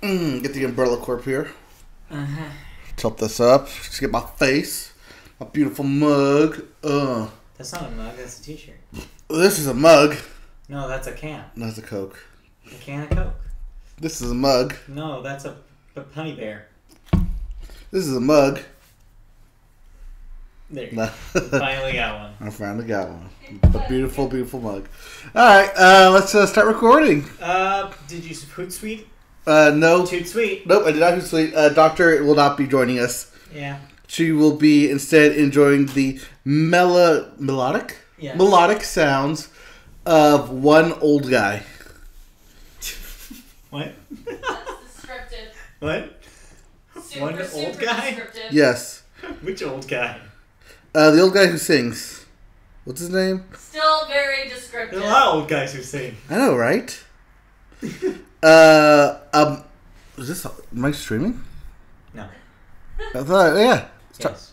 Get the umbrella corp here. Uh-huh. Tilt this up. Just get my face. My beautiful mug. That's not a mug, that's a t-shirt. This is a mug. No, that's a can. That's a Coke. A can of Coke. This is a mug. No, that's a honey bear. This is a mug. There you go. Finally got one. I finally got one. A beautiful, beautiful mug. Alright, let's start recording. Did you hoot sweet? No. Toot sweet. Nope, I did not sweet. Doctor will not be joining us. Yeah. She will be instead enjoying the melodic sounds of one old guy. What? Descriptive. What? Super, One super old guy? descriptive. Yes. Which old guy? The old guy who sings. What's his name? Still very descriptive. There's a lot of old guys who sing. I know, right? Is this, am I streaming? No. I thought, yeah. Yes.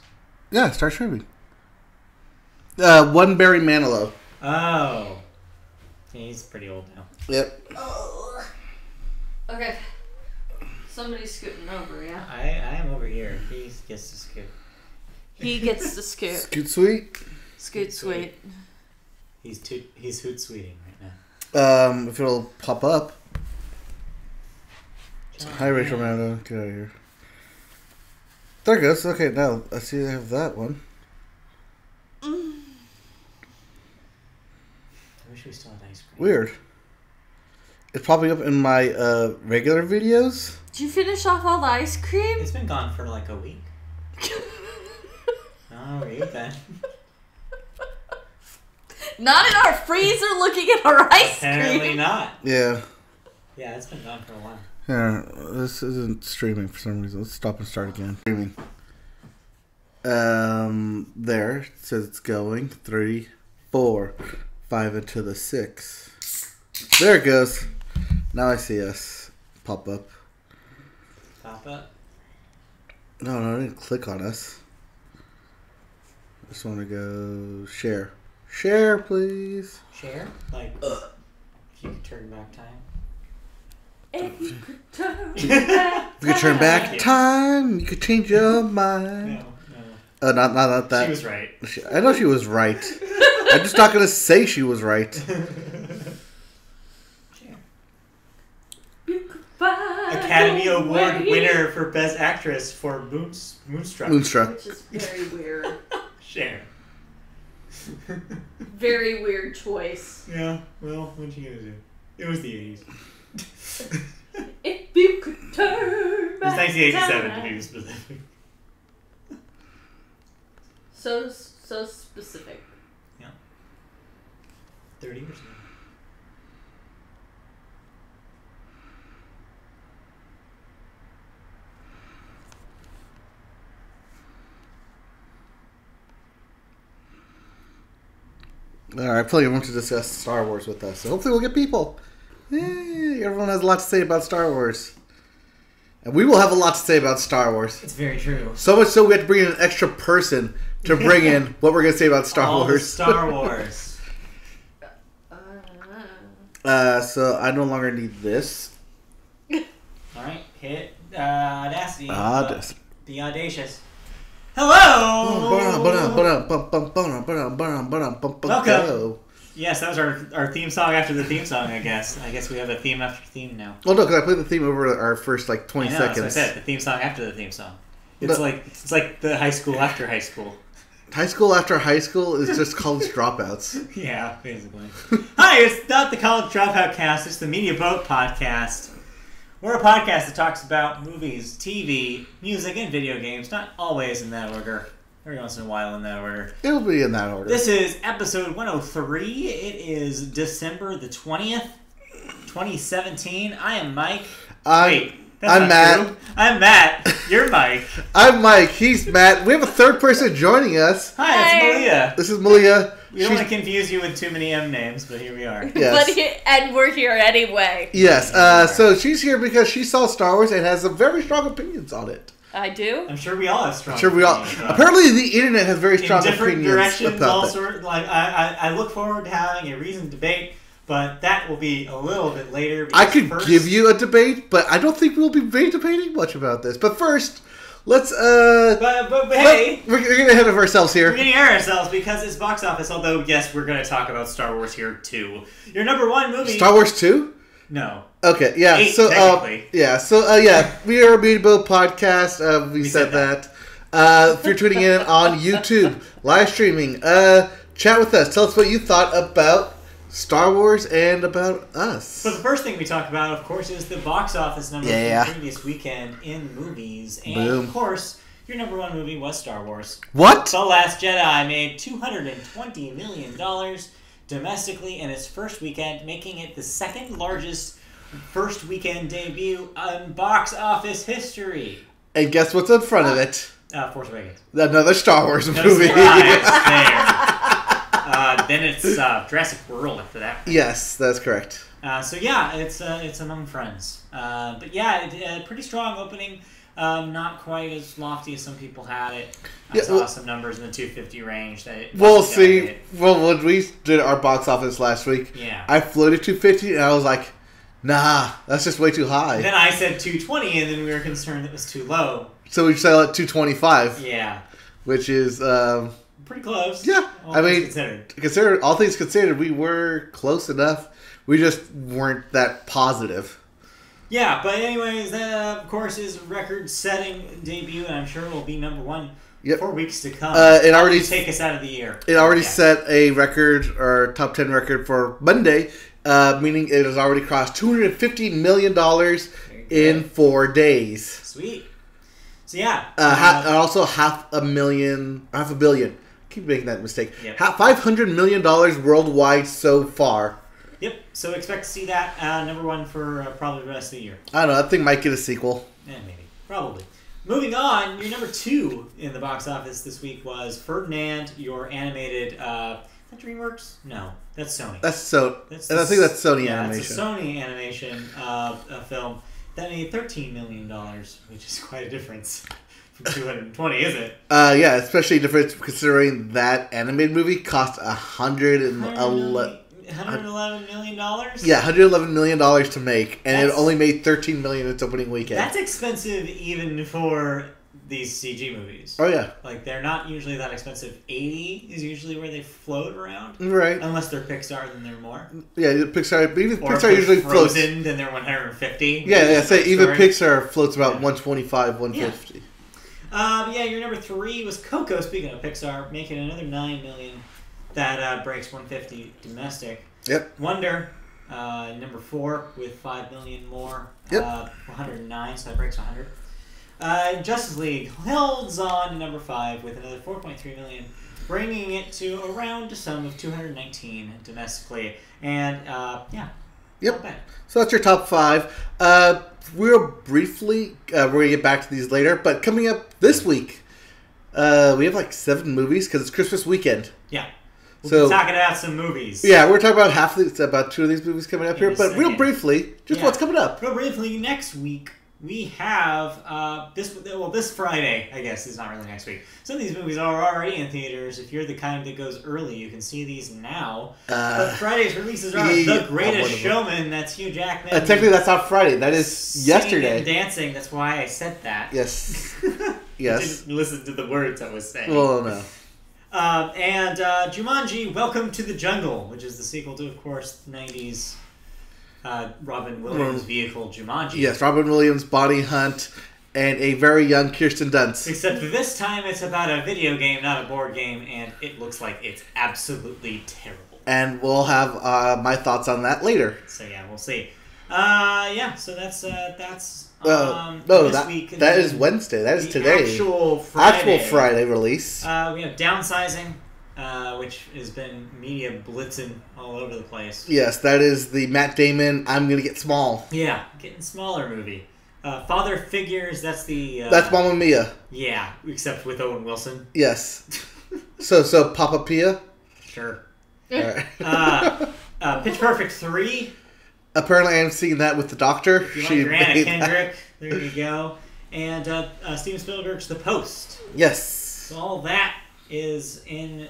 Yeah, start streaming. One Barry Manilow. Oh. Yeah, he's pretty old now. Yep. Oh. Okay. Somebody's scooting over, yeah? I am over here. He gets to scoot. He gets to scoot. Scoot Sweet. Scoot sweet. He's hoot sweeting right now. If it'll pop up. John, Hi, Rachel Manilow. Get out of here. There it goes. Okay, now I see I have that one. I wish we still had ice cream. Weird. It's popping up in my regular videos. Did you finish off all the ice cream? It's been gone for like a week. Oh, are you then? Not in our freezer looking at our ice Apparently cream. not. Yeah. Yeah, it's been gone for a while. Yeah, this isn't streaming for some reason. Let's stop and start again. Streaming. There. It says it's going. 3, 4, 5 into the 6. There it goes. Now I see us pop up. Pop up. No, I didn't click on us. I just want to go share. Share, please. Share? Like, if you could turn back time. If you could turn If you could turn back Yeah. time, you could change your mind. No. Not that. She was right. I know she was right. I'm just not gonna say she was right. Share. find Academy a Award way. winner for Best Actress for Moonstruck. Moonstruck. Which is very weird. Share. Very weird choice. Yeah, well, what'd you gonna do? It was the 80s. If you could turn It was back 1987 time. to be specific. So specific. 30 years ago. Alright, plenty want to discuss Star Wars with us. So hopefully we'll get people. Yay, everyone has a lot to say about Star Wars. And we will have a lot to say about Star Wars. It's very true. So much so we have to bring in an extra person to bring in what we're going to say about Star All the Wars. Star Wars. So I no longer need this. Alright, hit Audacity. Audacity. Be audacious. Hello! Welcome. Yes, that was our theme song after the theme song, I guess. I guess we have a theme after theme now. Well, no, because I played the theme over our first 20 I know, seconds. that's what I said. The theme song after the theme song. It's No. like the high school after high school. High school after high school is just college dropouts. Yeah, basically. Hi, it's not the College Dropout Cast, it's the Media Boat Podcast. We're a podcast that talks about movies, TV, music, and video games, not always in that order. Every once in a while in that order. It'll be in that order. This is episode 103. It is December the 20th, 2017. I am Mike. Wait, that's I'm not Matt. true. I'm Matt. You're Mike. I'm Mike. He's Matt. We have a third person joining us. Hi, it's Hi. Malia. This is Malia. We don't want to confuse you with too many M names, but here we are. Yes. And we're here anyway. Yes. So she's here because she saw Star Wars and has some very strong opinions on it. I do. I'm sure we all have strong. I'm sure we all. opinions about it. Apparently, the internet has very In strong different opinions directions, about all that. sorts. Like I look forward to having a reasoned debate But that will be a little bit later. I could first, give you a debate, but I don't think we'll be debating much about this. But first, let's But hey, we're getting ahead of ourselves here. we're getting ahead of ourselves because it's box office. Although yes, we're going to talk about Star Wars here too. Your number one movie. Star Wars 2? No. Okay, yeah. 8, so technically. we are a Media Boat podcast. We said that. If you're tuning in on YouTube, live streaming, chat with us. Tell us what you thought about Star Wars and about us. So the first thing we talk about, of course, is the box office number from the previous weekend in movies. And, Boom. of course, your number one movie was Star Wars. What? The Last Jedi made $220 million domestically in its first weekend, making it the second largest first weekend debut in box office history. And guess what's in front of it? Force Awakens. Another Star Wars No movie. surprise there. Then it's Jurassic World after that. Yes, that's correct. So yeah, it's among friends. But yeah, pretty strong opening. Not quite as lofty as some people had it. I saw some numbers in the 250 range that it We'll wasn't gonna see. hit. Well, when we did our box office last week, Yeah. I floated 250 and I was like, nah, that's just way too high. And then I said 220, and then we were concerned it was too low. So we sell at 225, Yeah, which is, pretty close. yeah, all I things mean, considered. all things considered, we were close enough. We just weren't that positive. Yeah, but anyways, that of course is a record-setting debut, and I'm sure it will be number one Yep. for weeks to come. It How already do you take us out of the year. It already Okay. set a record, or top 10 record for Monday, meaning it has already crossed $250 million in 4 days. Sweet. So yeah. And also half a billion. I keep making that mistake. Yep. $500 million worldwide so far. Yep. So expect to see that number one for probably the rest of the year. I don't know. That thing might get a sequel. Maybe. Probably. Moving on, your number two in the box office this week was Ferdinand, your animated. Is that DreamWorks? No, that's Sony. That's so. That's And I think that's Sony yeah, Animation. it's a Sony animation film that made $13 million, which is quite a difference from 220, isn't it? Yeah, especially different considering that animated movie cost $111 million? Yeah, $111 million to make, and it That's- only made $13 million its opening weekend. That's expensive even for these CG movies. Oh yeah, Like, they're not usually that expensive. 80 is usually where they float around. right. Unless they're Pixar, then they're more. Yeah, Pixar. But even Or if Pixar they're usually floats. Frozen, then they're 150. Yeah. Say even Story. Pixar floats about Yeah. 125, 150. Yeah, your number three was Coco. Speaking of Pixar, making another $9 million. That breaks 150 domestic. Yep. Wonder, number four with $5 million more. Yep. 109, so that breaks 100. Justice League holds on to number five with another 4.3 million, bringing it to around a sum of 219 domestically. And yeah. Yep. Not bad. So that's your top five. We're briefly, we're going to get back to these later, but coming up this week, we have like 7 movies because it's Christmas weekend. Yeah. We'll So- be talking about some movies. Yeah, we're talking about about 2 of these movies coming up In here, a but real second. briefly, just Yeah. what's coming up. Real briefly, next week we have this Friday, I guess is not really next week. Some of these movies are already in theaters. If you're the kind that goes early, you can see these now. But Friday's releases are yeah, The Greatest one of them. Showman. That's Hugh Jackman. Technically, that's not Friday. That is singing yesterday. and dancing. That's why I said that. Yes. I Yes. didn't listen to the words I was saying. Well, no. And Jumanji: Welcome to the Jungle, which is the sequel to, of course, the '90s Robin Williams vehicle Jumanji. Yes, Robin Williams, Bonnie Hunt, and a very young Kirsten Dunst. Except this time it's about a video game, not a board game, and it looks like it's absolutely terrible. And we'll have my thoughts on that later. So yeah, we'll see. Yeah, so that's No, this that, week. And that then is Wednesday. That is the today. Actual Friday. Actual Friday release. We have Downsizing, which has been media blitzing all over the place. Yes, that is the Matt Damon, I'm going to get small. Yeah, getting smaller movie. Father Figures, that's the... That's Mamma Mia. Yeah, except with Owen Wilson. Yes. So Papa Pia? Sure. All right. Pitch Perfect 3. Apparently I'm seeing that with the doctor. If you like your Anna made that. Kendrick, there you go. And Steven Spielberg's The Post. Yes. So all that is in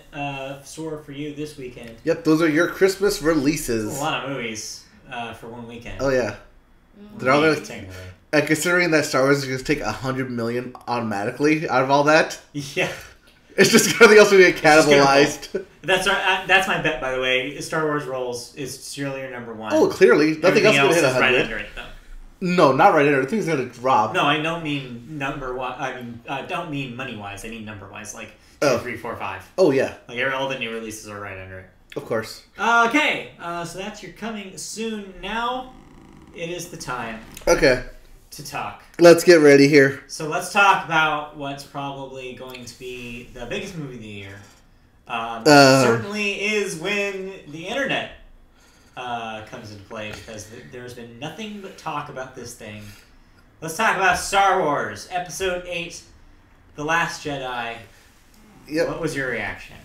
store for you this weekend. Yep, those are your Christmas That's releases. a lot of movies for one weekend. Oh yeah, they're all gonna. Technically. And considering that Star Wars is going to take 100 million automatically out of all that, Yeah. it's just everything else will get cannibalized. That's my bet, by the way. Star Wars Rolls is surely your number one. Oh, clearly, nothing Everything else is going to hit is 100. right under it, though. No, not right under. Everything's going to drop. No, I don't mean I don't mean money wise. I mean number wise, like 2, 3, 4, 5. Oh yeah, Like all the new releases are right under it. of course. Okay, so that's your coming soon. Now, it is the time Okay, to talk. let's get ready here. So let's talk about what's probably going to be the biggest movie of the year. Certainly is when the internet comes into play, because there's been nothing but talk about this thing. Let's talk about Star Wars Episode 8, The Last Jedi. Yep. What was your reaction?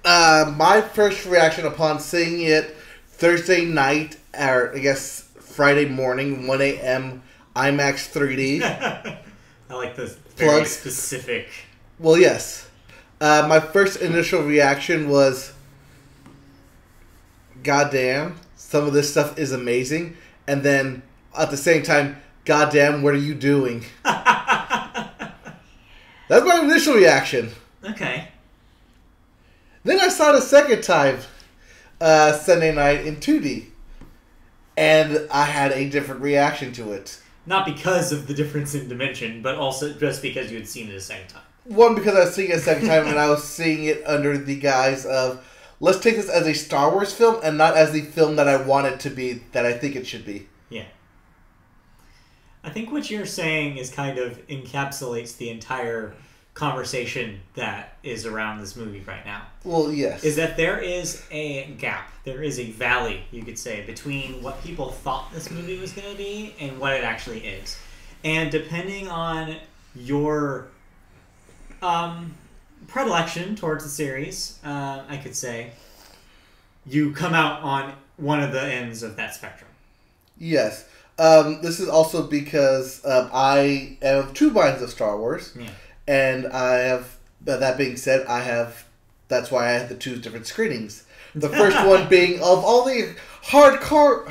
My first reaction upon seeing it Thursday night, or I guess Friday morning, 1 a.m. IMAX 3D. I like this very Plug. specific. Well, yes. My first initial reaction was, goddamn, some of this stuff is amazing. And then, at the same time, goddamn, what are you doing? That's my initial reaction. Okay. Then I saw it a second time, Sunday night in 2D. And I had a different reaction to it. Not because of the difference in dimension, but also just because you had seen it a second time. One, because I was seeing it a second time, and I was seeing it under the guise of, let's take this as a Star Wars film, and not as the film that I want it to be, that I think it should be. Yeah. I think what you're saying is kind of encapsulates the entire conversation that is around this movie right now. Well, yes. Is that there is a gap, there is a valley, you could say, between what people thought this movie was going to be and what it actually is. And depending on your predilection towards the series, I could say, you come out on one of the ends of that spectrum. Yes. This is also because I have two minds of Star Wars. Yeah. And I have, that being said, that's why I had the two different screenings. The first one being of all the hardcore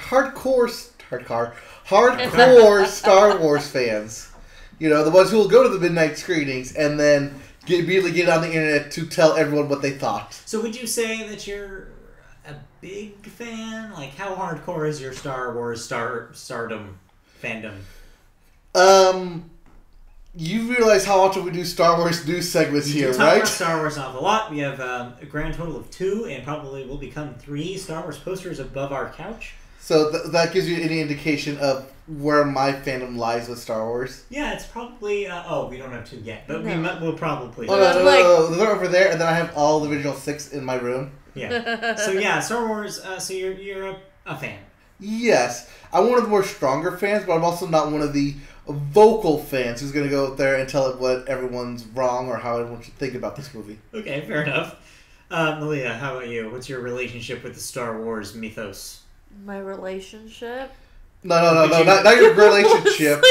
Star Wars fans. You know, the ones who will go to the midnight screenings and then immediately get on the internet to tell everyone what they thought. So would you say that you're a big fan? Like, how hardcore is your Star Wars stardom fandom? You realize how often we do Star Wars news segments We here, talk right? about Star Wars an awful lot. We have a grand total of 2, and probably will become 3 Star Wars posters above our couch. So that gives you any indication of where my fandom lies with Star Wars. Yeah, it's probably... we don't have 2 yet, but No. we'll probably... Oh, no. They're over there, and then I have all the original 6 in my room. Yeah. So, yeah, Star Wars, so you're a fan. Yes. I'm one of the more stronger fans, but I'm also not one of the vocal fans who's going to go out there and tell it what everyone's wrong or how everyone should think about this movie. Okay, fair enough. Malia, how about you? What's your relationship with the Star Wars mythos? My relationship? No, not your relationship,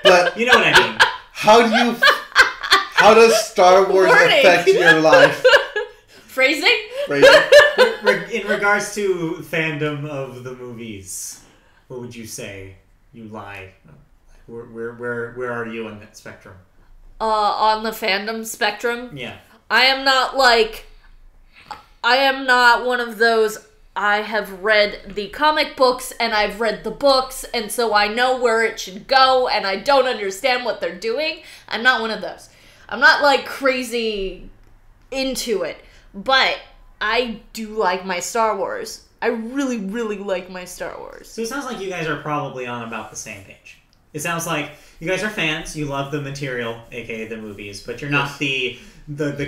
but You know what I mean. how does Star Wars Wording. affect your life? Phrasing? In regards to fandom of the movies, what would you say you lie? Where are you on that spectrum? On the fandom spectrum, Yeah. I am not one of those, I have read the comic books and I've read the books and so I know where it should go and I don't understand what they're doing. I'm not one of those. I'm not like crazy into it, but I do like my Star Wars. I really, really like my Star Wars. So it sounds like you guys are probably on about the same page. It sounds like you guys are fans, you love the material, aka the movies, but you're not the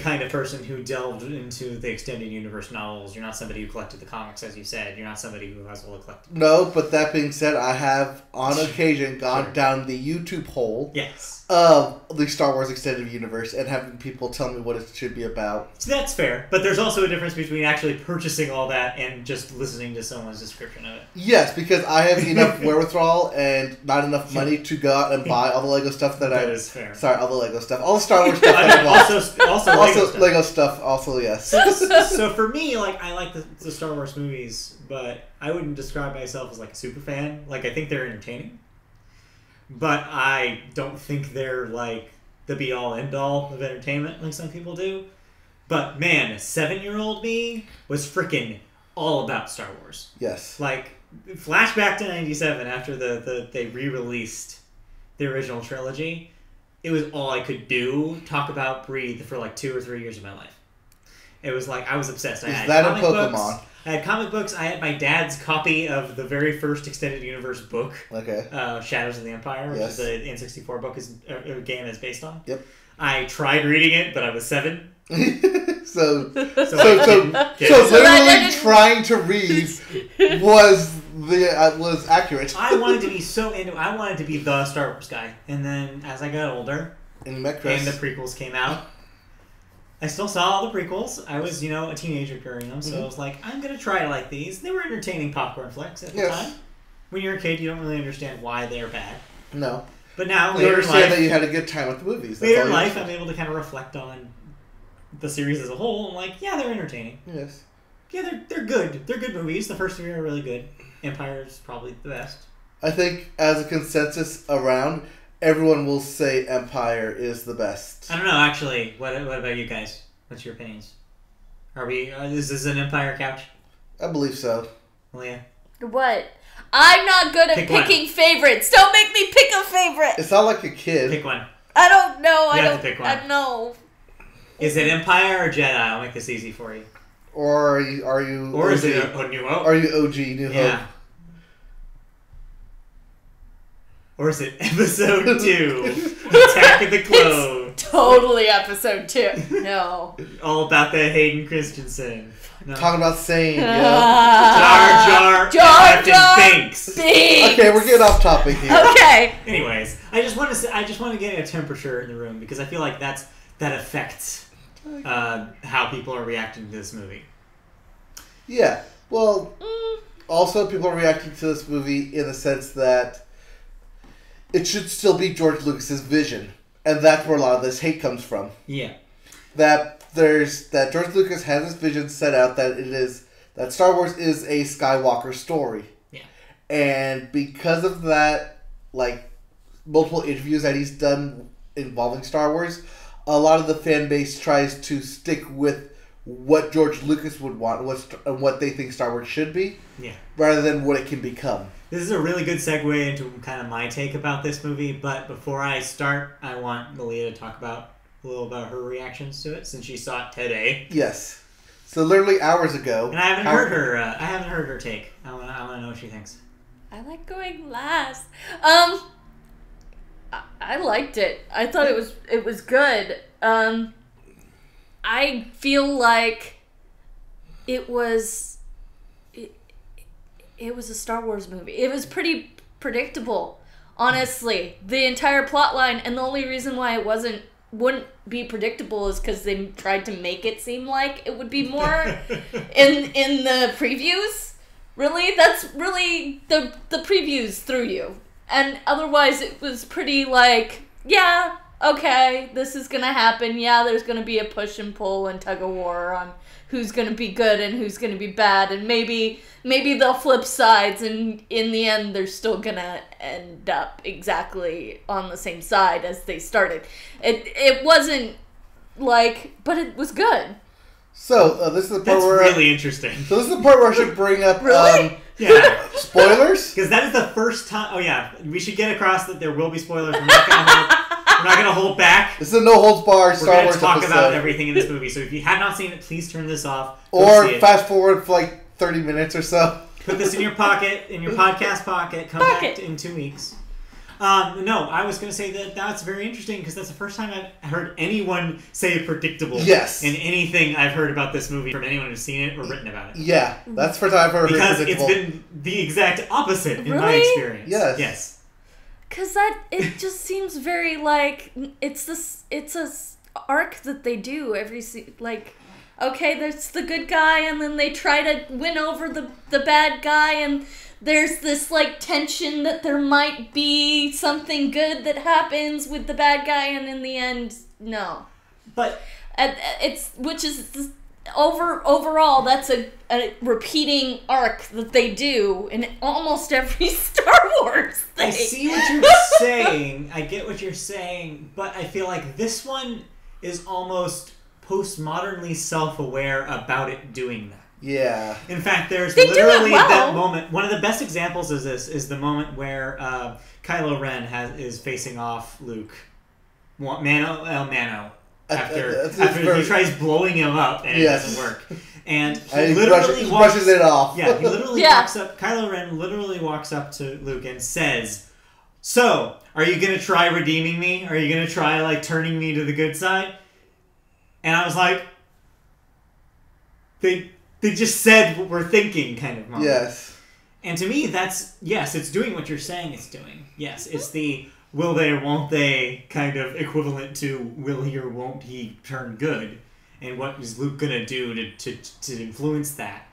kind of person who delved into the extended universe novels. You're not somebody who collected the comics, as you said. You're not somebody who has all the collectibles. No, but that being said, I have on occasion gone down the YouTube hole Yes. of the Star Wars Extended Universe and having people tell me what it should be about. So that's fair, but there's also a difference between actually purchasing all that and just listening to someone's description of it. Yes, because I have enough wherewithal and not enough money to go out and buy all the Lego stuff that That is fair. Sorry, all the Lego stuff. All the Star Wars stuff that I want. also Lego stuff. Also, yes. So for me, like, I like the Star Wars movies, but I wouldn't describe myself as like a super fan. Like, I think they're entertaining, but I don't think they're like the be all end all of entertainment like some people do. But man, 7-year-old me was freaking all about Star Wars. Yes. Like, flashback to '97 after they re-released the original trilogy. It was all I could do, talk about, breathe for like 2 or 3 years of my life. It was like I was obsessed. I had comic books. I had comic books. I had my dad's copy of the very first extended universe book. Okay. Shadows of the Empire, which is the N64 book game is based on. Yep. I tried reading it, but I was 7. so literally trying to read was accurate. I wanted to be so into. I wanted to be the Star Wars guy, and then as I got older, and you met Chris, and the prequels came out, I still saw all the prequels. I was, a teenager during them, so I was like, I'm gonna try to like these. They were entertaining popcorn flicks at the time. When you're a kid, you don't really understand why they're bad. No. But now, you understand that you had a good time with the movies. Later in life, I'm able to kind of reflect on the series as a whole. I'm like, yeah, they're entertaining. Yes. Yeah, they're good. They're good movies. The first 3 are really good. Empire's probably the best. I think as a consensus around, everyone will say Empire is the best. I don't know, actually. What about you guys? What's your opinions? Are we? Is this an Empire couch? I believe so. Leah? What? I'm not good at picking favorites. Don't make me pick a favorite. It's not like a kid. Pick one. I don't know. You have to pick one. I know. Is it Empire or Jedi? I'll make this easy for you. Or are you? Or OG? is it a New Hope? Are you OG New Hope? Or is it Episode 2? Attack of the Clones. It's totally Episode 2. No. All about that Hayden Christensen. No. Talking about saying, Jar Jar Binks. Okay, we're getting off topic here. Okay. Anyways, I just want to get a temperature in the room because I feel like that affects how people are reacting to this movie. Yeah. Well, also people are reacting to this movie in the sense that it should still be George Lucas's vision, and that's where a lot of this hate comes from. Yeah. That George Lucas has this vision set out that Star Wars is a Skywalker story. Yeah. And because of that, like multiple interviews that he's done involving Star Wars, a lot of the fan base tries to stick with what George Lucas would want, what they think Star Wars should be, rather than what it can become. This is a really good segue into kind of my take about this movie, but before I start, I want Malia to talk a little about her reactions to it, since she saw it today. Yes. So literally hours ago. And I haven't heard her. I haven't heard her take. I want to know what she thinks. I like going last. I liked it. I thought it was good. I feel like it was a Star Wars movie. It was pretty predictable, honestly. The entire plot line, and the only reason why it wouldn't be predictable is because they tried to make it seem like it would be more in the previews. Really, that's really the previews threw you, and otherwise it was pretty like, yeah, okay, this is gonna happen. Yeah, there's gonna be a push and pull and tug of war on who's gonna be good and who's gonna be bad, and maybe they'll flip sides, and in the end they're still gonna end up exactly on the same side as they started. It wasn't like, but it was good. So this is the part where really interesting. So this is the part where I should bring up really? spoilers, because that is the first time. Oh yeah, we should get across that there will be spoilers. We're not gonna hold back. This is a no holds barred Star Wars episode. We're gonna talk about everything in this movie. So if you have not seen it, please turn this off. Or fast forward for like 30 minutes or so. Put this in your pocket, in your podcast pocket. Come back in 2 weeks. No, I was going to say that's very interesting because that's the first time I've heard anyone say predictable. Yes. In anything I've heard about this movie from anyone who's seen it or written about it. Yeah, that's the first time I've heard predictable. Because it's been the exact opposite in my experience. Yes. Because it just seems very like it's a arc that they do every like. Okay, there's the good guy, and then they try to win over the bad guy, and there's this, like, tension that there might be something good that happens with the bad guy, and in the end, no. But and overall that's a repeating arc that they do in almost every Star Wars thing. I see what you're saying. I get what you're saying, but I feel like this one is almost postmodernly self-aware about it doing that. Yeah. In fact, there's They do it literally well. that moment. One of the best examples of this is the moment where Kylo Ren is facing off Luke, Mano after he tries blowing him up and it doesn't work. And he literally brushes it off. Yeah, he literally walks up. Kylo Ren literally walks up to Luke and says, "So, are you gonna try redeeming me? Are you gonna try like turning me to the good side?" And I was like, They just said what we're thinking kind of moment. Yes. And to me, that's, yes, it's doing what you're saying it's doing. Yes, it's the will they or won't they kind of equivalent to will he or won't he turn good? And what is Luke going to do to influence that?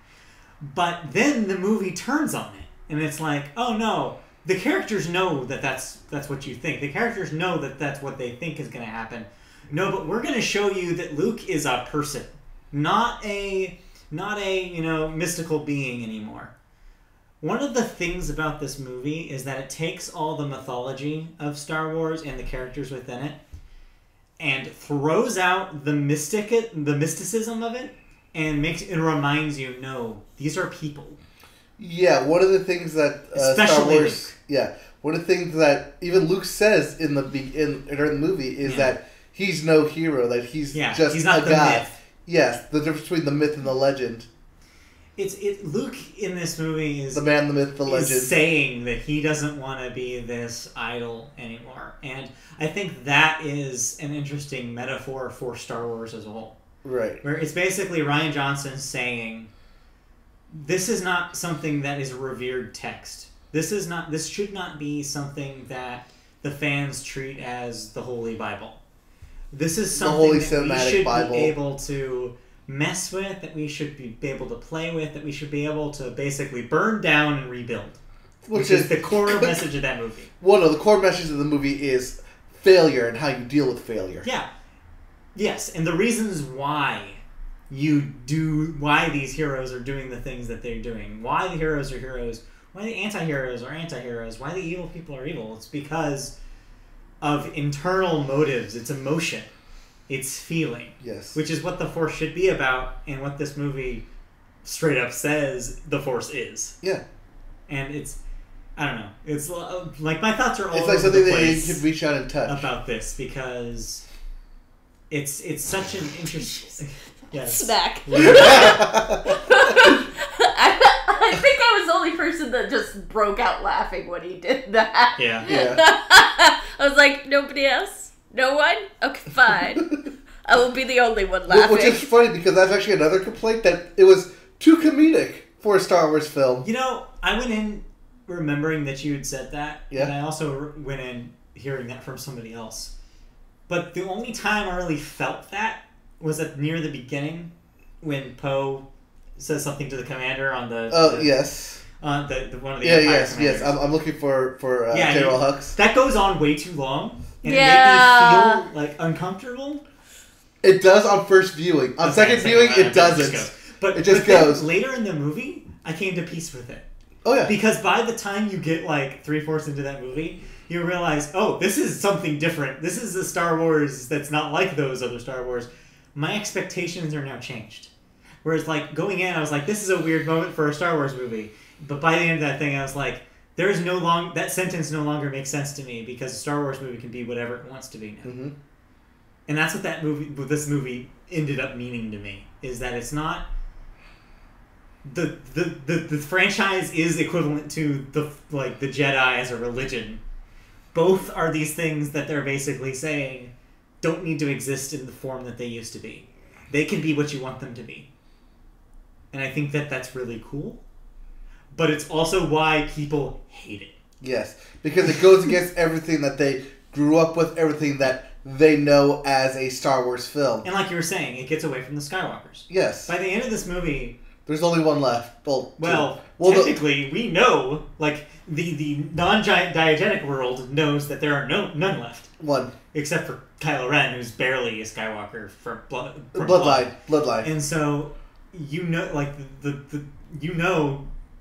But then the movie turns on it. And it's like, oh no, the characters know that that's what you think. The characters know that that's what they think is going to happen. No, but we're going to show you that Luke is a person. Not a mystical being anymore. One of the things about this movie is that it takes all the mythology of Star Wars and the characters within it and throws out the mysticism of it and reminds you, no, these are people. Yeah, one of the things that Star Wars, one of the things that even Luke says during the movie is that he's no hero, that he's just he's not a the guy. myth. Yes, the difference between the myth and the legend. Luke in this movie is the man, the myth, the legend, is saying that he doesn't want to be this idol anymore, and I think that is an interesting metaphor for Star Wars as a whole. Right, where it's basically Rian Johnson saying, "This is not something that is revered text. This should not be something that the fans treat as the Holy Bible. This is something that we should be able to mess with, that we should be able to play with, that we should be able to basically burn down and rebuild." Which is the core message of that movie. Well, no, the core message of the movie is failure and how you deal with failure. Yeah. Yes, and the reasons why these heroes are doing the things that they're doing, why the heroes are heroes, why the anti-heroes are anti-heroes, why the evil people are evil. It's because of internal motives. It's emotion. It's feeling. Yes. Which is what the Force should be about, and what this movie straight up says the Force is. Yeah. And it's, I don't know. It's like my thoughts are all over like something the that place you can reach out and touch about this, because it's such an interesting. Yes. Smack. I think I was the only person that just broke out laughing when he did that. Yeah. I was like, nobody else? No one? Okay, fine. I will be the only one laughing. Which is funny, because that's actually another complaint, that it was too comedic for a Star Wars film. You know, I went in remembering that you had said that, and I also went in hearing that from somebody else. But the only time I really felt that was near the beginning, when Poe says something to the commander on the... Oh, yes. One of the Empire commanders. Yes. I'm looking for General Hux. That goes on way too long, and it made me feel like uncomfortable. It does on first viewing. On second viewing, it doesn't. But it just goes. Later in the movie, I came to peace with it. Oh, yeah. Because by the time you get like 3/4 into that movie, you realize, oh, this is something different. This is a Star Wars that's not like those other Star Wars. My expectations are now changed. Whereas, like, going in, I was like, this is a weird moment for a Star Wars movie. But by the end of that thing, I was like, that sentence no longer makes sense to me, because a Star Wars movie can be whatever it wants to be now. Mm-hmm. And that's what this movie ended up meaning to me, is that it's not... The franchise is equivalent to the Jedi as a religion. Both are these things that they're basically saying don't need to exist in the form that they used to be. They can be what you want them to be. And I think that that's really cool. But it's also why people hate it. Yes, because it goes against everything that they grew up with, everything that they know as a Star Wars film. And like you were saying, it gets away from the Skywalkers. Yes. By the end of this movie, There's only one left. Well, two. technically, we know, like, the non-diegetic world knows that there are none left. One. Except for Kylo Ren, who's barely a Skywalker from Bloodline. And so, you know, like,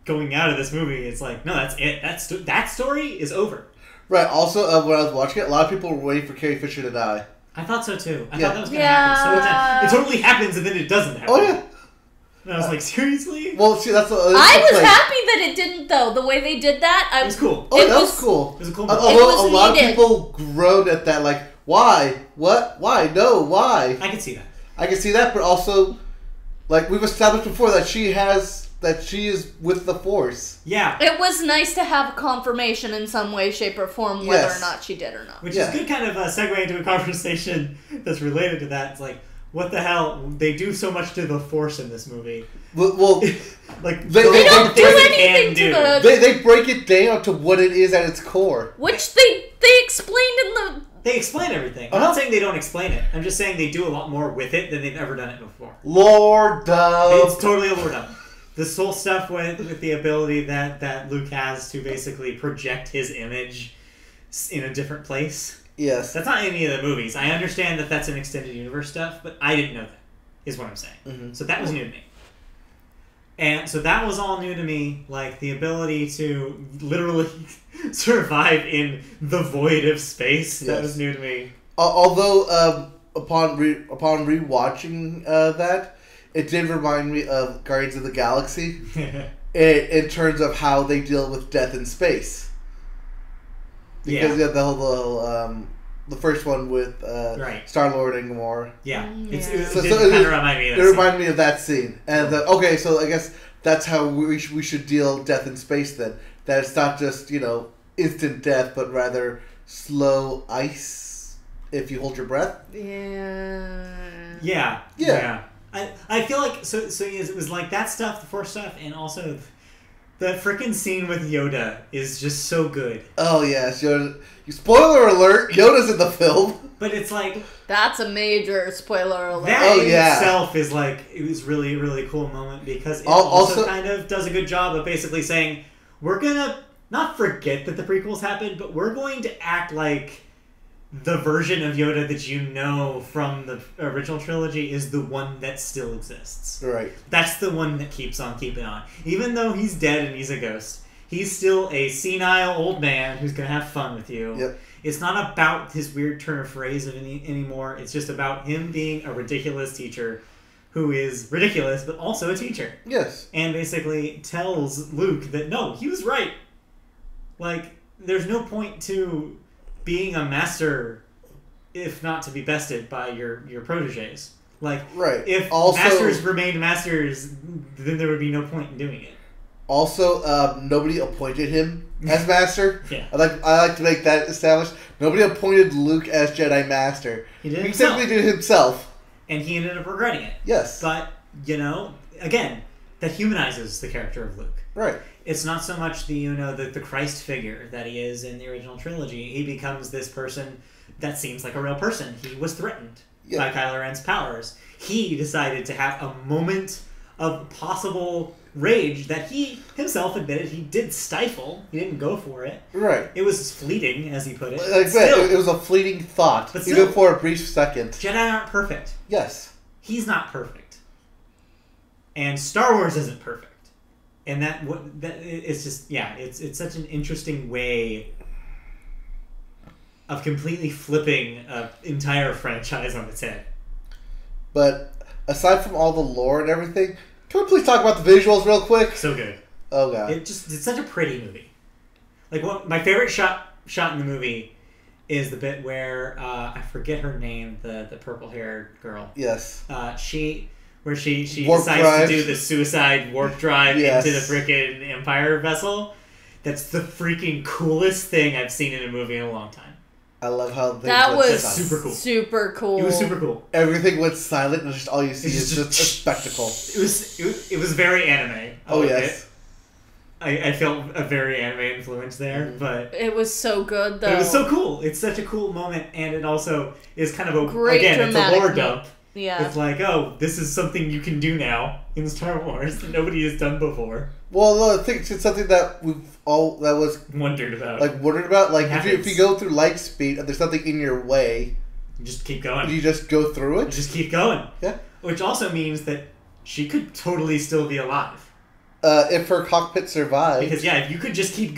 going out of this movie, it's like, no, that's it. That story is over. Right. Also, when I was watching it, a lot of people were waiting for Carrie Fisher to die. I thought so, too. I Yeah. thought that was going to happen so much time. It totally happens, and then it doesn't happen. Oh, yeah. And I was like, seriously? Well, see, that's... I was happy that it didn't, though. The way they did that, It was cool. Oh, that was cool. It was a cool Although movie. was a lot needed. of people groaned at that, like, why? What? Why? No, why? I can see that. I can see that, but also, like, we've established before that she is with the Force. Yeah. It was nice to have confirmation in some way, shape, or form whether Yes. or not she did or not. Which is good kind of a segue into a conversation that's related to that. It's like, what the hell? They do so much to the Force in this movie. Well, Like, They They don't do things it anything can to do. the... they break it down to what it is at its core. Which they explained in the... They explain everything. I'm not saying they don't explain it. I'm just saying they do a lot more with it than they've ever done it before. Lord Dove. It's totally a lore dump. This whole stuff with the ability that Luke has to basically project his image in a different place. Yes. That's not any of the movies. I understand that that's an extended universe stuff, but I didn't know that, is what I'm saying. Mm-hmm. So that was new to me. And so that was all new to me, like the ability to literally survive in the void of space. That Yes. was new to me. Although, upon rewatching that, it did remind me of Guardians of the Galaxy in terms of how they deal with death in space. Because you have the whole the first one with Right. Star-Lord and Gamora. Yeah. Yeah. It So did it kind of remind me of It that reminded me of that scene. And okay, so I guess that's how we should deal death in space then. That it's not just, instant death, but rather slow ice if you hold your breath. Yeah. Yeah. I feel like so it was like that stuff, the Force stuff, and also the freaking scene with Yoda is just so good. Oh yes, Yoda. Spoiler alert! Yoda's in the film. But it's like That's a major spoiler alert. that in yeah. itself is like it was really really cool moment because it Also- also kind of does a good job of basically saying we're gonna not forget that the prequels happened, but we're going to act like the version of Yoda that you know from the original trilogy is the one that still exists. Right. That's the one that keeps on keeping on. Even though he's dead and he's a ghost, he's still a senile old man who's going to have fun with you. Yep. It's not about his weird turn of phrase anymore. It's just about him being a ridiculous teacher who is ridiculous, but also a teacher. Yes. And basically tells Luke that, no, he was right. Like, there's no point to being a master if not to be bested by your proteges. Like, Right. if Also- masters remained masters, then there would be no point in doing it. Also, nobody appointed him as master. Yeah. I like to make that established. Nobody appointed Luke as Jedi Master. He did it He himself. simply did it himself. And he ended up regretting it. Yes. But, again, that humanizes the character of Luke. Right. It's not so much the Christ figure that he is in the original trilogy. He becomes this person that seems like a real person. He was threatened by Kylo Ren's powers. He decided to have a moment of possible rage that he himself admitted he did stifle. He didn't go for it. Right. It was fleeting, as he put it. Like I said, Still, it was a fleeting thought, But even still- for a brief second. Jedi aren't perfect. Yes. He's not perfect. And Star Wars isn't perfect. And it's just it's such an interesting way of completely flipping an entire franchise on its head. But aside from all the lore and everything, can we please talk about the visuals real quick? So good. Oh god. It's such a pretty movie. Like my favorite shot in the movie is the bit where I forget her name, the purple haired girl. Yes. She Warp decides drive. to do the suicide warp drive Yes. into the freaking Empire vessel. That's the freaking coolest thing I've seen in a movie in a long time. I love how they That went was silent. super cool. Super cool. It was super cool. Everything went silent, and just all you see is just a spectacle. It was very anime. I Oh loved yes. it. I felt a very anime influence there, but It was so good, though. it was so cool. It's such a cool moment, and it also is kind of Great it's a dramatic lore moment. dump Yeah. It's like, oh, this is something you can do now in Star Wars that nobody has done before. Well, no, I think it's something that Wondered about. Wondered about. Like, if Happens. you go through light speed and there's something in your way, You just keep going. you just go through You it. just keep going. Yeah. Which also means that she could totally still be alive. If her cockpit survives. Because yeah, if you could just keep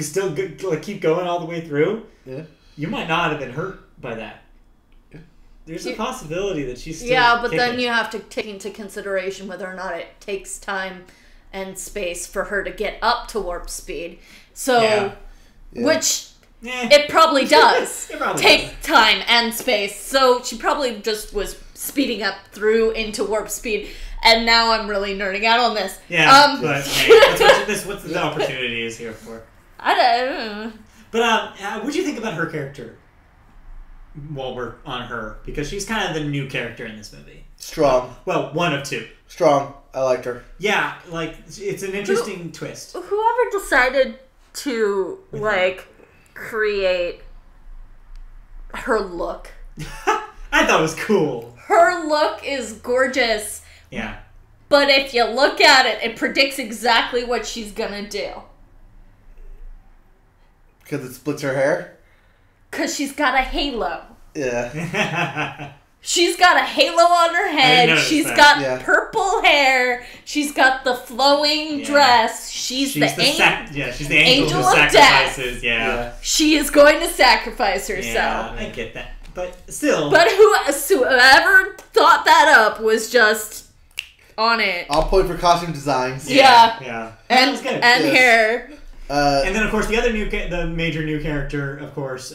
going all the way through, Yeah. you might not have been hurt by that. Yeah. There's a possibility that she's still Yeah, but kicking. then you have to take into consideration whether or not it takes time and space for her to get up to warp speed. So, Yeah. Yeah. which Eh. it probably does It probably take time and space. So she probably just was speeding up through into warp speed. And now I'm really nerding out on this. Yeah, but hey, that's what the opportunity is here for. I don't. But what do you think about her character? While we're on her, because she's kind of the new character in this movie. Strong. Well, one of two. Strong. I liked her. Yeah, like it's an interesting twist. Whoever decided to create her look. I thought it was cool. Her look is gorgeous. Yeah. But if you look at it, it predicts exactly what she's gonna do. Because it splits her hair? Cause she's got a halo. Yeah. She's got a halo on her head. notice She's that. got Yeah. purple hair. She's got the flowing Yeah. dress. She's the she's the angel angel who of death. sacrifices. Yeah. She is going to sacrifice herself. Yeah, I get that. But still. But whoever thought that up was just on it. I'll point for costume designs. Yeah. Yeah. That was good. And Yes. hair. And then, of course, the other the major new character, of course,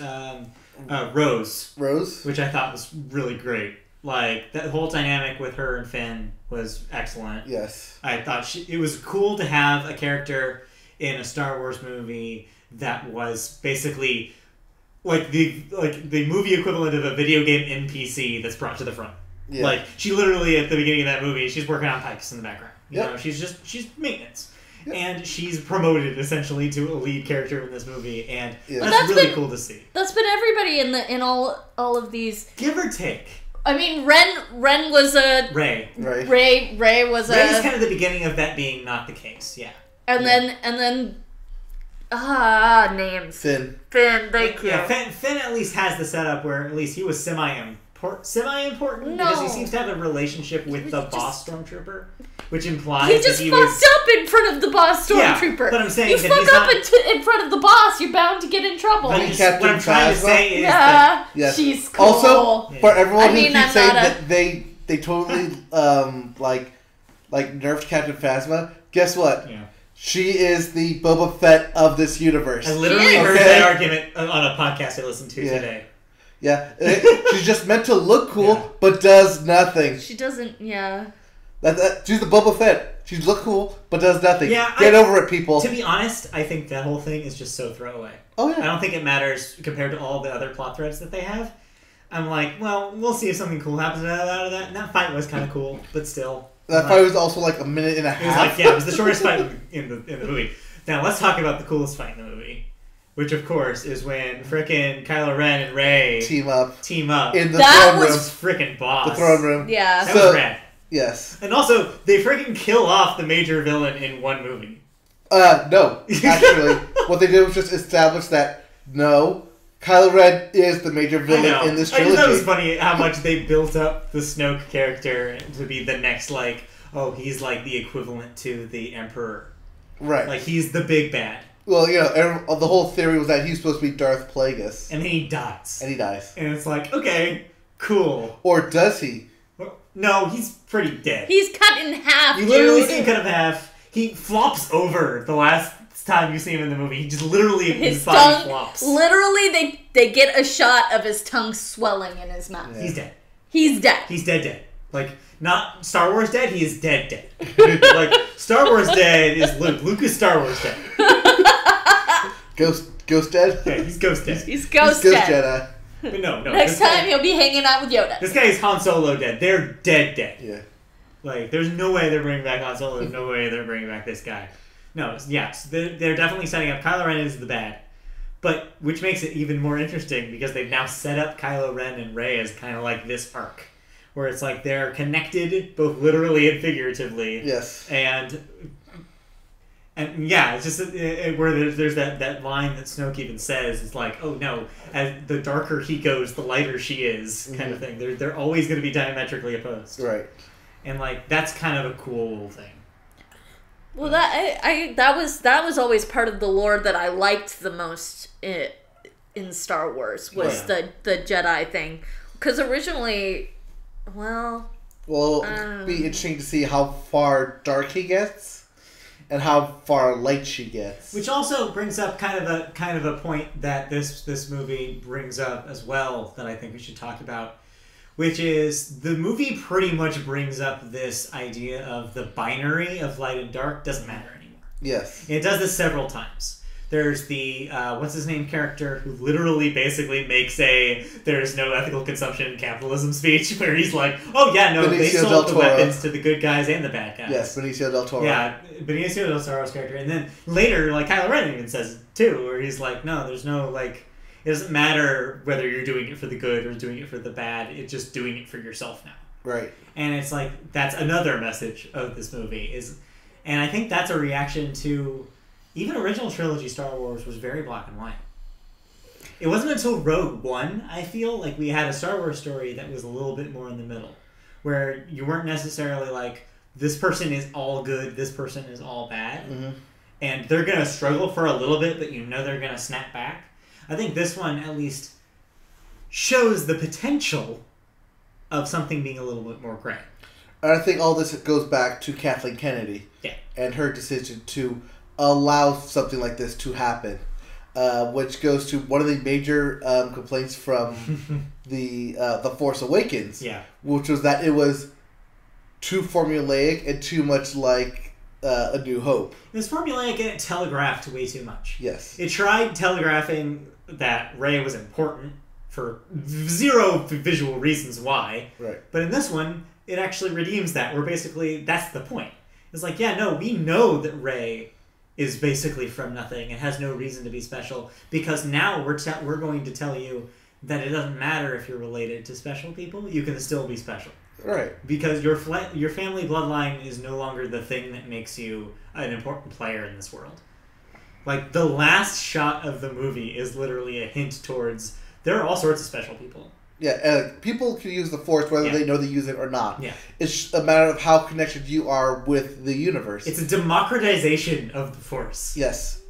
Rose, Rose? which I thought was really great. Like that whole dynamic with her and Finn was excellent. Yes. I thought it was cool to have a character in a Star Wars movie that was basically like the movie equivalent of a video game NPC that's brought to the front. Yeah. Like she literally at the beginning of that movie, she's working on pipes in the background. You Yep. know, she's maintenance. Yep. And she's promoted essentially to a lead character in this movie, and Yeah. But that's that's really been- cool to see. That's been everybody in all of these. Give or take, I mean, Ren was a Ray. Right. Ray was a Ray's kind of the beginning of that being not the case. Yeah. and then names. Finn. Finn, thank you. Yeah, Finn at least has the setup where at least he was semi-important No. because he seems to have a relationship with the boss stormtrooper, which implies He that just he fucked was. up in front of the boss Yeah, stormtrooper. but I'm saying you that fuck he's up not- in front of the boss, you're bound to get in trouble. But Captain what I'm trying to Phasma? say is that Yeah, Yes. she's cool. Also, for everyone I who mean, keeps I'm saying not a- that they totally like nerfed Captain Phasma, guess what? yeah. She is the Boba Fett of this universe. I literally is. heard Okay. that argument on a podcast I listened to Yeah. today. Yeah, she's just meant to look cool, Yeah. but does nothing. She doesn't. Yeah. She's the Boba Fett. She look cool, but does nothing. Yeah, Get over it, people. To be honest, I think that whole thing is just so throwaway. Oh I yeah. don't think it matters compared to all the other plot threads that they have. I'm like, well, we'll see if something cool happens out of that. And that fight was kind of cool, but still. That fight was also like a minute and a It was half. like, yeah, it was the shortest fight in the movie. Now, let's talk about the coolest fight in the movie. Which, of course, is when frickin' Kylo Ren and Rey Team up team up. in the That throne was room. Frickin' boss. The throne room. Yeah. That So- was rad. Yes. And also, they frickin' kill off the major villain in one movie. No. Actually, what they did was just establish that no, Kylo Ren is the major I villain know. in this I just thought it was trilogy. funny how much they built up the Snoke character to be the next, like, oh, he's like the equivalent to the Emperor. Right. Like, he's the big bad. Well, you know, the whole theory was that he's supposed to be Darth Plagueis, And then he dies. and he dies. And it's like, okay, cool. Or does he? Well, no, he's pretty dead. He's cut in half. You literally dude. see him cut in half. He flops over the last time you see him in the movie. He just literally, his body tongue. flops. Literally, they get a shot of his tongue swelling in his mouth. Yeah. He's dead. He's dead. He's dead. Like, not Star Wars dead, he is dead. Like, Star Wars dead is Luke. Luke is Star Wars dead. Ghost dead? Yeah, he's ghost dead. He's He's ghost Ghost dead. Jedi. But no. Next this time guy, he'll be hanging out with Yoda. this guy is Han Solo dead. They're dead. Yeah. Like, there's no way they're bringing back Han Solo. There's no way they're bringing back this guy. No, yes, they're definitely setting up Kylo Ren is the bad. But, which makes it even more interesting because they've now set up Kylo Ren and Rey as kind of like this arc. where it's like they're connected both literally and figuratively. Yes. And yeah, it's just where there's that line that Snoke even says. It's like, oh no, as the darker he goes, the lighter she is, kind of thing. They're always going to be diametrically opposed. Right. And like that's kind of a cool thing. Well, that was always part of the lore that I liked the most in Star Wars was the Jedi thing, because originally, well, it'd be interesting to see how far dark he gets. And how far light she gets, which also brings up kind of a point that this movie brings up as well that I think we should talk about, which is the movie pretty much brings up this idea of the binary of light and dark doesn't matter anymore. Yes, it does this several times. There's the what's his name character who literally basically makes a "there's no ethical consumption in capitalism" speech where he's like, "Oh yeah, no, they sold the weapons to the good guys and the bad guys." Yes, Benicio del Toro. Yeah, Benicio del Toro's character, and then later, like Kylo Ren even says it too, where he's like, "No, there's no like, it doesn't matter whether you're doing it for the good or doing it for the bad. It's just doing it for yourself now." Right. And it's like that's another message of this movie and I think that's a reaction to. Even original trilogy Star Wars was very black and white. It wasn't until Rogue One, I feel, like we had a Star Wars story that was a little bit more in the middle. Where you weren't necessarily like, this person is all good, this person is all bad. Mm-hmm. And they're going to struggle for a little bit, but you know they're going to snap back. I think this one at least shows the potential of something being a little bit more gray. And I think all this goes back to Kathleen Kennedy. Yeah. And her decision to allow something like this to happen, which goes to one of the major complaints from the Force Awakens, which was that it was too formulaic and too much like A New Hope. It was formulaic and it telegraphed way too much. Yes. It tried telegraphing that Rey was important for zero visual reasons why. Right. But in this one, it actually redeems that, where basically that's the point. It's like, yeah, no, we know that Rey is basically from nothing and has no reason to be special, because now we're going to tell you that it doesn't matter if you're related to special people, you can still be special. Right. Because your family bloodline is no longer the thing that makes you an important player in this world. Like, the last shot of the movie is literally a hint towards there are all sorts of special people. Yeah, people can use the Force whether they know they use it or not. Yeah. It's a matter of how connected you are with the universe. It's a democratization of the Force. Yes.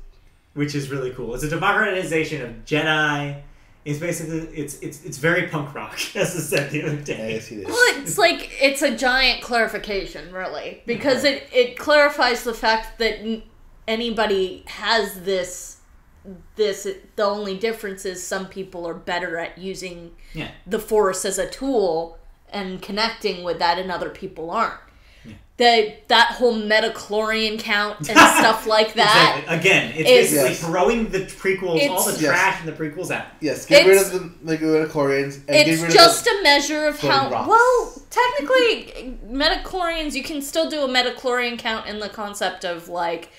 Which is really cool. It's a democratization of Jedi. It's basically, it's very punk rock, as I said the other day. Yes, it is. Well, it's like, it's a giant clarification, really. Because it clarifies the fact that anybody has this, the only difference is some people are better at using the Force as a tool and connecting with that, and other people aren't. That whole metachlorian count and stuff like that. Exactly. Again, it's basically throwing the prequels, all the trash in the prequels out. Yes, get rid of the metachlorians and get rid of just a measure of how rocks. Well, technically metachlorians, you can still do a metachlorian count in the concept of like,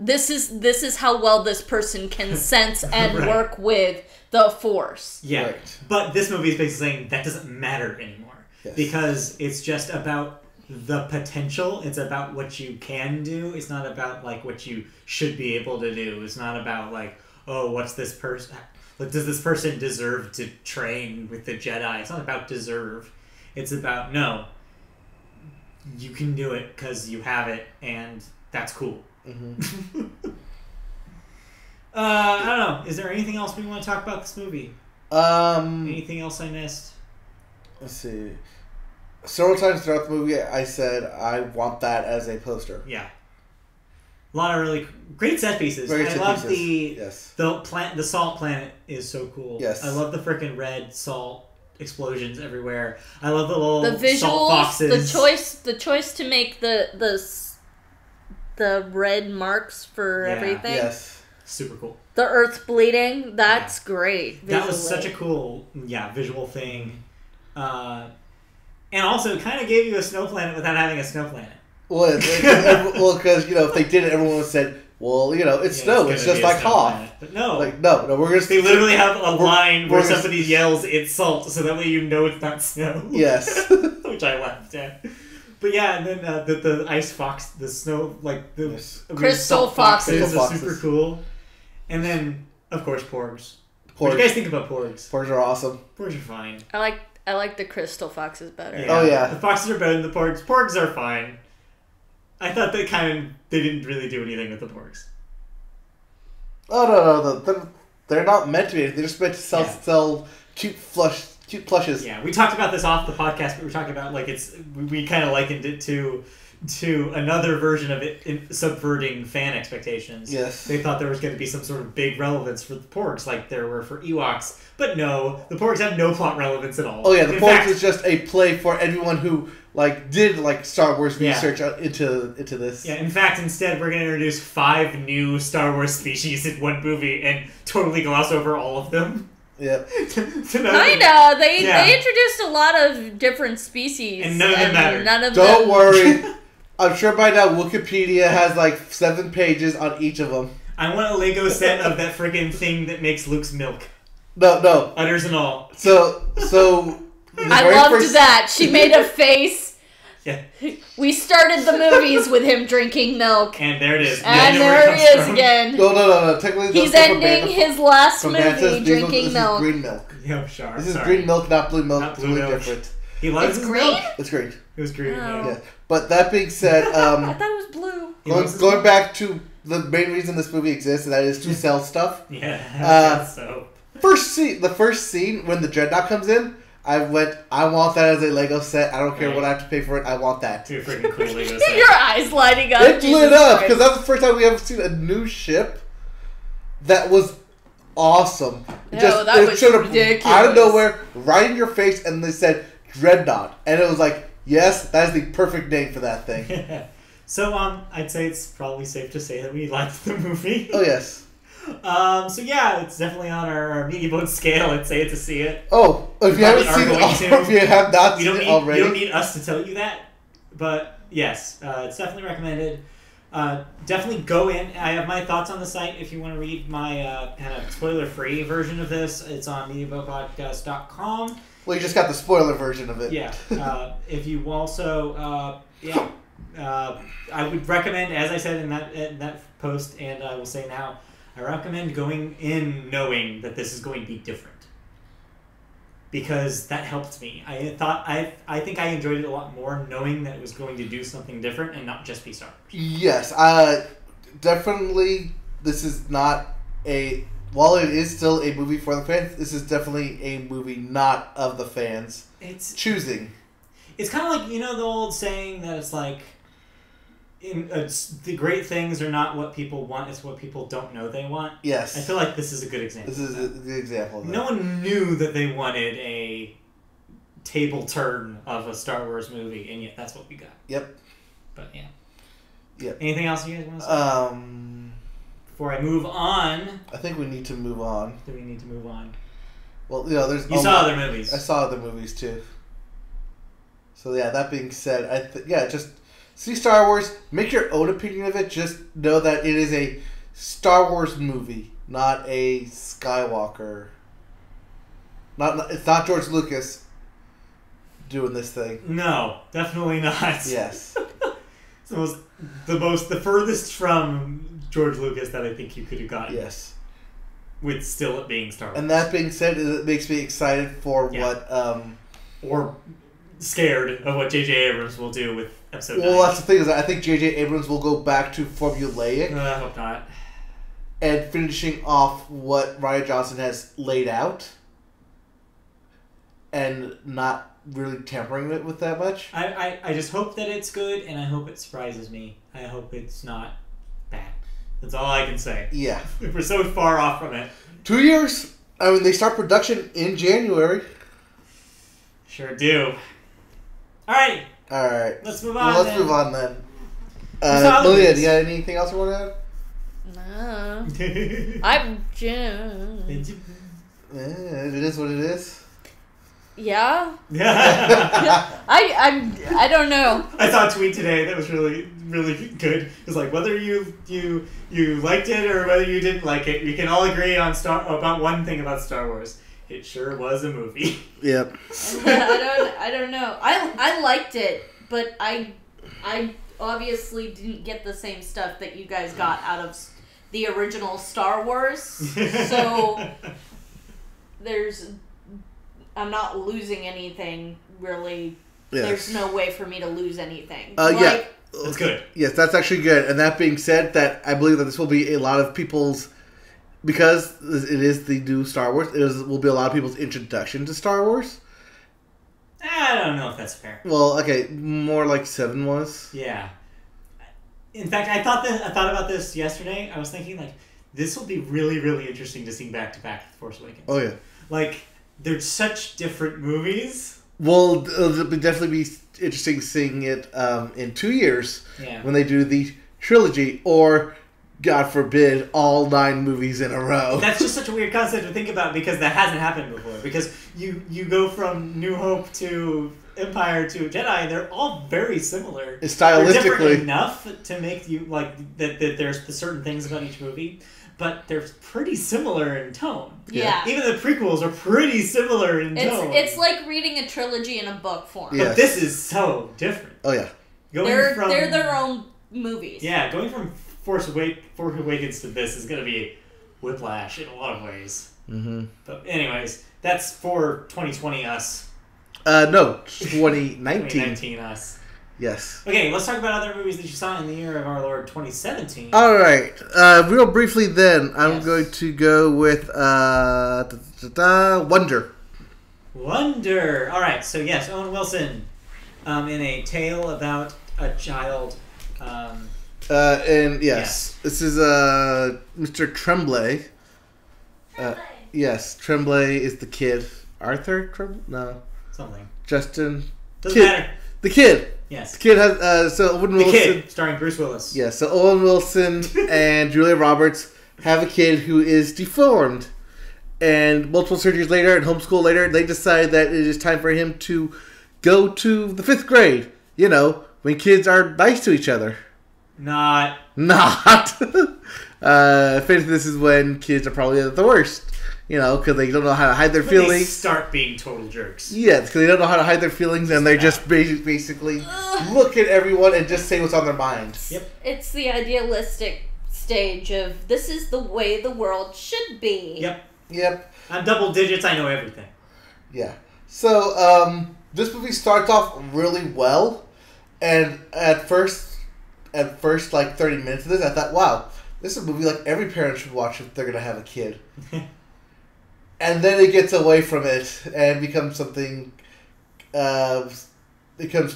this is how well this person can sense and work with the Force. Yeah. Right. But this movie is basically saying that doesn't matter anymore. Yes. Because it's just about the potential. It's about what you can do. It's not about like what you should be able to do. It's not about like, oh, what's this person, like, does this person deserve to train with the Jedi? It's not about deserve. It's about, no, you can do it because you have it, and that's cool. Mm-hmm. I don't know. Is there anything else we want to talk about this movie? Anything else I missed? Let's see. Several times throughout the movie, I said I want that as a poster. Yeah. A lot of really great set pieces. I love the salt planet is so cool. Yes. I love the freaking red salt explosions everywhere. I love the little visuals, salt foxes. The choice to make the red marks for everything. Yes. Super cool. The Earth bleeding, that's great. Visually. That was such a cool, visual thing. And also, it kind of gave you a snow planet without having a snow planet. Well, because if they did it, everyone would have said, well, it's Yeah, snow. It's gonna just be a like snow Hoth. planet. But no. Like, no, we're going to... They literally have a line where we're gonna- somebody yells, "It's salt," so that way you know it's not snow. Yes. Which I laughed at. But yeah, and then the ice fox, the snow, like the Yes. weird Crystal salt foxes foxes. are super cool. And then, of course, porgs. What do Porgs. you guys think about porgs? Porgs are awesome. Porgs are fine. I like the crystal foxes better. Yeah. Oh, yeah. The foxes are better than the porgs. Porgs are fine. I thought they didn't really do anything with the porgs. Oh, no. They're not meant to be. They're just meant to sell cute plushes. Yeah, we talked about this off the podcast, but we were talking about we kind of likened it to another version of it subverting fan expectations. Yes. They thought there was going to be some sort of big relevance for the porgs, like there were for Ewoks. But no, the porgs have no plot relevance at all. Oh, yeah, the In Porgs fact, is just a play for everyone who, did, Star Wars Yeah. research into this. Yeah, in fact, instead, we're going to introduce 5 new Star Wars species in one movie and totally gloss over all of them. Yeah. Kinda. They Yeah. introduced a lot of different species, And none of them mattered. None of Don't them. worry. I'm sure by now Wikipedia has 7 pages on each of them. I want a Lego set of that friggin' thing that makes Luke's milk. No. Udders and all. So the I very loved first- that. She made a face. Yeah. We started the movies with him drinking milk. And there it is. And You know where there it he comes is from. again. No. Technically, He's those come from ending Bantha- his last from movie Bantha's. drinking This milk. is green milk. Yeah, sure. This is sorry. green milk, not blue milk. Not It's blue really milk. different. He loves It's his green? milk. It's green. It was green. Oh. Yeah. Yeah. But that being said, I thought it was blue. He loves his going milk. back to the main reason this movie exists, and that is to sell stuff. Yeah. So. The first scene when the Dreadnought comes in, I want that as a Lego set. I don't care Right. what I have to pay for it. I want that. Too freaking cool Lego set. Your eyes lighting up. It Jesus lit up Christ. because that's the first time we ever seen a new ship that was awesome. No, that was showed up ridiculous. out of nowhere, right in your face, and they said Dreadnought, and it was like, yes, that is the perfect name for that thing. So I'd say it's probably safe to say that we liked the movie. Oh yes. So yeah, it's definitely on our media boat scale. I'd say it to see it. Oh, if you Probably haven't seen are going it, to. if you have not You seen don't it need already, you don't need us to tell you that, but yes, it's definitely recommended. Definitely go in. I have my thoughts on the site if you want to read my kind of spoiler-free version of this. It's on mediaboatpodcast.com. well, you just got the spoiler version of it. Yeah. If you also, I would recommend, as I said in that post, and I will say now, I recommend going in knowing that this is going to be different, because that helped me. I think I enjoyed it a lot more knowing that it was going to do something different and not just be Star Wars. Yes, definitely. This is not a. While it is still a movie for the fans, this is definitely a movie not of the fans It's choosing. kind of like, the old saying that it's like, the great things are not what people want; it's what people don't know they want. Yes, I feel like this is a good example. this is of that. the example of that. No one knew that they wanted a table turn of a Star Wars movie, and yet that's what we got. Yep. But yeah. Yep. Anything else you guys want to say? Before I move on, I think we need to move on. do we need to move on? Well, there's. You saw other movies. I saw other movies too. So yeah, that being said, just see Star Wars. Make your own opinion of it. Just know that it is a Star Wars movie, not a Skywalker. It's not George Lucas doing this thing. No, definitely not. Yes. It's the furthest from George Lucas that I think you could have gotten. Yes. With still it being Star Wars. And that being said, it makes me excited for Yeah. what. Or scared of what J.J. Abrams will do with Episode 9. Well, that's the thing is, I think J.J. Abrams will go back to formulaic I hope not. and finishing off what Rian Johnson has laid out, and not really tampering it with that much. I just hope that it's good, and I hope it surprises me. I hope it's not bad. That's all I can say. Yeah. We're so far off from it. 2 years. I mean, they start production in January. Sure do. Alright, All right. let's move on. Well, let's then. move on then. saw the Malia, movies. do you have anything else you want to No. it I'm. add? It is what it is. Yeah. I I don't know. saw a tweet today that was really really good. It's like whether you liked it or whether you didn't like it, we can all agree on about one thing about Star Wars. It sure was a movie. Yep. I don't know. I liked it, but I obviously didn't get the same stuff that you guys got out of the original Star Wars. So I'm not losing anything really. Yes. There's no way for me to lose anything. Yeah. That's good. Yes, that's actually good. And that being said, that I believe that this will be a lot of people's, because it is the new Star Wars, will be a lot of people's introduction to Star Wars. I don't know if that's fair. Well, okay, more like 7 was. Yeah. In fact, I thought about this yesterday. I was thinking, like, this will be really, really interesting to see back to back with Force Awakens. Oh, yeah. Like, they're such different movies. Well, it'll definitely be interesting seeing it in 2 years when they do the trilogy, or, God forbid, all 9 movies in a row. That's just such a weird concept to think about because that hasn't happened before. Because you go from New Hope to Empire to Jedi, and they're all very similar. Stylistically. They're different enough to make you, like, that there's certain things about each movie, but they're pretty similar in tone. Yeah. Even the prequels are pretty similar in tone. It's like reading a trilogy in a book form. Yeah. But this is so different. Oh, yeah. They're their own movies. Yeah, going from Force Awakens to this is going to be whiplash in a lot of ways. Mm-hmm. But anyways, that's for 2020 us. No, 2019. 2019 us. Yes. Okay, let's talk about other movies that you saw in the year of our Lord 2017. All right. Real briefly then, I'm Yes. going to go with Wonder. Wonder. All right, so yes, Owen Wilson in a tale about a child. And yes, this is Mr. Tremblay. Yes, Tremblay is the kid. Arthur Tremblay? No. Something. Justin. Doesn't matter. The kid. Yes. The kid has so Owen The Wilson. Kid, starring Bruce Willis. Yeah, so Owen Wilson and Julia Roberts have a kid who is deformed. And multiple surgeries later and homeschool later, they decide that it is time for him to go to the 5th grade. You know, when kids are nice to each other. Not. If anything, this is when kids are probably at the worst. You know, because they don't know how to hide their When they feelings. start being total jerks. Yeah, because they don't know how to hide their feelings, and they just basically look at everyone and just say what's on their minds. Yep. It's the idealistic stage of this is the way the world should be. Yep. I'm double digits. I know everything. Yeah. So, this movie starts off really well, and at first, like 30 minutes of this, I thought, wow, this is a movie like every parent should watch if they're gonna have a kid. And then it gets away from it and becomes something, becomes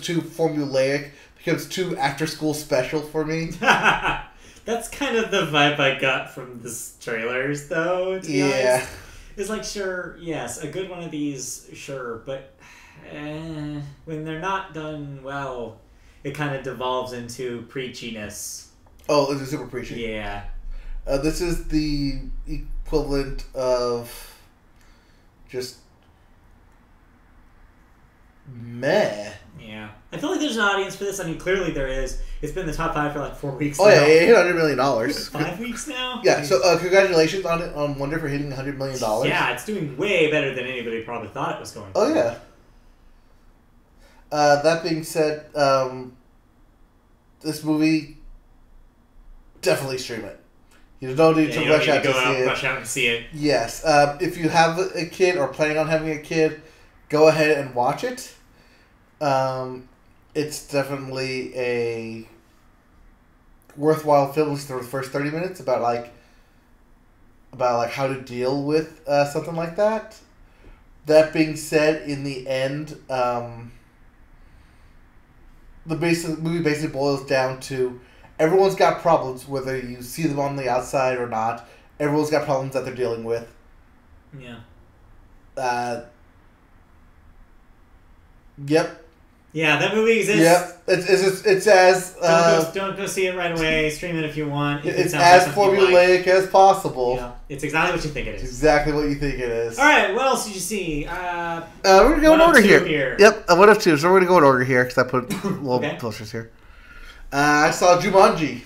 too formulaic, becomes too after-school special for me. That's kind of the vibe I got from the trailers, though, to be honest. It's like, sure, yes, a good one of these, sure, but when they're not done well, it kind of devolves into preachiness. Oh, this is super preachy. Yeah. This is the equivalent of just meh. Yeah. I feel like there's an audience for this. I mean, clearly there is. It's been in the top 5 for like 4 weeks Oh, now. yeah, it hit $100 million. 5 weeks now? Yeah, so congratulations on Wonder for hitting $100 million. Yeah, it's doing way better than anybody probably thought it was going to. Oh, yeah. That being said, this movie, definitely stream it. You don't need to rush out to see it. Rush out and see it. Yes. If you have a kid or planning on having a kid, go ahead and watch it. It's definitely a worthwhile film. At least the first 30 minutes about how to deal with something like that. That being said, in the end, the movie basically boils down to everyone's got problems, whether you see them on the outside or not. Everyone's got problems that they're dealing with. Yeah. Yep. Yeah, that movie exists. Yep. It's as Don't go see it right away. Stream it if you want. If it's sounds as like something you formulaic as possible. Yeah, it's exactly what you think it It's is. exactly what you think it is. All right, what else did you see? We're gonna go in order here. here. Yep, one of two. So we're gonna go in order here because I put little Okay. posters here. I saw Jumanji.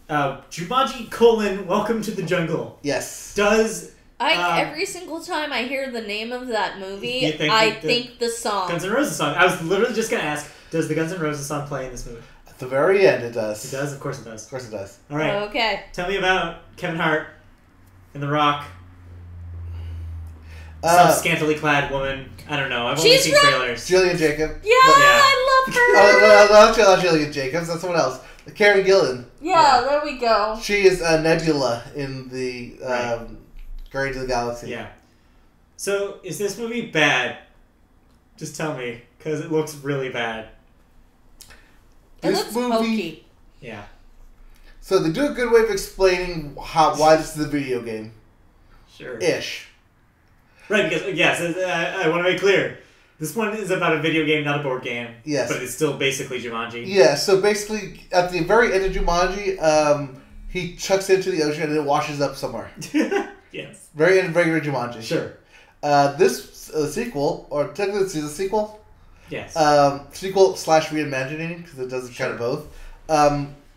Jumanji: Welcome to the Jungle. Yes. Does every single time I hear the name of that movie, You think I the think the song. Guns N' Roses song? I was literally just gonna ask, does the Guns N' Roses song play in this movie? At the very end, it does. It does, of course it does. Of course it does. All right. Okay. Tell me about Kevin Hart and The Rock. Some scantily clad woman. I don't know. I've only She's seen right. trailers. Jillian Jacobs. Yeah, I love her. Not Jillian Jacobs. That's someone else. Karen Gillan. Yeah, there we go. She is Nebula in the Right. Guardians of the Galaxy. Yeah. So, is this movie bad? Just tell me, because it looks really bad. It This looks movie- hokey. Yeah. So they do a good way of explaining why this is a video game. Sure. Ish. Right, because, yes, I want to make clear. This one is about a video game, not a board game. Yes. But it's still basically Jumanji. Yeah, so basically, at the very end of Jumanji, he chucks it into the ocean and it washes up somewhere. Yes. Very end of regular Jumanji. Sure. This sequel, or technically it's a sequel, Yes. sequel / reimagining, because it does kind of both,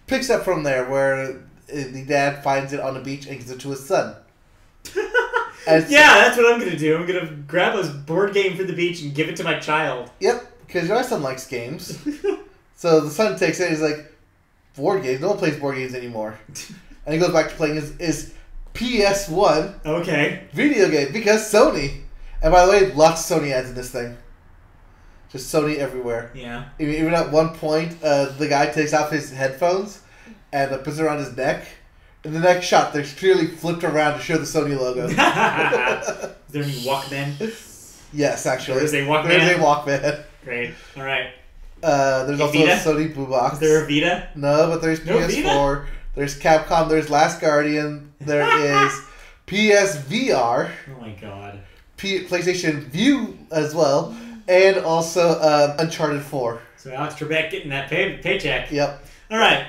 picks up from there where the dad finds it on the beach and gives it to his son. And yeah, that's what I'm going to do. I'm going to grab a board game for the beach and give it to my child. Yep, because my son likes games. So the son takes it and he's like, board games? No one plays board games anymore. And he goes back to playing his PS1 Okay. video game because Sony. And by the way, lots of Sony ads in this thing. Just Sony everywhere. Yeah. Even at one point, the guy takes off his headphones and puts it around his neck. In the next shot, they're clearly flipped around to show the Sony logo. Is there any Walkman? Yes, actually. There is a Walkman? There's a Walkman. Great. All right. There's also a Vita? Sony Blue Box. Is there a Vita? No, but there's No PS4. There's Capcom. There's Last Guardian. There is PSVR. Oh my god. PlayStation View as well. And also Uncharted 4. So Alex Trebek getting that paycheck. Yep. All right.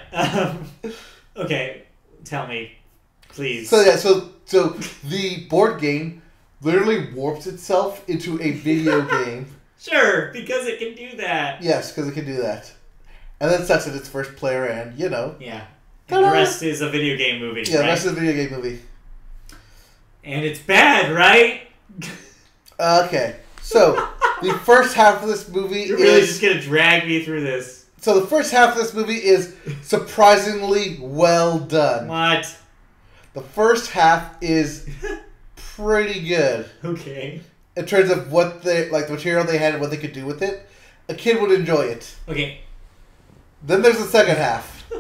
Okay. Tell me, please. So yeah, so the board game literally warps itself into a video game. Sure, because it can do that. Yes, because it can do that. And then sucks at its first player and, you know. Yeah. And the rest is a video game movie, Yeah, right? the rest is a video game movie. And it's bad, right? Okay. So, the first half of this movie You're really is... just going to drag me through this. So the first half of this movie is surprisingly well done. What? The first half is pretty good. Okay. In terms of what they the material they had and what they could do with it. A kid would enjoy it. Okay. Then there's the second half.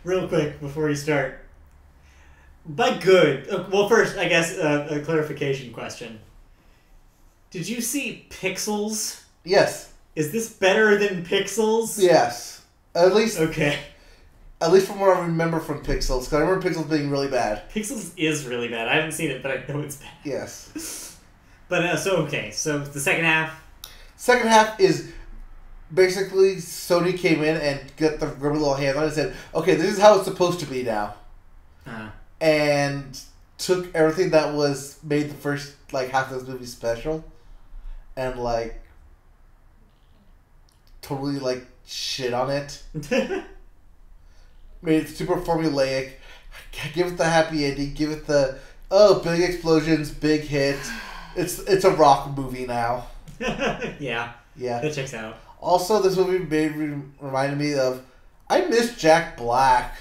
Real quick before you start. By good, well, first, I guess a clarification question. Did you see Pixels? Yes. Is this better than Pixels? Yes. At least Okay. At least from what I remember from Pixels. Because I remember Pixels being really bad. Pixels is really bad. I haven't seen it, but I know it's bad. Yes. But, so the second half? Second half is basically Sony came in and got the rubber little hands on it and said, okay, this is how it's supposed to be now. And took everything that was made the first half of this movie special and totally shit on it. Made it super formulaic. Give it the happy ending. Give it the big explosions, big hit. It's a rock movie now. Yeah. Yeah. That checks out. Also, this movie reminded me of I miss Jack Black.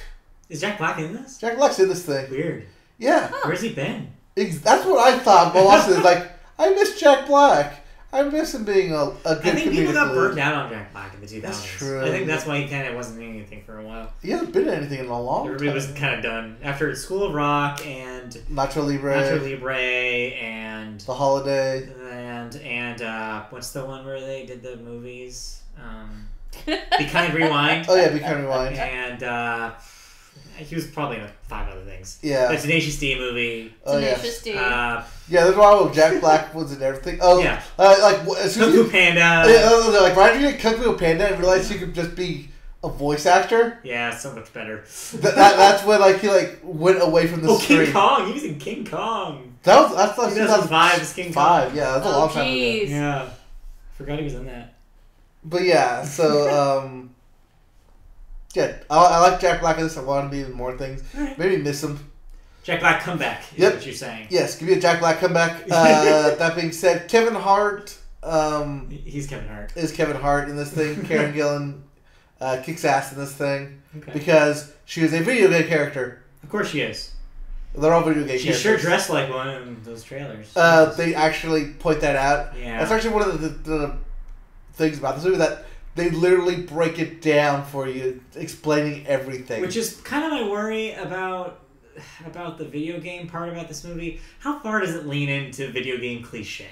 Is Jack Black in this? Jack Black's in this thing. Weird. Yeah. Where's he been? That's what I thought while watching it. I miss Jack Black. I miss him being a good I think people got comedic burnt lead. down on Jack Black in the 2000s. That's true. I think that's why he kind of wasn't doing anything for a while. He hasn't been in anything in a long Everybody time. was kind of done. After School of Rock and Nacho Libre. Nacho Libre and... The Holiday. And what's the one where they did the movies? Be Kind Rewind. Oh yeah, Be Kind Rewind. And he was probably in 5 other things. Yeah. The Tenacious D movie. Oh yeah. Tenacious D. Yeah, there's one where Jack Black was in everything. Oh Yeah. as soon Kung as Fu you, Panda. right after you get Kung Fu Panda and realize you could just be a voice actor. Yeah, so much better. That's when he went away from the screen. King Kong. He was in King Kong. That's 2005 is King Kong. Yeah, that's a long time ago. Jeez. Yeah. Forgot he was in that. But yeah, so Yeah, I like Jack Black in this. I want him to be in more things. Right. Maybe miss him. Jack Black comeback is Yep. what you're saying. Yes, give me a Jack Black comeback. That being said, Kevin Hart He's Kevin Hart. is Kevin Hart in this thing. Karen Gillan kicks ass in this thing Okay. because she is a video game character. Of course she is. They're all video game She characters. sure dressed like one in those trailers. They actually point that out. Yeah. That's actually one of the things about this movie that they literally break it down for you, explaining everything. Which is kind of my worry about the video game part about this movie. How far does it lean into video game cliche?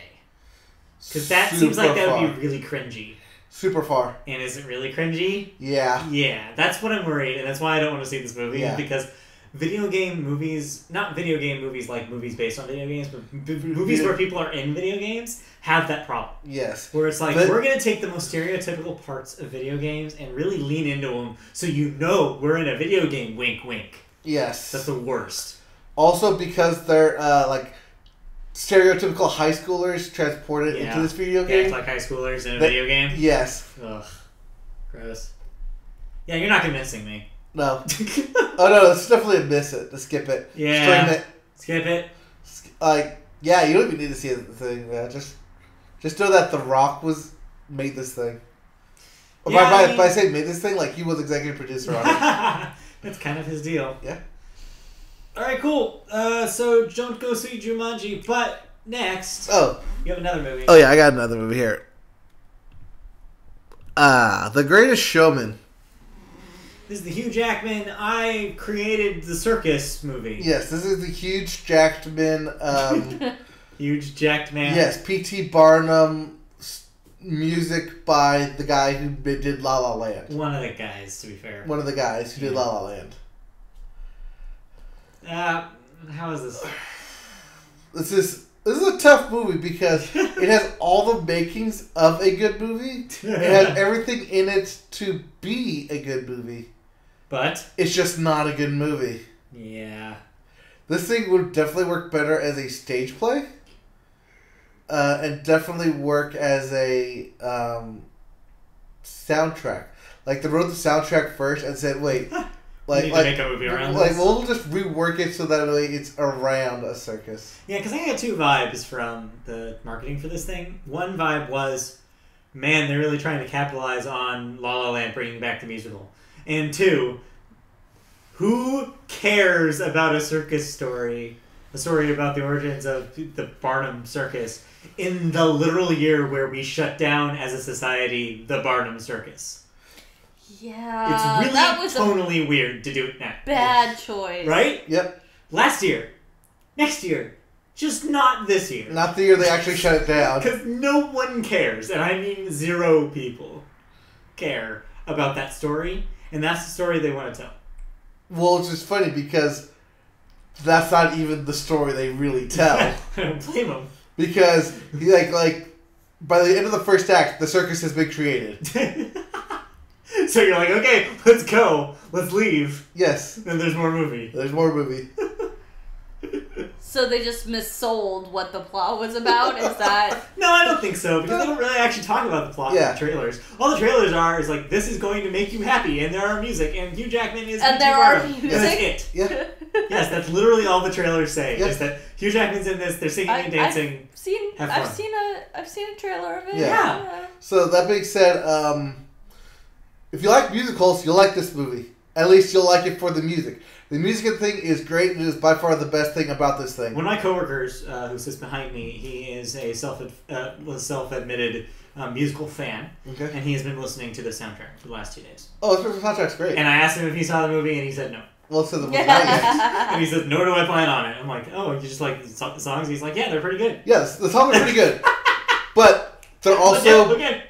Because that seems like that would be really cringy. Super far. And is it really cringy? Yeah. Yeah, that's what I'm worried, and that's why I don't want to see this movie. Yeah. Because video game movies, not video game movies like movies based on video games, but movies where people are in video games have that problem. Yes. Where it's like, we're going to take the most stereotypical parts of video games and really lean into them so you know we're in a video game, wink, wink. Yes. That's the worst. Also because they're, like, stereotypical high schoolers transported into this video game. Yeah, like high schoolers in a video game. Yes. Ugh. Gross. Yeah, you're not convincing me. No. Oh, no, it's definitely a miss it. To skip it. Yeah. Stream it. Skip it. Like, yeah, you don't even need to see the thing. Just know that The Rock made this thing. Yeah, By saying made this thing, like he was executive producer on it. That's kind of his deal. Yeah. Alright, cool. So don't go see Jumanji, but next, Oh. you have another movie. Oh yeah, I got another movie here. The Greatest Showman. This is the Hugh Jackman I Created the Circus movie. Yes, this is the huge Jackman. Huge jacked man. Yes, P.T. Barnum music by the guy who did La La Land. One of the guys, to be fair. One of the guys who did La La Land. How is this? This is a tough movie because it has all the makings of a good movie. It has everything in it to be a good movie. But? It's just not a good movie. Yeah. This thing would definitely work better as a stage play. And definitely work as a soundtrack. Like they wrote the soundtrack first and said, "Wait, we need to make a movie around like this." we'll just rework it so that way it's around a circus." Yeah, because I got two vibes from the marketing for this thing. One vibe was, man, they're really trying to capitalize on La La Land bringing back the musical. And two, who cares about a circus story, a story about the origins of the Barnum Circus, in the literal year where we shut down as a society the Barnum Circus? Yeah, It's really that was tonally weird to do it now. a bad choice. Right? Yep. Last year. Next year. Just not this year. Not the year they actually shut it down. Because no one cares, and I mean 0 people care about that story, and that's the story they want to tell. Well, it's just funny because that's not even the story they really tell. I don't blame them. Because like by the end of the first act, the circus has been created. So you're like, okay, let's go, let's leave. Yes. Then there's more movie. There's more movie. So they just missold what the plot was about? Is that... No, I don't think so, because they don't really actually talk about the plot in the trailers. All the trailers is like, this is going to make you happy, and there are music, and Hugh Jackman is And P.T. there are Barnum. music? And that's it. Yeah. Yes, that's literally all the trailers say, Yeah. is that Hugh Jackman's in this, they're singing and dancing. Have fun. I've seen a trailer of it. Yeah. So that being said, if you like musicals, you'll like this movie. At least you'll like it for the music. The music thing is great. It is by far the best thing about this thing. One of my coworkers, who sits behind me, he is a self-admitted musical fan, Okay. and he has been listening to the soundtrack for the last 2 days. Oh, this soundtrack's great. And I asked him if he saw the movie, and he said no. Well, so the movie's not yet. And he said, nor do I plan on it. I'm like, oh, you just like the songs? He's like, yeah, they're pretty good. Yes, the songs are pretty good. But they're also... Okay.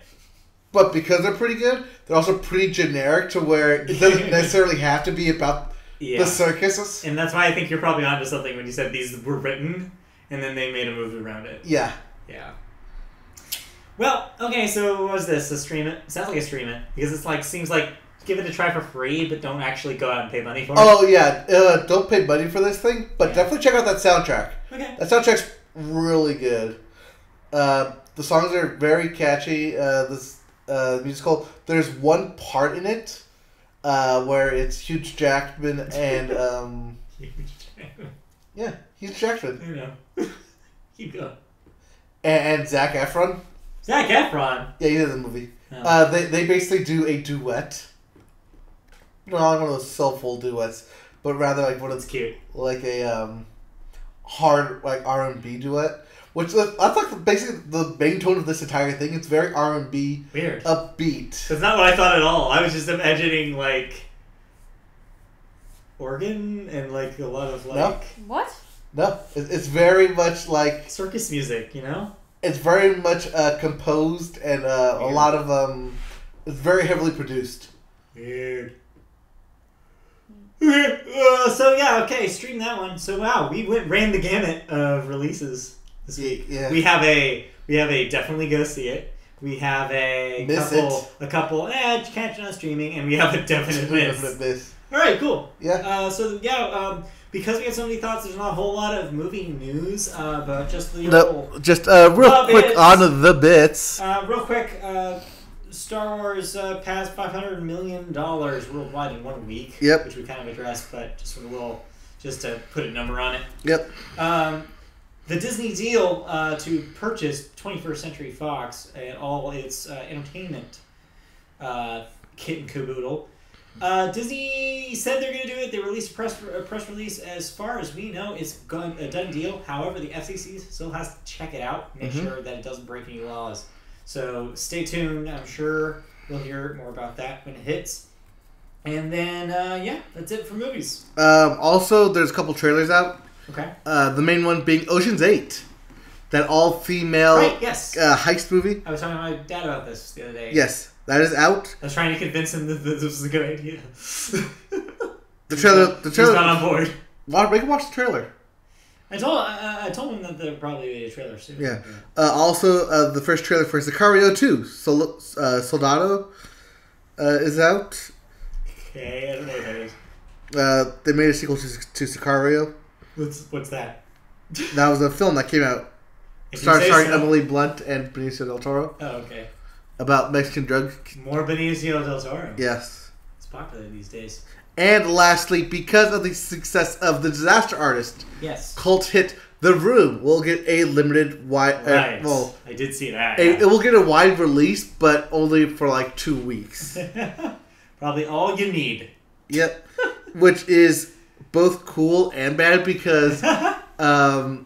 But because they're pretty good, they're also pretty generic to where it doesn't necessarily have to be about the circuses. And that's why I think you're probably onto something when you said these were written, and then they made a movie around it. Yeah. Yeah. Well, okay, so what was this? A stream it? Sounds like a stream it. Because it's like, seems like, give it a try for free, but don't actually go out and pay money for it. Oh, yeah. Don't pay money for this thing, but definitely check out that soundtrack. Okay. That soundtrack's really good. The songs are very catchy. This musical, there's one part in it where it's Hugh Jackman and yeah, Hugh Jackman. I know. Keep going. And Zac Efron. Zac Efron. Yeah, he's in the movie. Oh. They basically do a duet. Not one of those soulful duets, but rather like one of It's cute. like a hard like R&B duet. Which that's like basically the main tone of this entire thing. It's very R&B, Weird. upbeat. That's not what I thought at all. I was just imagining like organ and like a lot of like What? No, it's very much like circus music, you know? it's very much composed and a lot of it's very heavily produced. Weird. Okay, stream that one. So wow, we ran the gamut of releases this week. Yeah. We have a definitely go see it. We have Miss couple catch on streaming, and we have a definite miss. All right, cool. Yeah. Because we had so many thoughts, there's not a whole lot of movie news, but just the No, just real quick bits. on the bits. real quick. Star Wars passed $500 million worldwide in 1 week. Yep. Which we kind of addressed, but just just to put a number on it. Yep. The Disney deal to purchase 21st Century Fox and all its entertainment kit and caboodle. Disney said they're going to do it. They released a press release. As far as we know, it's a done deal. However, the FCC still has to check it out, make sure that it doesn't break any laws. So stay tuned. I'm sure we'll hear more about that when it hits. And then, that's it for movies. Also, there's a couple trailers out. Okay. The main one being Ocean's 8. That all-female Right, yes. heist movie. I was talking to my dad about this the other day. Yes, that is out. I was trying to convince him that this was a good idea. The trailer. He's not on board. Make him watch the trailer. I told him that there probably be a trailer soon. Yeah. Also, the first trailer for Sicario 2, Soldado, is out. Okay, I don't know what that is. They made a sequel to Sicario. What's that? That was a film that came out If you say starring so. Emily Blunt and Benicio del Toro Oh, okay. about Mexican drug. More Benicio del Toro. Yes. It's popular these days. And lastly, because of the success of The Disaster Artist, Yes. cult hit The Room will get a limited wide. Right. I did see that. It will get a wide release, but only for like 2 weeks. Probably all you need. Yep. Which is both cool and bad because The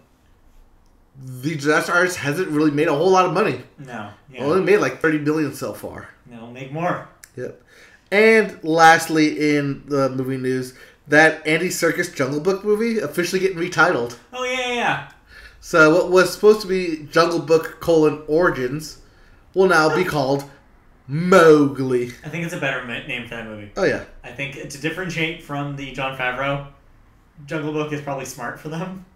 Disaster Artist hasn't really made a whole lot of money. No. Yeah. Only made like $30 million so far. No, make more. Yep. And lastly, in the movie news, that Andy Serkis Jungle Book movie officially getting retitled. Oh, yeah. So what was supposed to be Jungle Book : Origins will now be called Mowgli. I think it's a better name for that movie. Oh yeah. I think to differentiate from the Jon Favreau, Jungle Book is probably smart for them.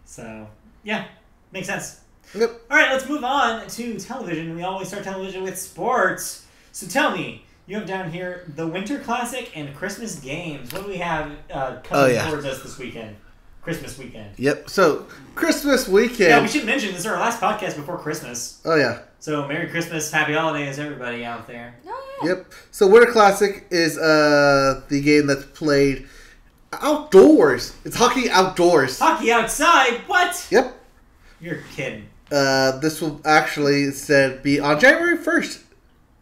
So, yeah, makes sense. Yep. All right, let's move on to television. We always start television with sports. So tell me, you have down here the Winter Classic and Christmas games. What do we have coming towards us this weekend? Christmas weekend. Yep. So Christmas weekend. Yeah, we should mention this is our last podcast before Christmas. Oh yeah. So Merry Christmas, Happy Holidays, everybody out there. Oh, yeah. Yep. So Winter Classic is the game that's played outdoors. It's hockey outdoors. Hockey outside? What? Yep. You're kidding. This will actually instead be on January 1st.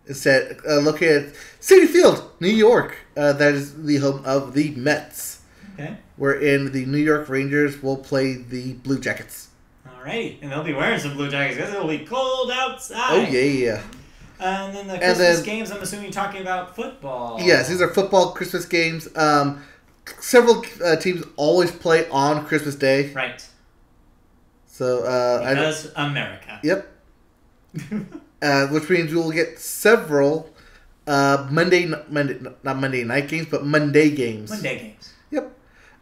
Instead, located at Citi Field, New York. That is the home of the Mets. Okay. Wherein the New York Rangers will play the Blue Jackets. Alrighty. And they'll be wearing some Blue Jackets because it'll be cold outside. Oh, yeah. And then the Christmas games, I'm assuming you're talking about football. Yes, these are football Christmas games. Several teams always play on Christmas Day. Right. So, because America. Yep. Which means we will get several not Monday night games, but Monday games. Monday games. Yep.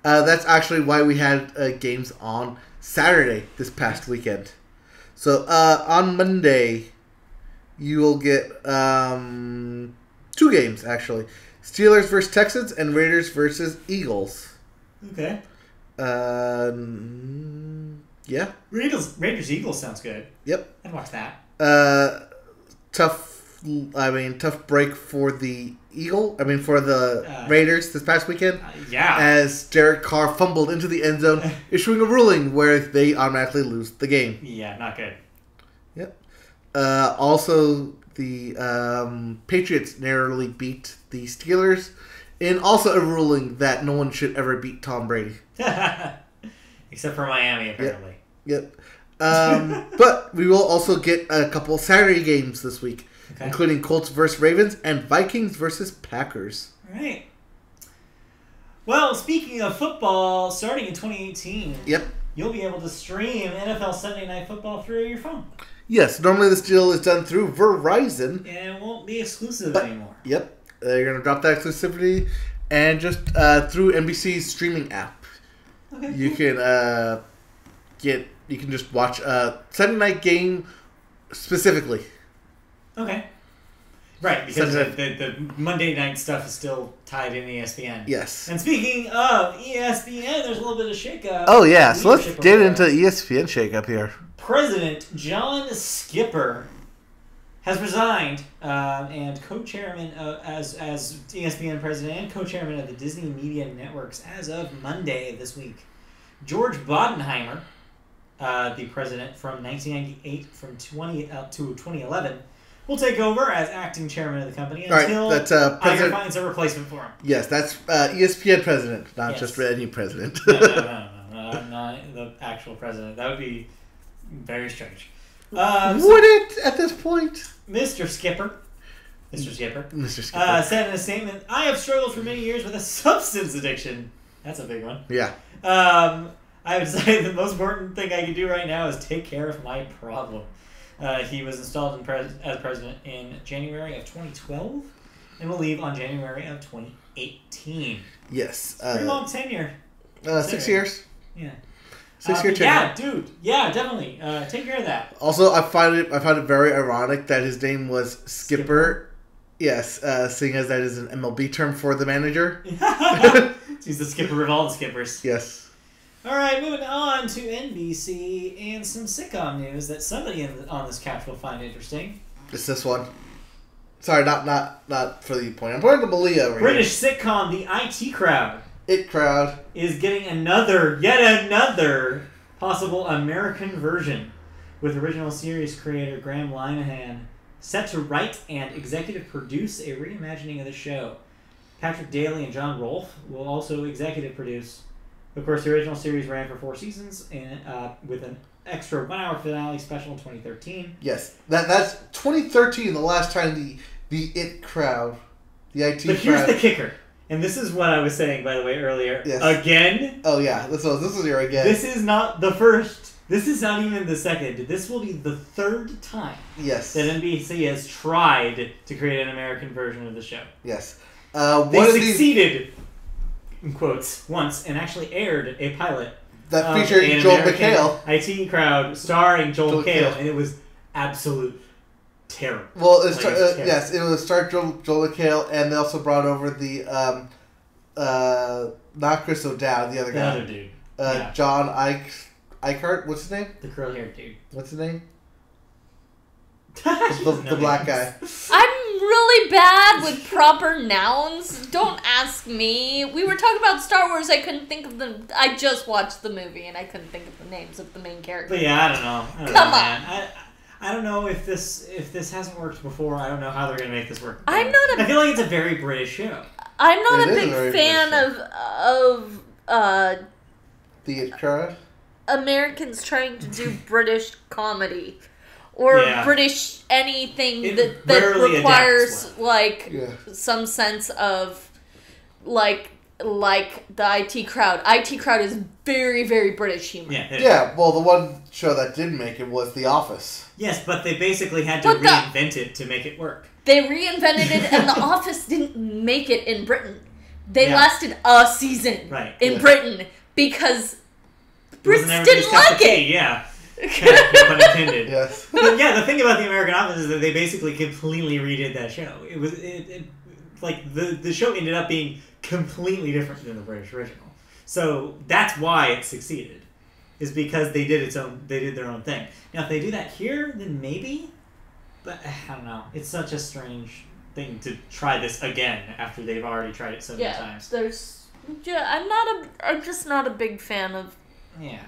That's actually why we had games on Saturday this past weekend. So on Monday, you will get 2 games actually: Steelers versus Texans and Raiders versus Eagles. Okay. Yeah. Raiders Eagles sounds good. Yep. I'd watch that. Tough tough break for the for the Raiders this past weekend. Yeah. As Derek Carr fumbled into the end zone, issuing a ruling where they automatically lose the game. Yeah, not good. Yep. Also, the Patriots narrowly beat the Steelers, in also a ruling that no one should ever beat Tom Brady. Except for Miami, apparently. Yep. But we will also get a couple Saturday games this week, including Colts versus Ravens and Vikings versus Packers. All right. Well, speaking of football, starting in 2018, you'll be able to stream NFL Sunday Night Football through your phone. Yes, normally this deal is done through Verizon. And it won't be exclusive anymore. Yep. They're going to drop that exclusivity, and just through NBC's streaming app. Okay. You can you can just watch a Sunday night game specifically. Okay. Right, because the Monday night stuff is still tied in ESPN. Yes. And speaking of ESPN, there's a little bit of shakeup. Oh, yeah. So let's get into ESPN shakeup here. President John Skipper has resigned and co-chairman as ESPN president and co-chairman of the Disney Media Networks as of Monday this week. George Bodenheimer, the president from 1998 from 2011, will take over as acting chairman of the company until Iger finds a replacement for him. Yes, that's ESPN president, not just any president. No, I'm not the actual president. That would be very strange. Would it at this point? Mr. Skipper said in a statement, "I have struggled for many years with a substance addiction." That's a big one. Yeah. I would say the most important thing I can do right now is take care of my problem. He was installed as president in January of 2012 and will leave on January of 2018. Yes. Pretty long tenure. 6 years. Yeah. 6 year tenure. Yeah, dude. Yeah, definitely. Take care of that. Also, I find it very ironic that his name was Skipper. Yes, seeing as that is an MLB term for the manager. He's the skipper of all the skippers. Yes. All right, moving on to NBC and some sitcom news that somebody on this couch will find interesting. It's this one. Sorry, not for the point. I'm pointing to Malia over British sitcom The IT Crowd. It Crowd is getting yet another possible American version, with original series creator Graham Linehan set to write and executive produce a reimagining of the show. Patrick Daly and John Rolfe will also executive produce. Of course, the original series ran for 4 seasons, and with an extra 1-hour finale special in 2013. Yes, that's 2013. The last time the IT Crowd. But here's the kicker, and this is what I was saying, by the way, earlier. Yes. Again. Oh yeah, this was your again. This is not the first. This is not even the second. This will be the third time. Yes. That NBC has tried to create an American version of the show. Yes. They succeeded. In quotes, once, and actually aired a pilot that featured Joel McHale. IT Crowd starring Joel McHale, and it was absolute terror. Well, yes, it was starring Joel McHale, and they also brought over the not Chris O'Dowd, the other guy, the other dude, John Eichert. What's his name? The curly-haired dude. What's his name? the black guy. I'm really bad with proper nouns. Don't ask me. We were talking about Star Wars. I couldn't think of them. I just watched the movie and I couldn't think of the names of the main characters. But yeah, I don't know. Come on. Man. I don't know if this hasn't worked before. I don't know how they're gonna make this work. I feel like it's a very British show. I'm not a big fan of The Crowd. Americans trying to do British comedy. Or British anything that requires some sense of like the IT Crowd. IT Crowd is very, very British humor. Yeah, well, the one show that didn't make it was The Office. Yes, but they basically had to reinvent it to make it work. They reinvented it, and The Office didn't make it in Britain. They lasted a season in Britain because Brits didn't like it. Yeah. No pun intended. Yes. But yeah, the thing about the American Office is that they basically completely redid that show. It was like the show ended up being completely different than the British original. So that's why it succeeded, is because they did their own thing. Now, if they do that here, then maybe But I don't know. It's such a strange thing to try this again after they've already tried it so many times. I'm just not a big fan of. Yeah.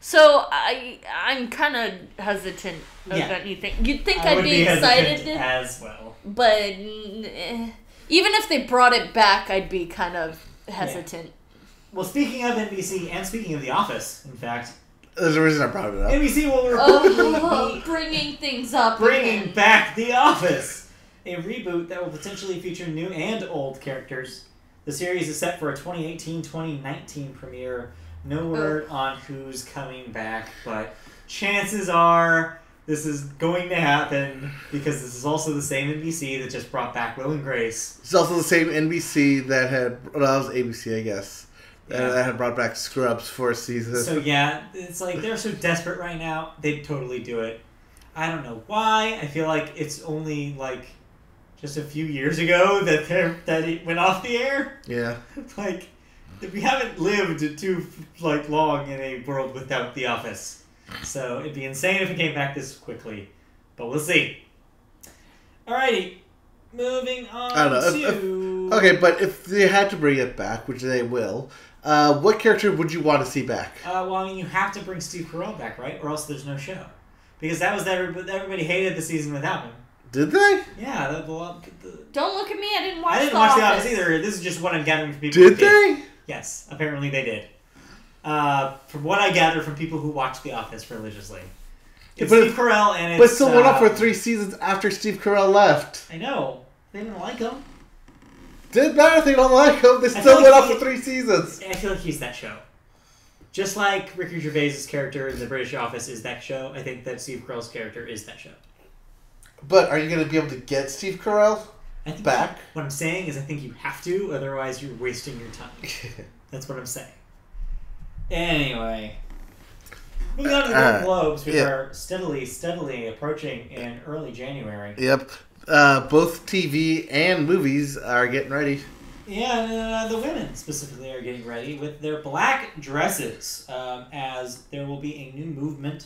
So I'm kind of hesitant of anything. You'd think I'd be excited as well, but even if they brought it back, I'd be kind of hesitant. Yeah. Well, speaking of NBC and speaking of The Office, in fact, there's a reason I brought it up. NBC will reportedly be bringing things up, bringing back The Office, a reboot that will potentially feature new and old characters. The series is set for a 2018-2019 premiere. No word on who's coming back, but chances are this is going to happen because this is also the same NBC that just brought back Will and Grace. It's also the same NBC that had... Well, that was ABC, I guess. That had brought back Scrubs for a season. So yeah, it's like they're so desperate right now, they'd totally do it. I don't know why. I feel like it's only like just a few years ago that it went off the air. Yeah. Like... We haven't lived too long in a world without The Office, so it'd be insane if it came back this quickly. But we'll see. Alrighty, moving on to. Okay, but if they had to bring it back, which they will, what character would you want to see back? Well, I mean, you have to bring Steve Carell back, right? Or else there's no show, because that was everybody hated the season without him. Did they? Yeah. Don't look at me. I didn't watch. I didn't watch The Office either. This is just what I'm gathering from people. Did they? Yes, apparently they did. From what I gather from people who watch The Office religiously. It's Steve Carell and it's... But still went up for 3 seasons after Steve Carell left. I know. They didn't like him. Didn't matter if they don't like him. They still went up for 3 seasons. I feel like he's that show. Just like Ricky Gervais's character in The British Office is that show, I think that Steve Carell's character is that show. But are you going to be able to get Steve Carell back? What I'm saying is I think you have to, otherwise you're wasting your time. That's what I'm saying. Anyway. Moving on to the Golden Globes, which are steadily approaching in early January. Yep. Both TV and movies are getting ready. Yeah, the women specifically are getting ready with their black dresses, as there will be a new movement,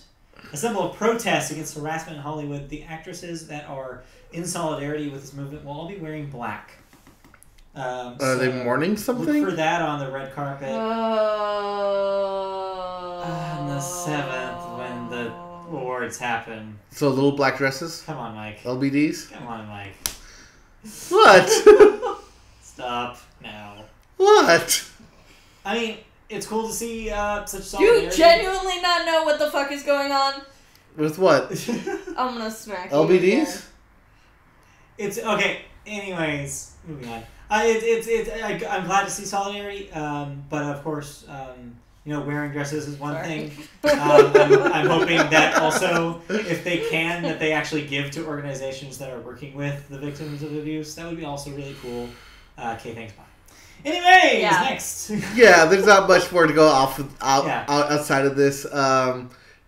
a symbol of protest against harassment in Hollywood. The actresses that are in solidarity with this movement will all be wearing black. Are they mourning something? Look for that on the red carpet. On the 7th, when the awards happen. So little black dresses? Come on, Mike. LBDs? Come on, Mike. What? Stop now. What? I mean, it's cool to see such solidarity. You genuinely not know what the fuck is going on? With what? I'm gonna smack you. LBDs? It's okay. Anyways, moving on. I'm glad to see solidarity, but of course, wearing dresses is one thing. I'm hoping that also, if they can, that they actually give to organizations that are working with the victims of abuse. That would be also really cool. Okay, thanks, bye. Anyways, next. Yeah, there's not much more to go outside of this.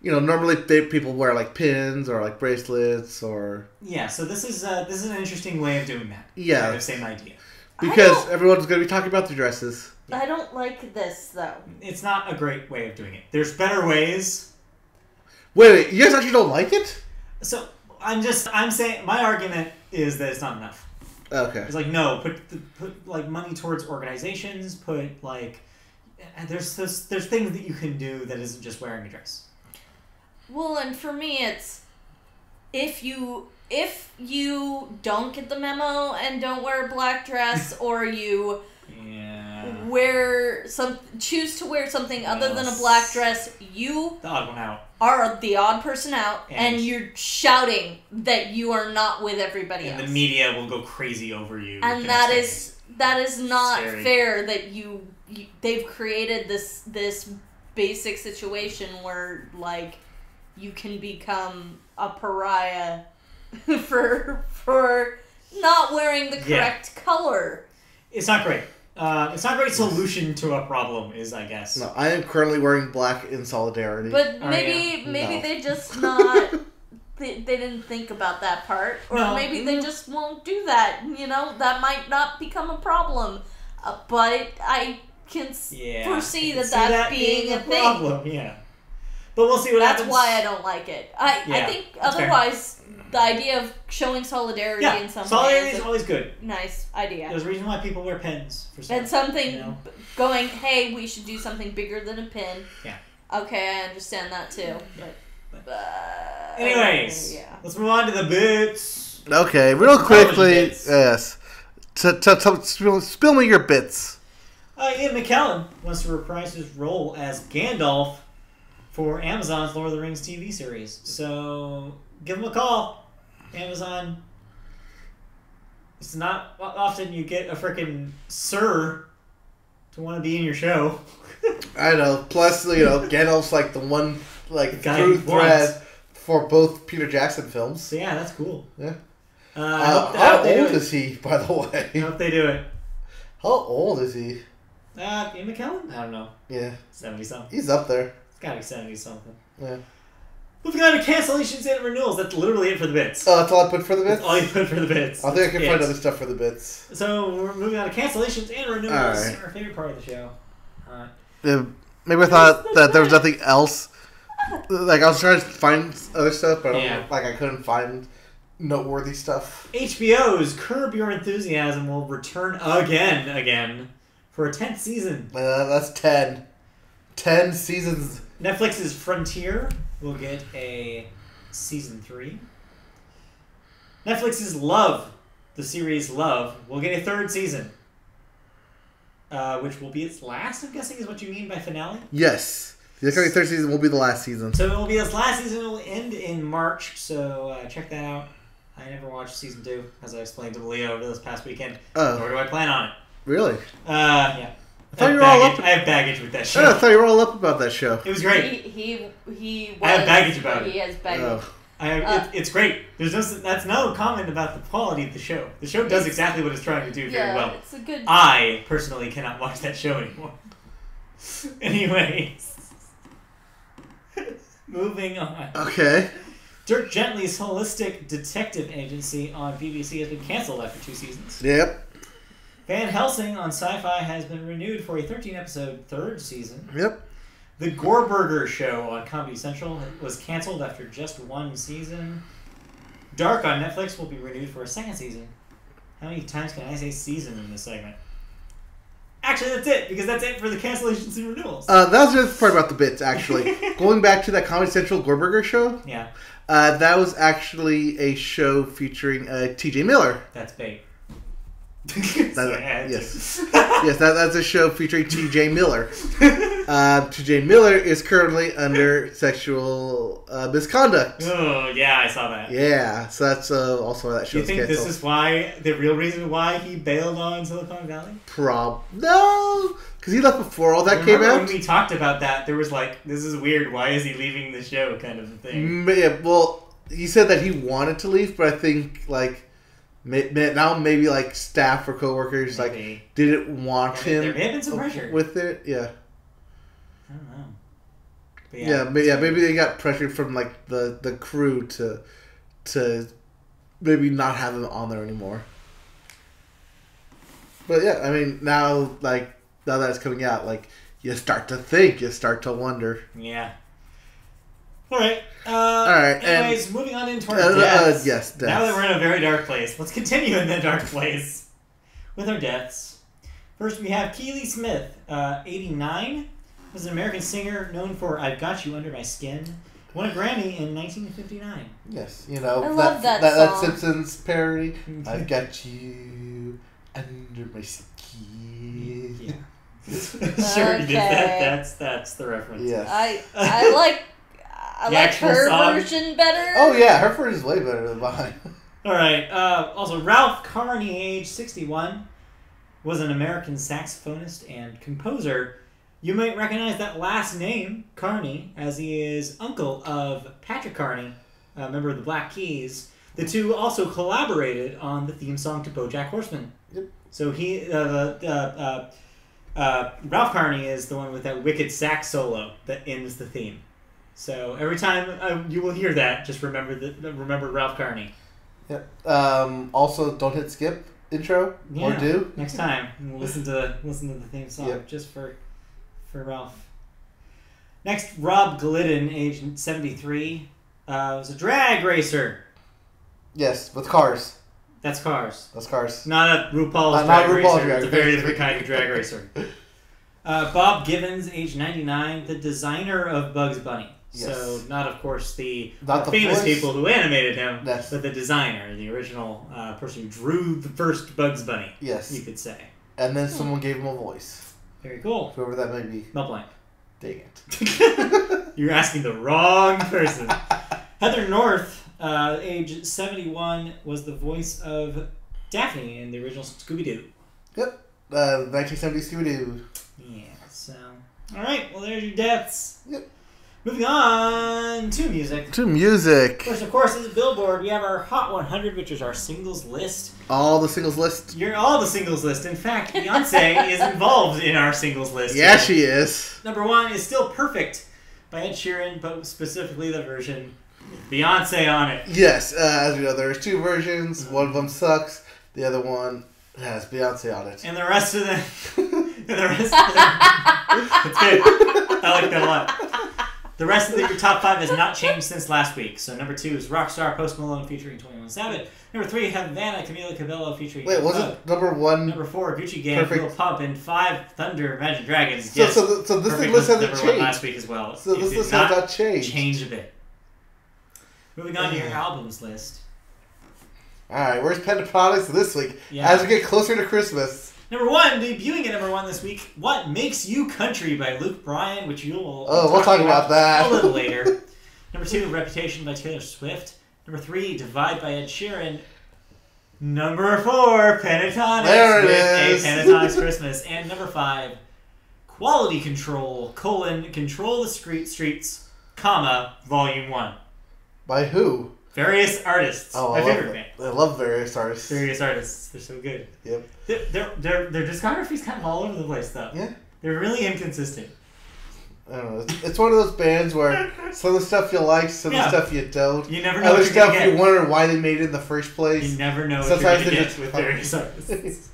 Normally people wear like pins or like bracelets or. Yeah, so this is an interesting way of doing that. Yeah, kind of same idea. Because everyone's going to be talking about the dresses. I don't like this though. It's not a great way of doing it. There's better ways. Wait, you guys actually don't like it? So I'm saying my argument is that it's not enough. Okay. It's like, no, put like money towards organizations. Put like there's things that you can do that isn't just wearing a dress. Well, and for me, it's if you don't get the memo and don't wear a black dress, or you choose to wear something other than a black dress, you the odd one out. Are the odd person out, and you're shouting that you are not with everybody else. And the media will go crazy over you. And that is not fair that they've created this basic situation where like you can become a pariah for not wearing the correct color. It's not great. It's not a great solution to a problem, I guess. No, I am currently wearing black in solidarity. But maybe they just not... they didn't think about that part. Or maybe they just won't do that. That might not become a problem. But I can foresee that being a problem, thing. Yeah. But we'll see what happens. That's why I don't like it. I think otherwise... the idea of showing solidarity in some solidarity ways is always good. nice idea. There's a reason why people wear pins for stuff. And something you know? going, hey, we should do something bigger than a pin. Yeah. Okay, I understand that too. Anyways, let's move on to the bits. Okay, real quickly, Bits. yes. Spill me your bits. Ian McKellen wants to reprise his role as Gandalf for Amazon's Lord of the Rings TV series. So give him a call, Amazon. It's not often you get a freaking sir to want to be in your show. I know. Plus, Gandalf's like the one guy through he wants. thread for both Peter Jackson films. So yeah, that's cool. Yeah. How old is he, by the way? I hope they do it. How old is he? Ian McKellen? I don't know. Yeah. 70-something. He's up there. It's gotta be 70-something. Yeah. Moving on to cancellations and renewals. That's literally it for the bits. Oh, that's all I put for the bits? That's all you put for the bits. I think I can find other stuff for the bits. So we're moving on to cancellations and renewals. Alright. Our favorite part of the show. Yeah, maybe I thought that there was nothing else. Like, I was trying to find other stuff, but I couldn't find noteworthy stuff. HBO's Curb Your Enthusiasm will return again for a 10th season. That's 10. 10 seasons. Netflix's Frontier will get a season 3. Netflix's Love, the series Love, will get a 3rd season. Which will be its last, I'm guessing, is what you mean by finale? Yes. The upcoming 3rd season will be the last season. So it will be its last season. It will end in March, so check that out. I never watched season 2, as I explained to Leo over this past weekend. Nor do I plan on it. Really? Yeah. I thought you were all up. I have baggage with that show. I thought you were all up about that show. It was great. He I have baggage about it. He has baggage. It's great. That's no comment about the quality of the show. The show does exactly what it's trying to do very well. It's a good. I personally cannot watch that show anymore. Anyways. Moving on. Okay. Dirk Gently's Holistic Detective Agency on BBC has been cancelled after 2 seasons. Yep. Van Helsing on Sci-Fi has been renewed for a 13-episode 3rd season. Yep. The Gorburger Show on Comedy Central was cancelled after just 1 season. Dark on Netflix will be renewed for a 2nd season. How many times can I say season in this segment? Actually, that's it, because that's it for the cancellations and renewals. That was the other part about the bits, actually. Going back to that Comedy Central Gorburger show. Yeah. That was actually a show featuring T.J. Miller. That's bait. Yes. Yes, that's a show featuring T.J. Miller. T.J. Miller is currently under sexual misconduct. Oh, yeah, I saw that. Yeah, so that's also why that show You think canceled. this is why, the real reason why he bailed on Silicon Valley? No, because he left before all that came out. When we talked about that, there was like, this is weird, why is he leaving the show kind of a thing. Yeah, well, he said that he wanted to leave, but I think, like, now maybe, like, staff or coworkers, maybe. like, didn't want him. There may have been some pressure. With it, yeah. I don't know. But Maybe they got pressured from, like, the crew to maybe not have him on there anymore. But, yeah, I mean, now that it's coming out, like, you start to think, you start to wonder. Yeah. All right. Anyways, moving on into our deaths. Yes, deaths. Now that we're in a very dark place, let's continue in the dark place with our deaths. First, we have Keely Smith, 89. Was an American singer known for "I've Got You Under My Skin." Won a Grammy in 1959. Yes, I love that song. Simpsons parody. I've got you under my skin. Yeah. Sure, you did that. That's the reference. Yes. I like her song? version better. Oh yeah, her version is way better than mine. All right. Also, Ralph Carney, age 61, was an American saxophonist and composer. You might recognize that last name, Carney, as he is uncle of Patrick Carney, a member of the Black Keys. The two also collaborated on the theme song to BoJack Horseman. Yep. So Ralph Carney is the one with that wicked sax solo that ends the theme. So every time you will hear that, just remember Ralph Carney. Yep. Also, don't hit skip intro or do next time. Listen to the theme song just for Ralph. Next, Rob Glidden, age 73, was a drag racer. Yes, with cars. That's Cars. That's Cars. Not a RuPaul's Not Drag RuPaul's Racer. Drag It's a very Racer. different kind of drag racer. Bob Gibbons, age 99, the designer of Bugs Bunny. Yes. So, not, of course, the Not the famous voice. people who animated him, Yes. but the designer, the original person who drew the first Bugs Bunny, Yes. you could say. And then someone gave him a voice. Very cool. Whoever that may be. Mel Blanc. Dang it. You're asking the wrong person. Heather North, age 71, was the voice of Daphne in the original Scooby-Doo. Yep. 1970 Scooby-Doo. Yeah, so... Alright, well there's your deaths. Yep. Moving on to music. To music. First, of course, is Billboard. We have our Hot 100, which is our singles list. All the singles list. You're all the singles list. In fact, Beyonce is involved in our singles list. Yeah, she is. Number 1 is Still Perfect by Ed Sheeran, but specifically the version with Beyonce on it. Yes, as we know, there's 2 versions. One of them sucks. The other one has Beyonce on it. And the rest of them... It's good. I like that a lot. The rest of your top 5 has not changed since last week. So number 2 is Rockstar, Post Malone featuring 21 Savage. Number 3, Havana, Camila Cabello featuring... Wait, was it number 1? Number 4, Gucci Gang, Perfect. Lil Pump, and 5, Thunder, Imagine Dragons. So, Yes, so this Perfect list was hasn't number 1 last changed. week as well. So It this did list has not changed. Change a bit. Moving on to your albums list. Alright, where's Pentatonix this week? Yeah. As we get closer to Christmas. Number 1, debuting at number 1 this week, What Makes You Country by Luke Bryan, which you'll We'll talk about that. a little later. Number 2, Reputation by Taylor Swift. Number 3, Divide by Ed Sheeran. Number 4, Pentatonix There it with is. A Pentatonix Christmas. And number 5, Quality Control, Control the Streets, Volume 1. By who? Various artists. Oh, My favorite band. I love various artists. Various artists. They're so good. Yep. Their discography's kind of all over the place, though. Yeah. They're really inconsistent. I don't know. It's one of those bands where some of the stuff you like, some of Yeah. the stuff you don't. You never know Other what you're gonna stuff get. you wonder why they made it in the first place. You never know what Sometimes you're they going to just get with come- various artists.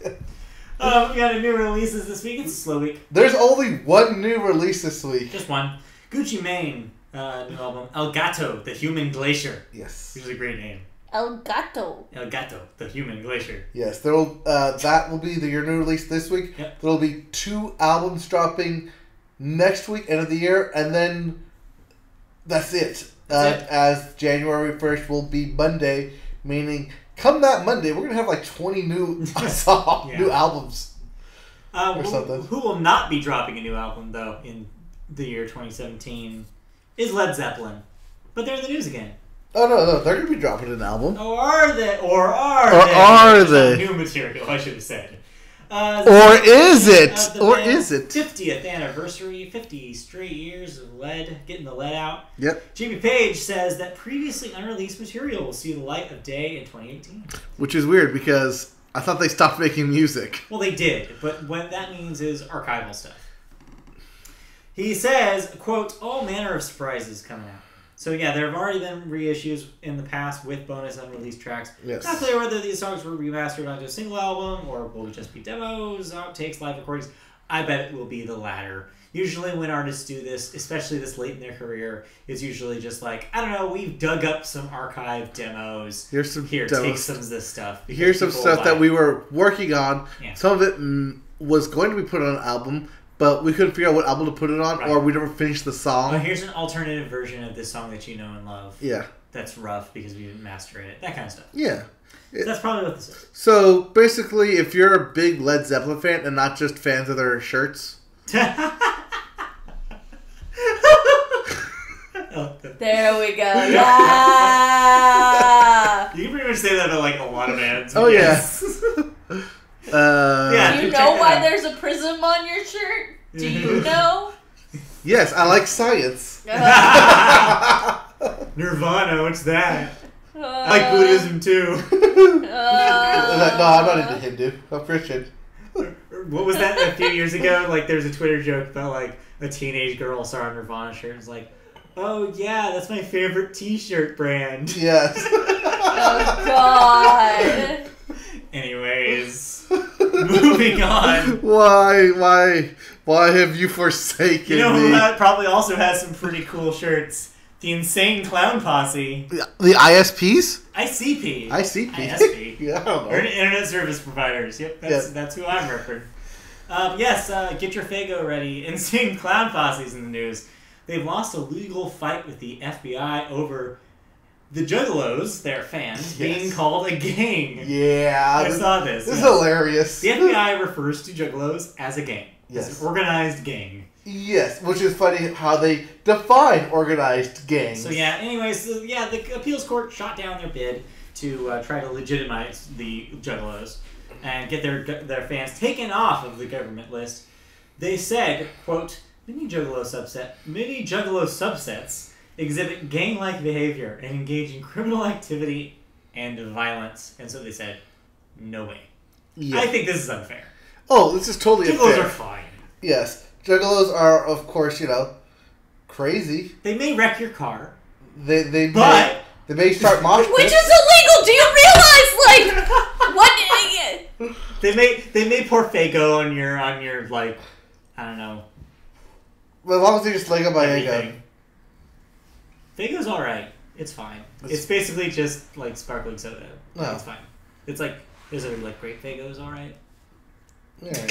We got a new releases this week. It's a slow week. There's only one new release this week. Just one. Gucci Mane, new album. El Gato, the Human Glacier. Yes. Which is a great name. El Gato. El Gato, the Human Glacier. Yes. There will. That will be your new release this week. Yep. There will be 2 albums dropping next week, end of the year, and then that's it. That's it. As January 1st will be Monday, meaning come that Monday, we're gonna have like 20 new Yeah. new albums. Or something. Who will not be dropping a new album, though, in the year 2017 is Led Zeppelin. But they're in the news again. Oh no, they're gonna be dropping an album. Or are they? Or are they? New material, I should have said. Or is it? The Or band's is it? 50th anniversary, 50 straight years of lead, getting the lead out. Yep. Jimmy Page says that previously unreleased material will see the light of day in 2018. Which is weird because I thought they stopped making music. Well, they did, but what that means is archival stuff. He says, quote, all manner of surprises coming out. So yeah, there have already been reissues in the past with bonus unreleased tracks. Yes. Not clear whether these songs were remastered onto a single album or will just be demos, outtakes, live recordings. I bet it will be the latter. Usually when artists do this, especially this late in their career, it's usually just like, I don't know, we've dug up some archive demos. Here's some Here, demos. take some of this stuff. because Here's some people stuff will that buy we it. were working on. Yeah. Some of it was going to be put on an album, but we couldn't figure out what album to put it on, Right. or we never finished the song. Well, here's an alternative version of this song that you know and love. Yeah. That's rough because we didn't master it. That kind of stuff. Yeah. So that's probably what this is. So basically, if you're a big Led Zeppelin fan and not just fans of their shirts, There we go. Yeah. You can pretty much say that about like a lot of bands. Oh, Yes. Do you check know that why out. there's a prism on your shirt? Do you know? yes, I like science. Nirvana, what's that? I Uh, like Buddhism too. No, I'm not into Hindu. I'm Christian. What was that a few years ago? Like there was a Twitter joke about like a teenage girl saw a Nirvana shirt and was like, oh yeah, that's my favorite t-shirt brand. Yes. Oh God. Anyways, moving on. Why have you forsaken You know who me? probably also has some pretty cool shirts? The Insane Clown Posse. The ISPs? ICP. ICP. ISP. Yeah, I don't know. Internet Service Providers. Yep, that's who I'm referring. Yes, get your Fago ready. Insane Clown Posse's in the news. They've lost a legal fight with the FBI over the Juggalos, their fans, being called a gang. Yeah. I saw this. This is hilarious. The FBI refers to Juggalos as a gang. Yes. As an organized gang. Yes, which is funny how they define organized gangs. So yeah, anyways, the appeals court shot down their bid to try to legitimize the Juggalos and get their fans taken off of the government list. They said, quote, many Juggalo subsets exhibit gang-like behavior and engage in criminal activity and violence. And so they said, no way. Yeah. I think this is unfair. Oh, this is totally unfair. Juggalos are fine. Yes. Juggalos are, of course, crazy. They may wreck your car. They may start mosh pits. Which is illegal. Do you realize, what? They may pour Fago on your I don't know. Well, as long as they just leg up my Fago. Fago's all right. It's fine. It's basically just like sparkling soda. No. It's fine. It's like there's other grape Fago's all right. Yeah.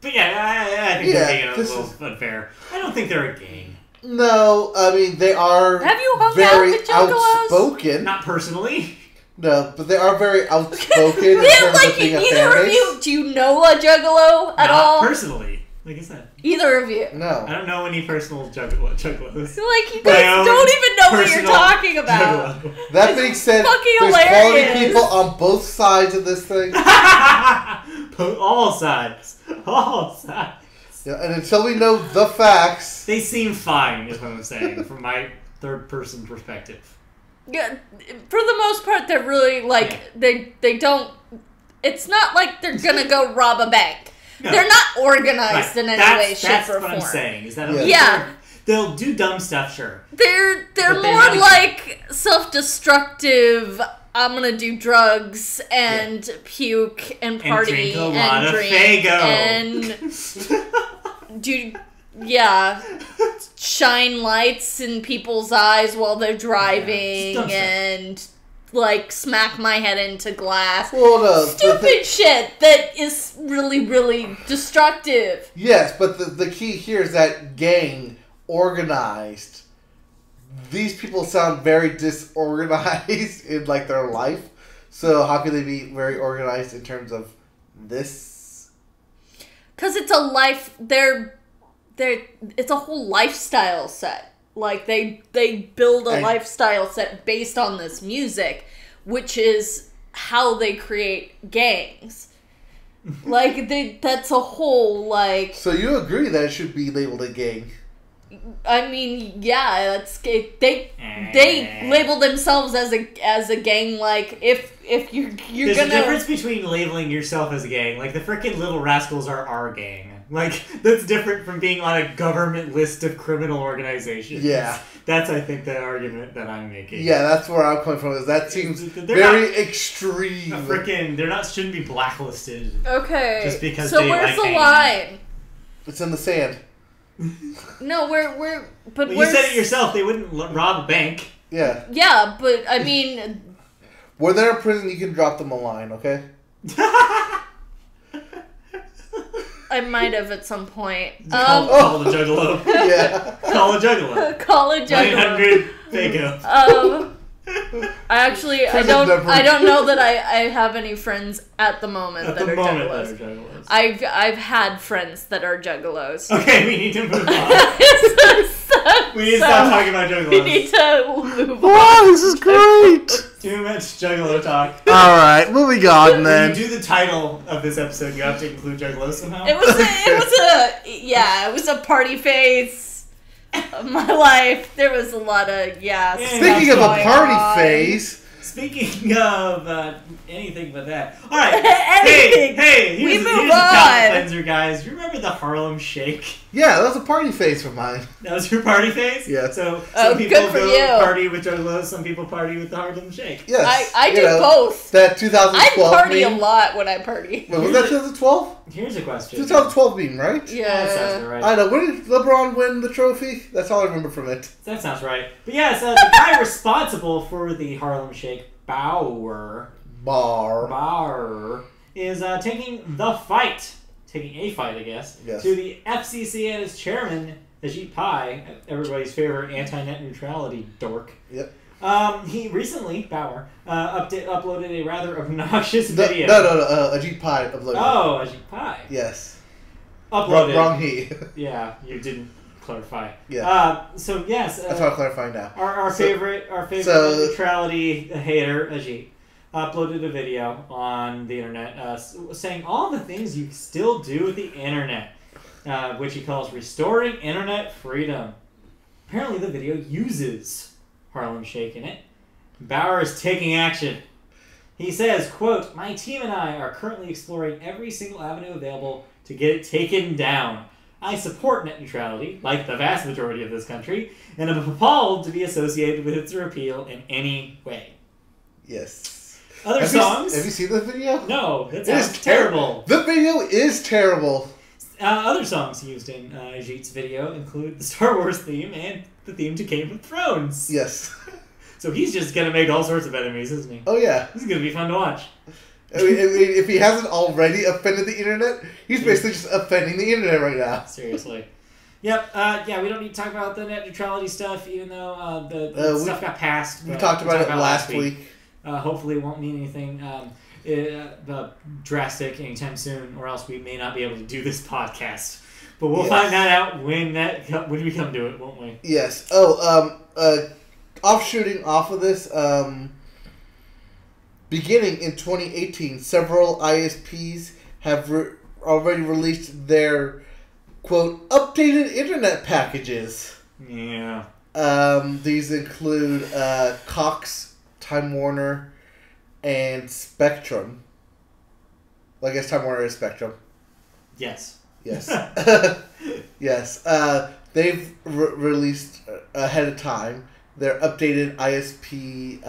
But yeah, I think they're being a little unfair. I don't think they're a gang. No, I mean they are. Have you hung very out with Juggalos? Outspoken. Not personally. No, but they are very outspoken in terms of being a fan base. Do you know a Juggalo at all? Not personally. Like I said. Either of you. No. I don't know any personal Juggalos. Like, you guys don't even know what you're talking about. Juggalo. That being said, there's hilarious. quality people on both sides of this thing. All sides. All sides. Yeah, and until we know the facts... They seem fine, is what I'm saying, from my third-person perspective. Yeah, for the most part, they're really, they don't... It's not like they're gonna go rob a bank. No. They're not organized in any way, shape, or form. That's what I'm saying. Is that they'll do dumb stuff, sure. They're more like self-destructive. I'm gonna do drugs and puke and party and drink and do shine lights in people's eyes while they're driving and smack my head into glass. Well, no, stupid shit that is really, really destructive. Yes, but the key here is that gang organized. These people sound very disorganized in their life. So how can they be very organized in terms of this? Because it's a life. It's a whole lifestyle set. They build a lifestyle set based on this music, which is how they create gangs. That's a whole So you agree that it should be labeled a gang? I mean, yeah, they label themselves as a gang. If you're There's a difference between labeling yourself as a gang. The frickin' Little Rascals are our gang. That's different from being on a government list of criminal organizations. Yeah. That's, I think, the argument that I'm making. Yeah, that's where I'm coming from. That seems very extreme. Shouldn't be blacklisted. Okay. Just because so where's the line? It's in the sand. No, but you said it yourself. They wouldn't rob a bank. Yeah. Yeah, but I mean, when they're in prison, you can drop them a line, okay? I might have at some point. Call the Juggalo. Yeah. Call a Juggalo. Call a Juggalo. 900 Fago. I don't know that I have any friends at the moment that are Juggalos. I've had friends that are Juggalos. Okay, we need to move on. We need to stop talking about Juggalos. We need to move on. Wow, this is great. Too much Juggalo talk. Alright, moving on then. When you do the title of this episode, you have to include Juggalos somehow? It was a party phase of my life. There was a lot of, Speaking of a party phase, Speaking of anything but that. All right. Anything. Hey. We Here's move a palate on. cleanser, guys. You remember the Harlem Shake? Yeah, that was a party face of mine. That was your party face? Yeah. So Oh, some people good for go you. party with Juggalos, some people party with the Harlem Shake. Yes. I do you know, both. That I 2012 party a meme. lot when I party. Wait, was that 2012? Here's a question. 2012 meme, right? That sounds Yeah. right. I know. When did LeBron win the trophy? That's all I remember from it. That sounds right. But yeah, so the guy responsible for the Harlem Shake, Bauer, is taking a fight, I guess, Yes. to the FCC and its chairman, Ajit Pai, everybody's favorite anti-net neutrality dork. Yep. He recently, Bauer, uploaded a rather obnoxious No, video. Ajit Pai uploaded. Oh, Ajit Pai. Yes. Uploaded. Wrong he. Yeah, you didn't clarify. Yeah. So yes. That's what I'm clarifying now. Our favorite neutrality hater, Ajit, uploaded a video on the internet saying all the things you still do with the internet, which he calls restoring internet freedom. Apparently the video uses Harlem Shake in it. Bauer is taking action. He says, quote, "My team and I are currently exploring every single avenue available to get it taken down. I support net neutrality, like the vast majority of this country, and am appalled to be associated with its repeal in any way." Yes. Other songs? Have you seen the video? No, that It is sounds terrible. The video is terrible. Other songs used in Ajit's video include the Star Wars theme and the theme to Game of Thrones. Yes. So he's just going to make all sorts of enemies, isn't he? Oh, yeah. This is going to be fun to watch. I mean, if he hasn't already offended the internet, he's basically just offending the internet right now. Seriously. Yep. Yeah, we don't need to talk about the net neutrality stuff, even though the stuff got passed. We but talked about talked it last week. Hopefully it won't mean anything drastic anytime soon, or else we may not be able to do this podcast. But we'll find that out when we come to it, won't we? Yes. Offshooting off of this, beginning in 2018, several ISPs have already released their, quote, updated internet packages. Yeah. These include Cox, Time Warner, and Spectrum. Well, I guess Time Warner is Spectrum. Yes. Yes. Yes. They've released ahead of time their updated ISP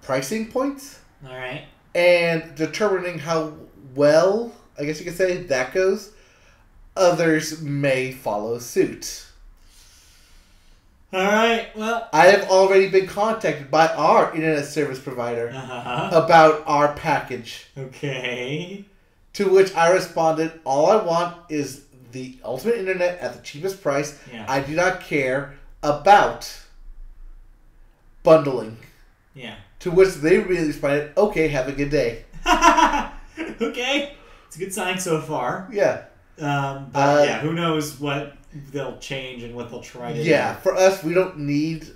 pricing points. All right. And determining how well, I guess you could say, that goes, others may follow suit. All right. Well, I have already been contacted by our internet service provider about our package. Okay. To which I responded, all I want is the ultimate internet at the cheapest price. Yeah. I do not care about bundling. Yeah. To which they really responded, okay, have a good day. Okay. It's a good sign so far. Yeah. But yeah, who knows what they'll change and what they'll try to do. Yeah, for us, we don't need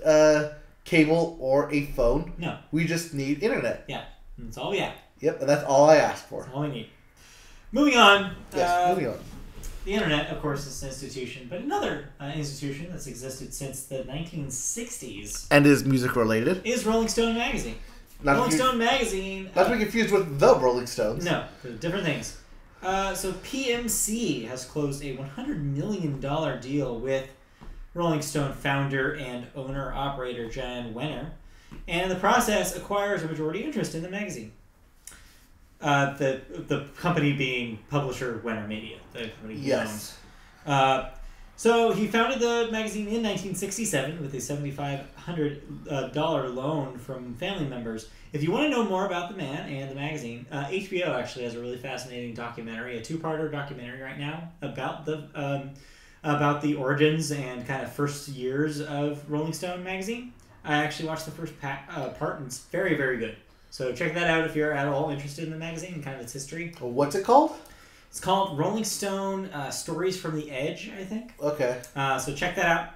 cable or a phone. No. We just need internet. Yeah. That's all we have. Yep, and that's all I asked for. That's all we need. Moving on. Yes, moving on. The internet, of course, is an institution, but another institution that's existed since the 1960s And is music related. is Rolling Stone magazine. Rolling Stone magazine. Not to be confused with the Rolling Stones. No, they're different things. So PMC has closed a $100 million deal with Rolling Stone founder and owner-operator Jan Wenner, and in the process acquires a majority interest in the magazine. The company being publisher Wenner Media, the company he owns. So he founded the magazine in 1967 with a $7,500 loan from family members. If you want to know more about the man and the magazine, HBO actually has a really fascinating documentary, a two-parter documentary right now about the origins and kind of first years of Rolling Stone magazine. I actually watched the first part, and it's very, very good. So check that out if you're at all interested in the magazine and kind of its history. What's it called? It's called Rolling Stone Stories from the Edge, I think. Okay. So check that out.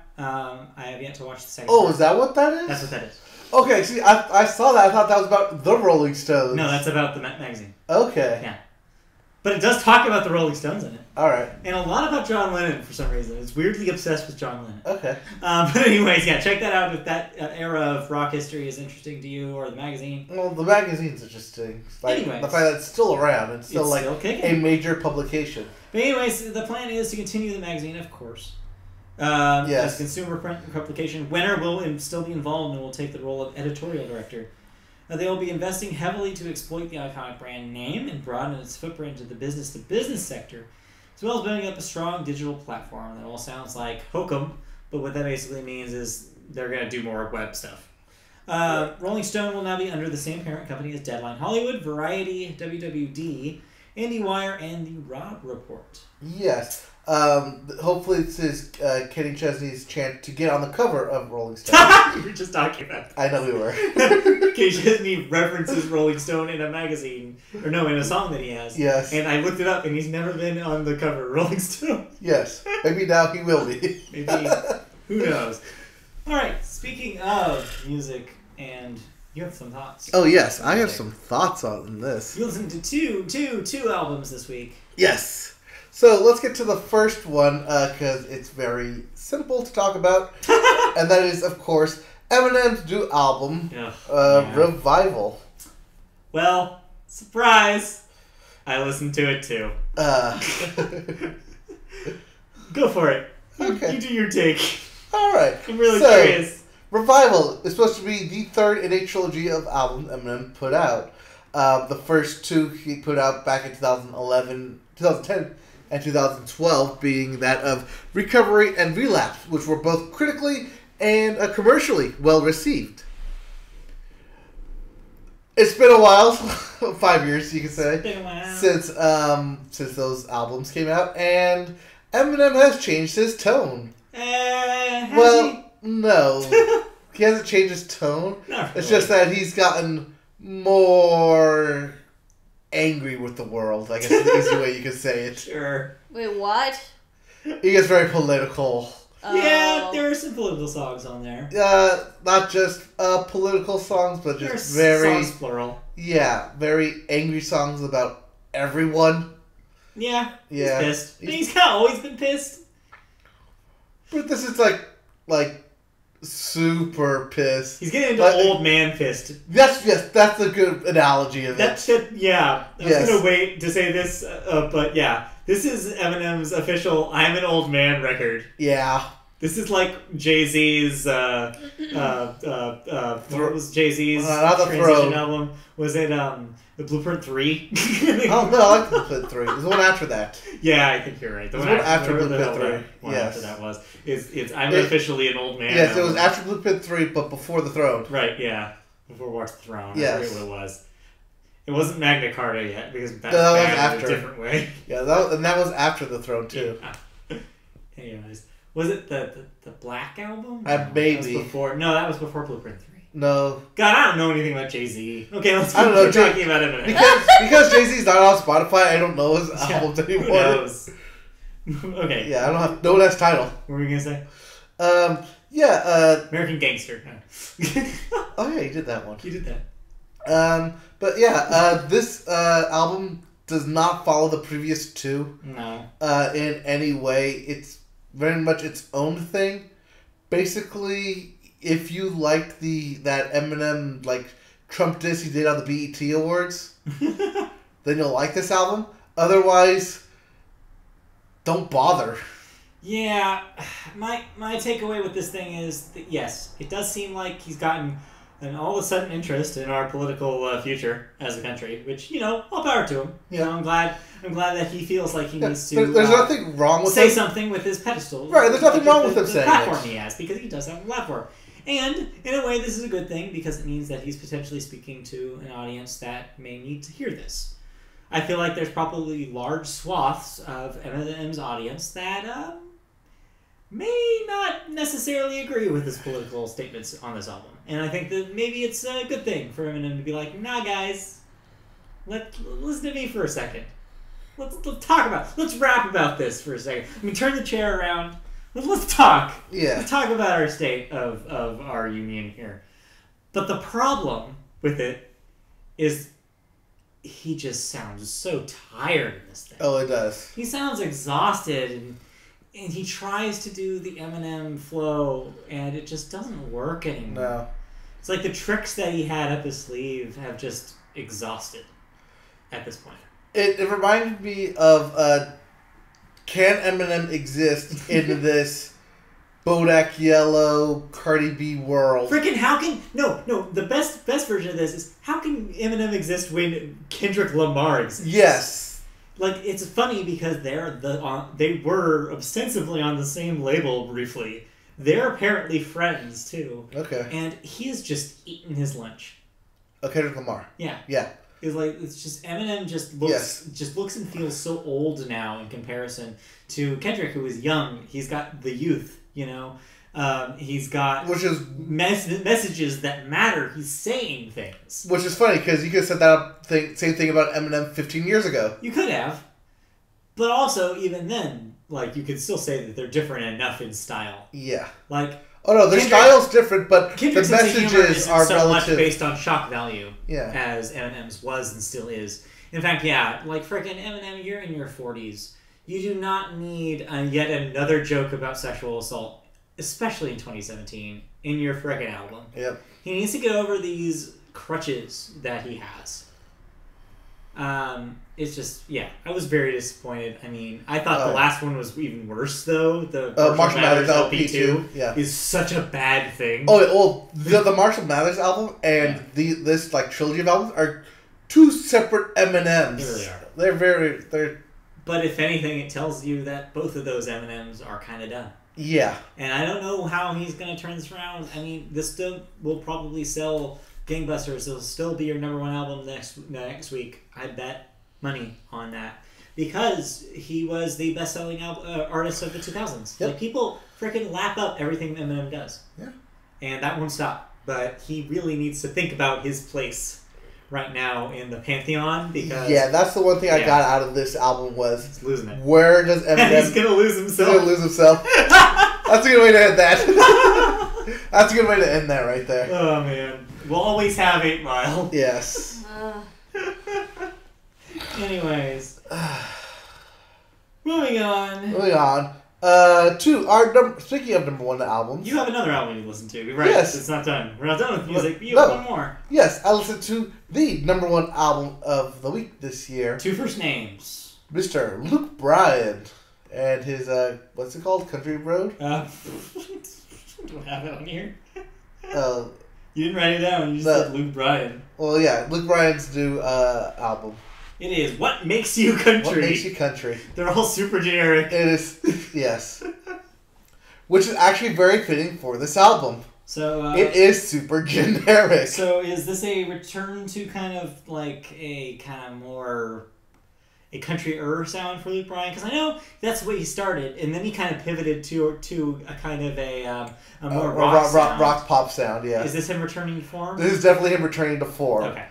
I have yet to watch the second Oh, part. is that what that is? That's what that is. Okay, see, I saw that. I thought that was about the Rolling Stones. No, that's about the magazine. Okay. Yeah. But it does talk about the Rolling Stones in it. All right. And a lot about John Lennon for some reason. It's weirdly obsessed with John Lennon. Okay. But anyways, yeah, check that out if that era of rock history is interesting to you, or the magazine. Well, the magazine's interesting. Like, Anyways. the fact that it's still around. It's still kicking. a major publication. But anyways, the plan is to continue the magazine, of course. Yes. As a consumer print publication. Wenner will still be involved and will take the role of editorial director. They will be investing heavily to exploit the iconic brand name and broaden its footprint into the business-to-business sector, as well as building up a strong digital platform. That all sounds like hokum, but what that basically means is they're going to do more web stuff. Rolling Stone will now be under the same parent company as Deadline Hollywood, Variety, WWD, IndieWire, and The Rob Report. Yes. Hopefully this is Kenny Chesney's chance to get on the cover of Rolling Stone. We were just talking about that. I know we were. Kenny Chesney references Rolling Stone in a magazine, or no, in a song that he has. Yes. And I looked it up, and he's never been on the cover of Rolling Stone. Yes. Maybe now he will be. Maybe. Who knows? All right. Speaking of music, and you have some thoughts. Oh yes, I have some thoughts on this. You listened to two albums this week. Yes. So let's get to the first one because it's very simple to talk about, and that is, of course, Eminem's new album, Revival. Well, surprise! I listened to it too. Go for it. Okay. You do your take. All right. I'm really curious. Revival is supposed to be the third in a trilogy of albums Eminem put out. The first two he put out back in 2010, and 2012 being that of Recovery and Relapse, which were both critically and commercially well received. It's been a while, 5 years you could say, It's been a while. since those albums came out, and Eminem has changed his tone. No, he hasn't changed his tone. Not really. It's just that he's gotten more angry with the world, I guess is the easy way you could say it. Sure. Wait, what? He gets very political. Yeah, there are some political songs on there. Not just political songs, but just There's very songs plural. Yeah, very angry songs about everyone. Yeah, Yeah. he's pissed. But he's kind of always been pissed. But this is like super pissed. He's getting into old man pissed. That's a good analogy of it. Yeah. I was gonna wait to say this, but yeah, this is Eminem's official "I'm an old man" record. Yeah. This is like Jay-Z's. What was Jay-Z's not the transition Throne. album? Was it the Blueprint 3? Oh no, I like Blueprint 3. There's one after that. Yeah, I think you're right. The There's one one after whatever the Blueprint hell 3. One Yes. after that was. It's I'm officially an old man. Yes, it was album. after Blueprint 3, but before the Throne. Right, yeah. Before Watch the Throne. Yes. I forget what it was. It wasn't Magna Carta yet, because that No, that was was after. a different way. Yeah, that was after the Throne too. Yeah. Anyways. Was it the Black album? Maybe. That was before. No, that was before Blueprint 3. No. God, I don't know anything about Jay-Z. Okay, let's I don't know, keep talking about Eminem. Because Jay-Z's not on Spotify, I don't know his albums Who anymore. knows? Okay. Yeah, I don't have no one has title. What were we going to say? American Gangster. Oh yeah, you did that one. You did that. But yeah, this album does not follow the previous two. No. In any way. It's very much its own thing. Basically, if you liked that Eminem Trump diss he did on the BET Awards, then you'll like this album. Otherwise, don't bother. Yeah, my takeaway with this thing is that yes, it does seem like he's gotten an all of a sudden interest in our political future as a country, which all power to him. Yeah. I'm glad that he feels like he needs to. There's nothing wrong with say him. something with his pedestal. Right, there's nothing wrong with him the saying platform it. he has, because he does have a platform. And in a way, this is a good thing because it means that he's potentially speaking to an audience that may need to hear this. I feel like there's probably large swaths of Eminem's audience that may not necessarily agree with his political statements on this album. And I think that maybe it's a good thing for Eminem to be like, nah, guys, listen to me for a second. Let's rap about this for a second. I mean, turn the chair around. Let's talk. Yeah. Let's talk about our state of our union here. But the problem with it is he just sounds so tired in this thing. Oh, it does. He sounds exhausted, and he tries to do the Eminem flow, and it just doesn't work anymore. No. It's like the tricks that he had up his sleeve have just exhausted at this point. It reminded me of can Eminem exist in this Bodak Yellow Cardi B world? Freaking how can the best version of this is how can Eminem exist when Kendrick Lamar exists? Yes. Like it's funny because they were ostensibly on the same label briefly. They're apparently friends too. Okay. And he is just eating his lunch. Oh, Kendrick Lamar. Yeah. Yeah. It's just Eminem just looks and feels so old now in comparison to Kendrick, who is young. He's got the youth, you know. He's got messages that matter. He's saying things. Which is funny because you could have said that same thing about Eminem 15 years ago. You could have, but also even then, like you could still say that they're different enough in style. Yeah. Like. Oh no, their style's different, but Kendrick's the messages are so relative. much based on shock value, Yeah. as Eminem's was and still is. In fact, yeah, like frickin' Eminem, you're in your 40s. You do not need yet another joke about sexual assault, especially in 2017, in your frickin' album. Yep. He needs to get over these crutches that he has. It's just, yeah, I was very disappointed. I mean, I thought the last one was even worse, though. The Marshall Mathers LP2 is such a bad thing. Oh, well, the Marshall Mathers album and this like trilogy of albums are two separate M&Ms. They really are. They're. But if anything, it tells you that both of those M&Ms are kind of done. Yeah. And I don't know how he's going to turn this around. I mean, this still will probably sell gangbusters. It'll still be your number one album next week. I bet money on that. Because he was the best-selling artist of the 2000s. Yep. Like, people freaking lap up everything Eminem does. Yeah. And that won't stop. But he really needs to think about his place right now in the pantheon, because that's the one thing I got out of this album was he's losing it. Where does Eminem? He's gonna lose himself. He's gonna lose himself. That's a good way to end that. That's a good way to end that right there. Oh man, we'll always have 8 Mile. Yes. Anyways, moving on. Moving on. To speaking of number one albums. You have another album you listen to, right? Yes. It's not done. We're not done with music. You have one more. Yes, I listened to the number one album of the week this year. 2 first names. Mr. Luke Bryan and his what's it called? Country Road? Don't have it on here. You didn't write it down. You just said Luke Bryan. Well, yeah, Luke Bryan's new album. It is What Makes You Country. What Makes You Country. They're all super generic. It is, yes. Which is actually very fitting for this album. So it is super generic. So is this a return to kind of like a kind of more a country-er sound for Luke Bryan? Because I know that's the way he started, and then he kind of pivoted to a kind of a more rock pop sound. Yeah. Is this him returning to form? This is definitely him returning to form. Okay.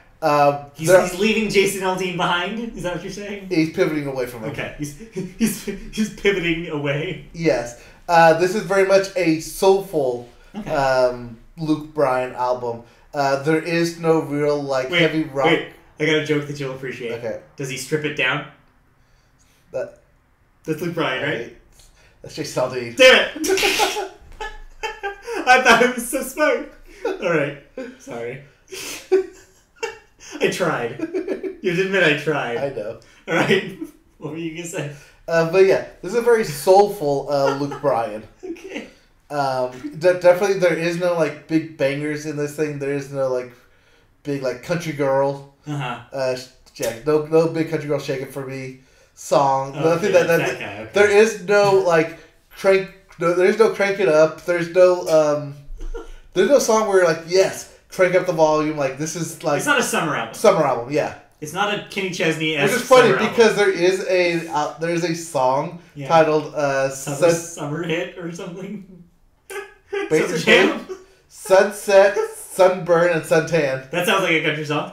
He's leaving Jason Aldean behind. Is that what you're saying? He's pivoting away from him. Okay. He's pivoting away. Yes. This is very much a soulful Luke Bryan album. There is no real heavy rock. Wait, I got a joke that you'll appreciate. Okay. Does he strip it down? That's Luke Bryan, right? That's Jason Aldean. Damn it! I thought it was so smart. All right. Sorry. I tried. You admit I tried. I know. All right. What were you going to say? But yeah, this is a very soulful Luke Bryan. Okay. Definitely there is no big bangers in this thing. There is no big country girl. Yeah, no big country girl shaking for me song. Nothing that okay. There is no there's no crank it up. There's no song where you're yes, crank up the volume. This is it's not a summer album. Summer album, yeah. It's not a Kenny Chesney. Which is funny because there is a song titled Summer Hit or something. Basically, Sunset, Sunburn, and Suntan. That sounds like a country song.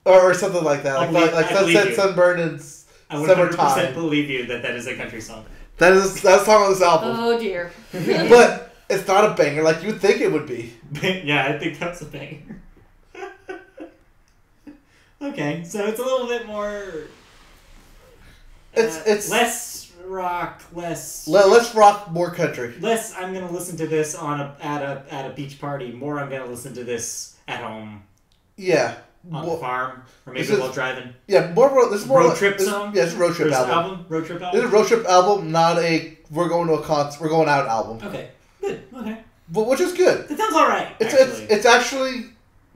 Or something like that. Like Sunset, Sunburn, and Summertime. I 100% believe you that is a country song. That's a song on this album. Oh dear. But it's not a banger like you would think it would be. Yeah, I think that's a banger. Okay, so it's a little bit more. It's less rock, less. Let's rock, more country. Less. I'm gonna listen to this at a beach party. More. I'm gonna listen to this at home Yeah. on the farm, or maybe while driving. Yeah, this is more road trip song. Yeah, it's a road trip album. Road trip album. This is a road trip album, not a we're going to a concert, we're going out album. Okay, good. Okay, but which is good. that sounds all right. It's actually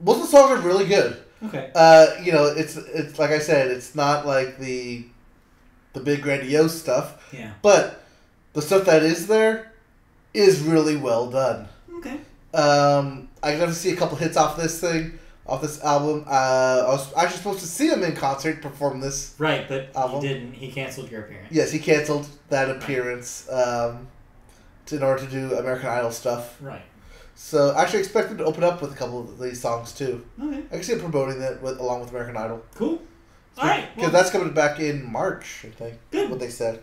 most of the songs are really good. Okay. It's like I said, it's not like the big grandiose stuff. Yeah. But the stuff that is there is really well done. Okay. I got to see a couple hits off this album. I was actually supposed to see him in concert perform this. Right, but album. he didn't. He canceled your appearance. Yes, he canceled that appearance in order to do American Idol stuff. Right. So I actually expect him to open up with a couple of these songs too. Okay. I can see him promoting that along with American Idol. Cool. All right. Because that's coming back in March, I think. Good. What they said.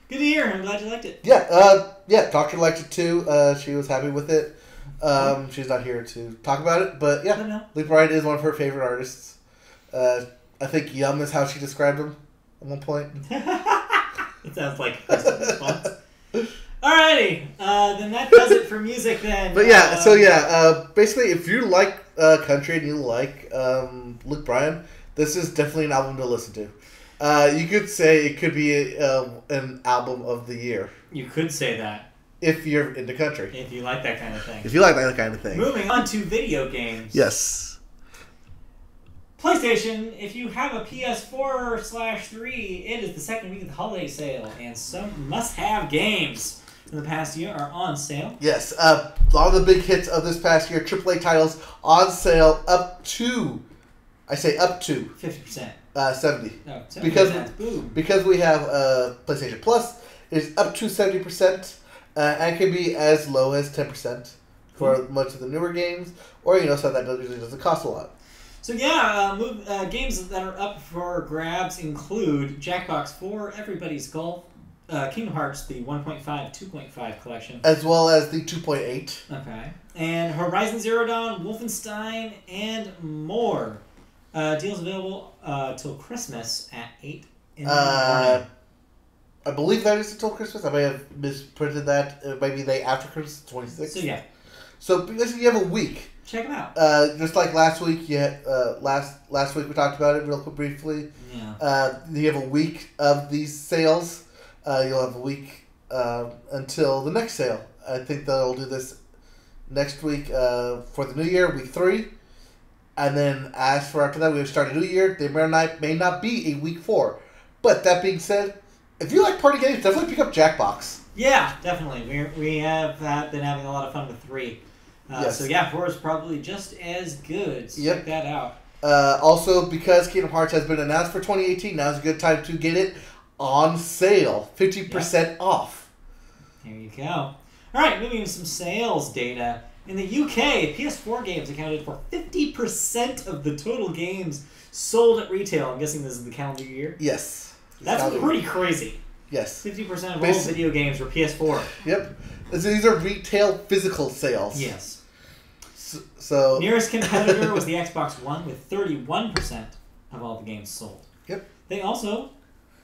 Good to hear. I'm glad you liked it. Yeah. Doctor liked it too. She was happy with it. She's not here to talk about it, but yeah, No. Luke Bryan is one of her favorite artists. I think Yum is how she described him at one point. It sounds like a response. Alrighty, then that does it for music then. But basically, if you like country and you like Luke Bryan, this is definitely an album to listen to. You could say it could be an album of the year. You could say that. If you're into country. If you like that kind of thing. If you like that kind of thing. Moving on to video games. Yes. PlayStation, if you have a PS4/3, it is the second week of the holiday sale, and some must-have games from the past year are on sale. Yes. A lot of the big hits of this past year, AAA titles on sale up to 50%. 70. No, 70%. Because we have PlayStation Plus, it's up to 70%, and can be as low as 10% for much of the newer games, or so that usually doesn't cost a lot. So games that are up for grabs include Jackbox 4, Everybody's Golf, Kingdom Hearts, the 1.5, 2.5 collection. As well as the 2.8. Okay. And Horizon Zero Dawn, Wolfenstein, and more. Deals available till Christmas at 8 in the morning. I believe that is until Christmas. I may have misprinted that. It might be the after Christmas, 26th. So yeah. So basically you have a week. Check them out. Just like last week, last week we talked about it real quick briefly. Yeah. You have a week of these sales. You'll have a week until the next sale. I think they'll do this next week for the new year, week 3. And then as for after that, we start a new year. They may not be a week 4. But that being said, if you like party games, definitely pick up Jackbox. Yeah, definitely. We have been having a lot of fun with 3. Yes. So yeah, 4 is probably just as good. So check that out. Also, because Kingdom Hearts has been announced for 2018, now's a good time to get it on sale. 50% off. There you go. All right, moving into some sales data. In the UK, PS4 games accounted for 50% of the total games sold at retail. I'm guessing this is the calendar year? Yes. That's pretty crazy. Yes. 50% of all video games were PS4. Yep. So these are retail physical sales. Yes. So nearest competitor was the Xbox One with 31% of all the games sold. Yep. They also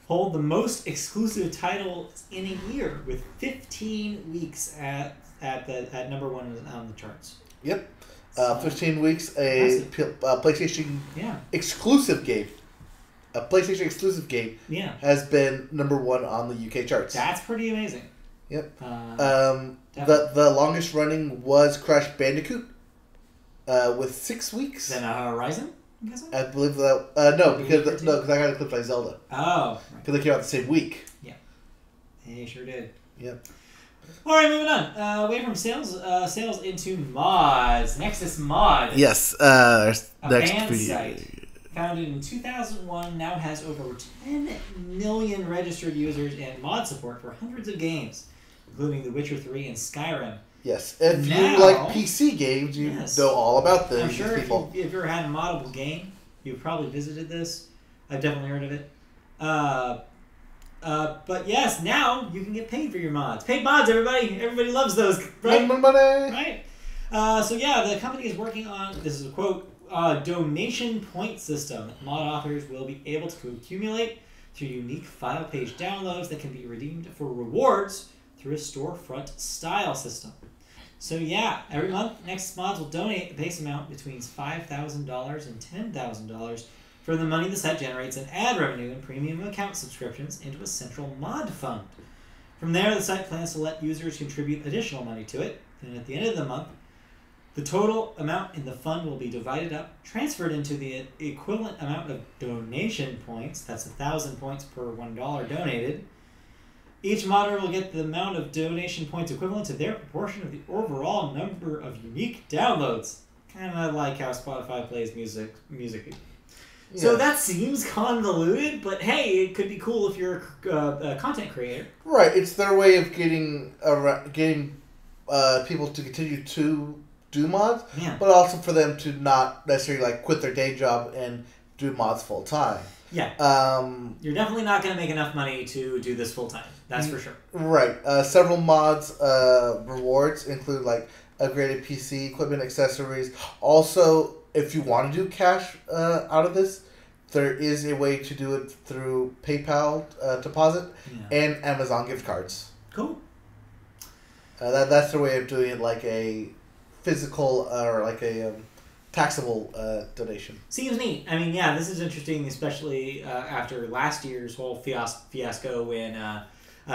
hold the most exclusive titles in a year with 15 weeks at number 1 on the charts. Yep. 15 weeks, a PlayStation exclusive game. A PlayStation exclusive game has been number 1 on the UK charts. That's pretty amazing. Yep. The longest running was Crash Bandicoot with 6 weeks. Then Horizon, I'm guessing? I believe that. No, because I got eclipsed by Zelda. Oh. Because they came out the same week. Yeah. They sure did. Yep. All right, moving on. Away from sales into mods. Nexus Mod. Yes. A next fan video. site founded in 2001 now has over 10 million registered users and mod support for hundreds of games, including The Witcher 3 and Skyrim. Yes. If you like PC games, you know all about them. I'm sure if you've ever had a moddable game, you've probably visited this. I've definitely heard of it. But yes, now you can get paid for your mods. Paid mods, everybody. Everybody loves those, right? Money. Right. So yeah, the company is working on, this is a quote, donation point system. Mod authors will be able to accumulate through unique file page downloads that can be redeemed for rewards through a storefront style system. So yeah, every month, Nexus Mods will donate a base amount between $5,000 and $10,000 for the money the site generates in ad revenue and premium account subscriptions into a central mod fund. From there, the site plans to let users contribute additional money to it, and at the end of the month, the total amount in the fund will be divided up, transferred into the equivalent amount of donation points. That's 1,000 points per $1 donated. Each modder will get the amount of donation points equivalent to their proportion of the overall number of unique downloads. Kind of like how Spotify plays music. Yeah. So that seems convoluted, but hey, it could be cool if you're a content creator. Right, it's their way of getting people to continue to do mods, Yeah. but also for them to not necessarily like quit their day job and do mods full time. Yeah. You're definitely not going to make enough money to do this full time. That's for sure. Right. Several mods rewards include like upgraded PC equipment, accessories. Also, if you want to do cash out of this, there is a way to do it through PayPal deposit and Amazon gift cards. Cool. That's the way of doing it, like a physical or like a taxable donation. Seems neat. I mean, yeah, this is interesting, especially after last year's whole fiasco when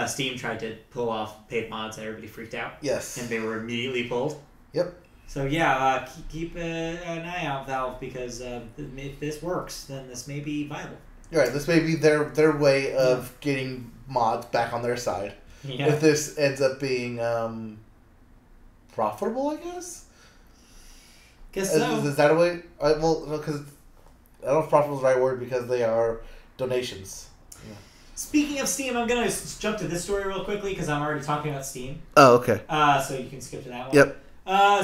Steam tried to pull off paid mods and everybody freaked out. Yes. And they were immediately pulled. Yep. So yeah, keep an eye out, Valve, because if this works, then this may be viable. Right. This may be their way of getting mods back on their side. Yeah. If this ends up being profitable, I guess. Guess so. Is that a way? Well, because I don't know if profitable is the right word because they are donations. Yeah. Speaking of Steam, I'm gonna jump to this story real quickly because I'm already talking about Steam. Oh, okay. So you can skip to that one. Yep.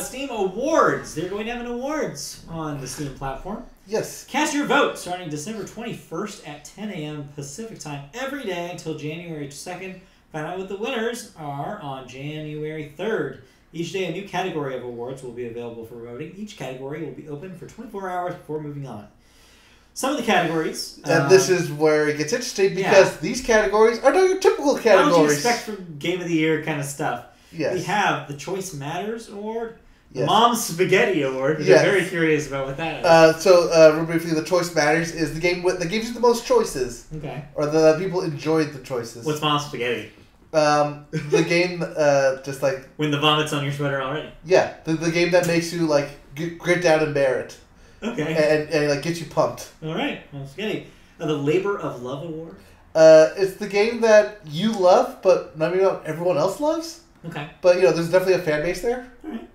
Steam Awards. They're going to have an awards on the Steam platform. Yes. Cast your vote starting December 21st at 10 a.m. Pacific time every day until January 2nd. Find out what the winners are on January 3rd. Each day, a new category of awards will be available for voting. Each category will be open for 24 hours before moving on. Some of the categories... And this is where it gets interesting because these categories are not your typical categories. What would you expect from Game of the Year kind of stuff? Yes. We have the Choice Matters Award, the Yes. Mom's Spaghetti Award, which Yes. I'm very curious about what that is. Real briefly, the Choice Matters is the game that gives you the most choices. Okay. Or the people enjoyed the choices. What's Mom's Spaghetti? The game, just like... When the vomit's on your sweater already. Yeah, the game that makes you, like, grit down and bear it. Okay. And like, get you pumped. All right. Mom's Spaghetti. The Labor of Love Award. It's the game that you love, but maybe not everyone else loves. Okay. But, there's definitely a fan base there. All right.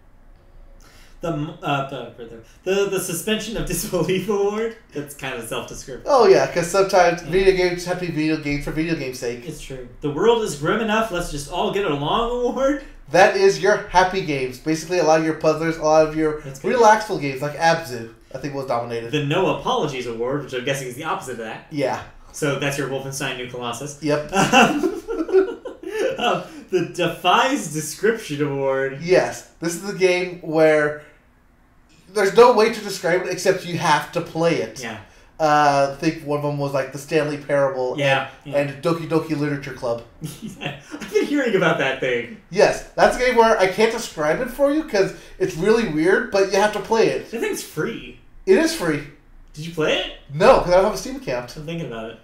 The Suspension of Disbelief Award. That's kind of self-descriptive. Oh, yeah, because sometimes video games have to be video games for video game's sake. It's true. The World is Grim Enough. Let's just all get along award. That is your happy games. Basically, a lot of your puzzlers, a lot of your relaxful games, like Abzu, I think was dominated. The No Apologies Award, which I'm guessing is the opposite of that. Yeah. So that's your Wolfenstein New Colossus. Yep. The Defies Description Award. Yes. This is the game where there's no way to describe it except you have to play it. Yeah. I think one of them was like the Stanley Parable and Doki Doki Literature Club. I've been hearing about that thing. Yes. That's a game where I can't describe it for you because it's really weird, but you have to play it. That thing's free. It is free. Did you play it? No, because I don't have a Steam account. I'm thinking about it.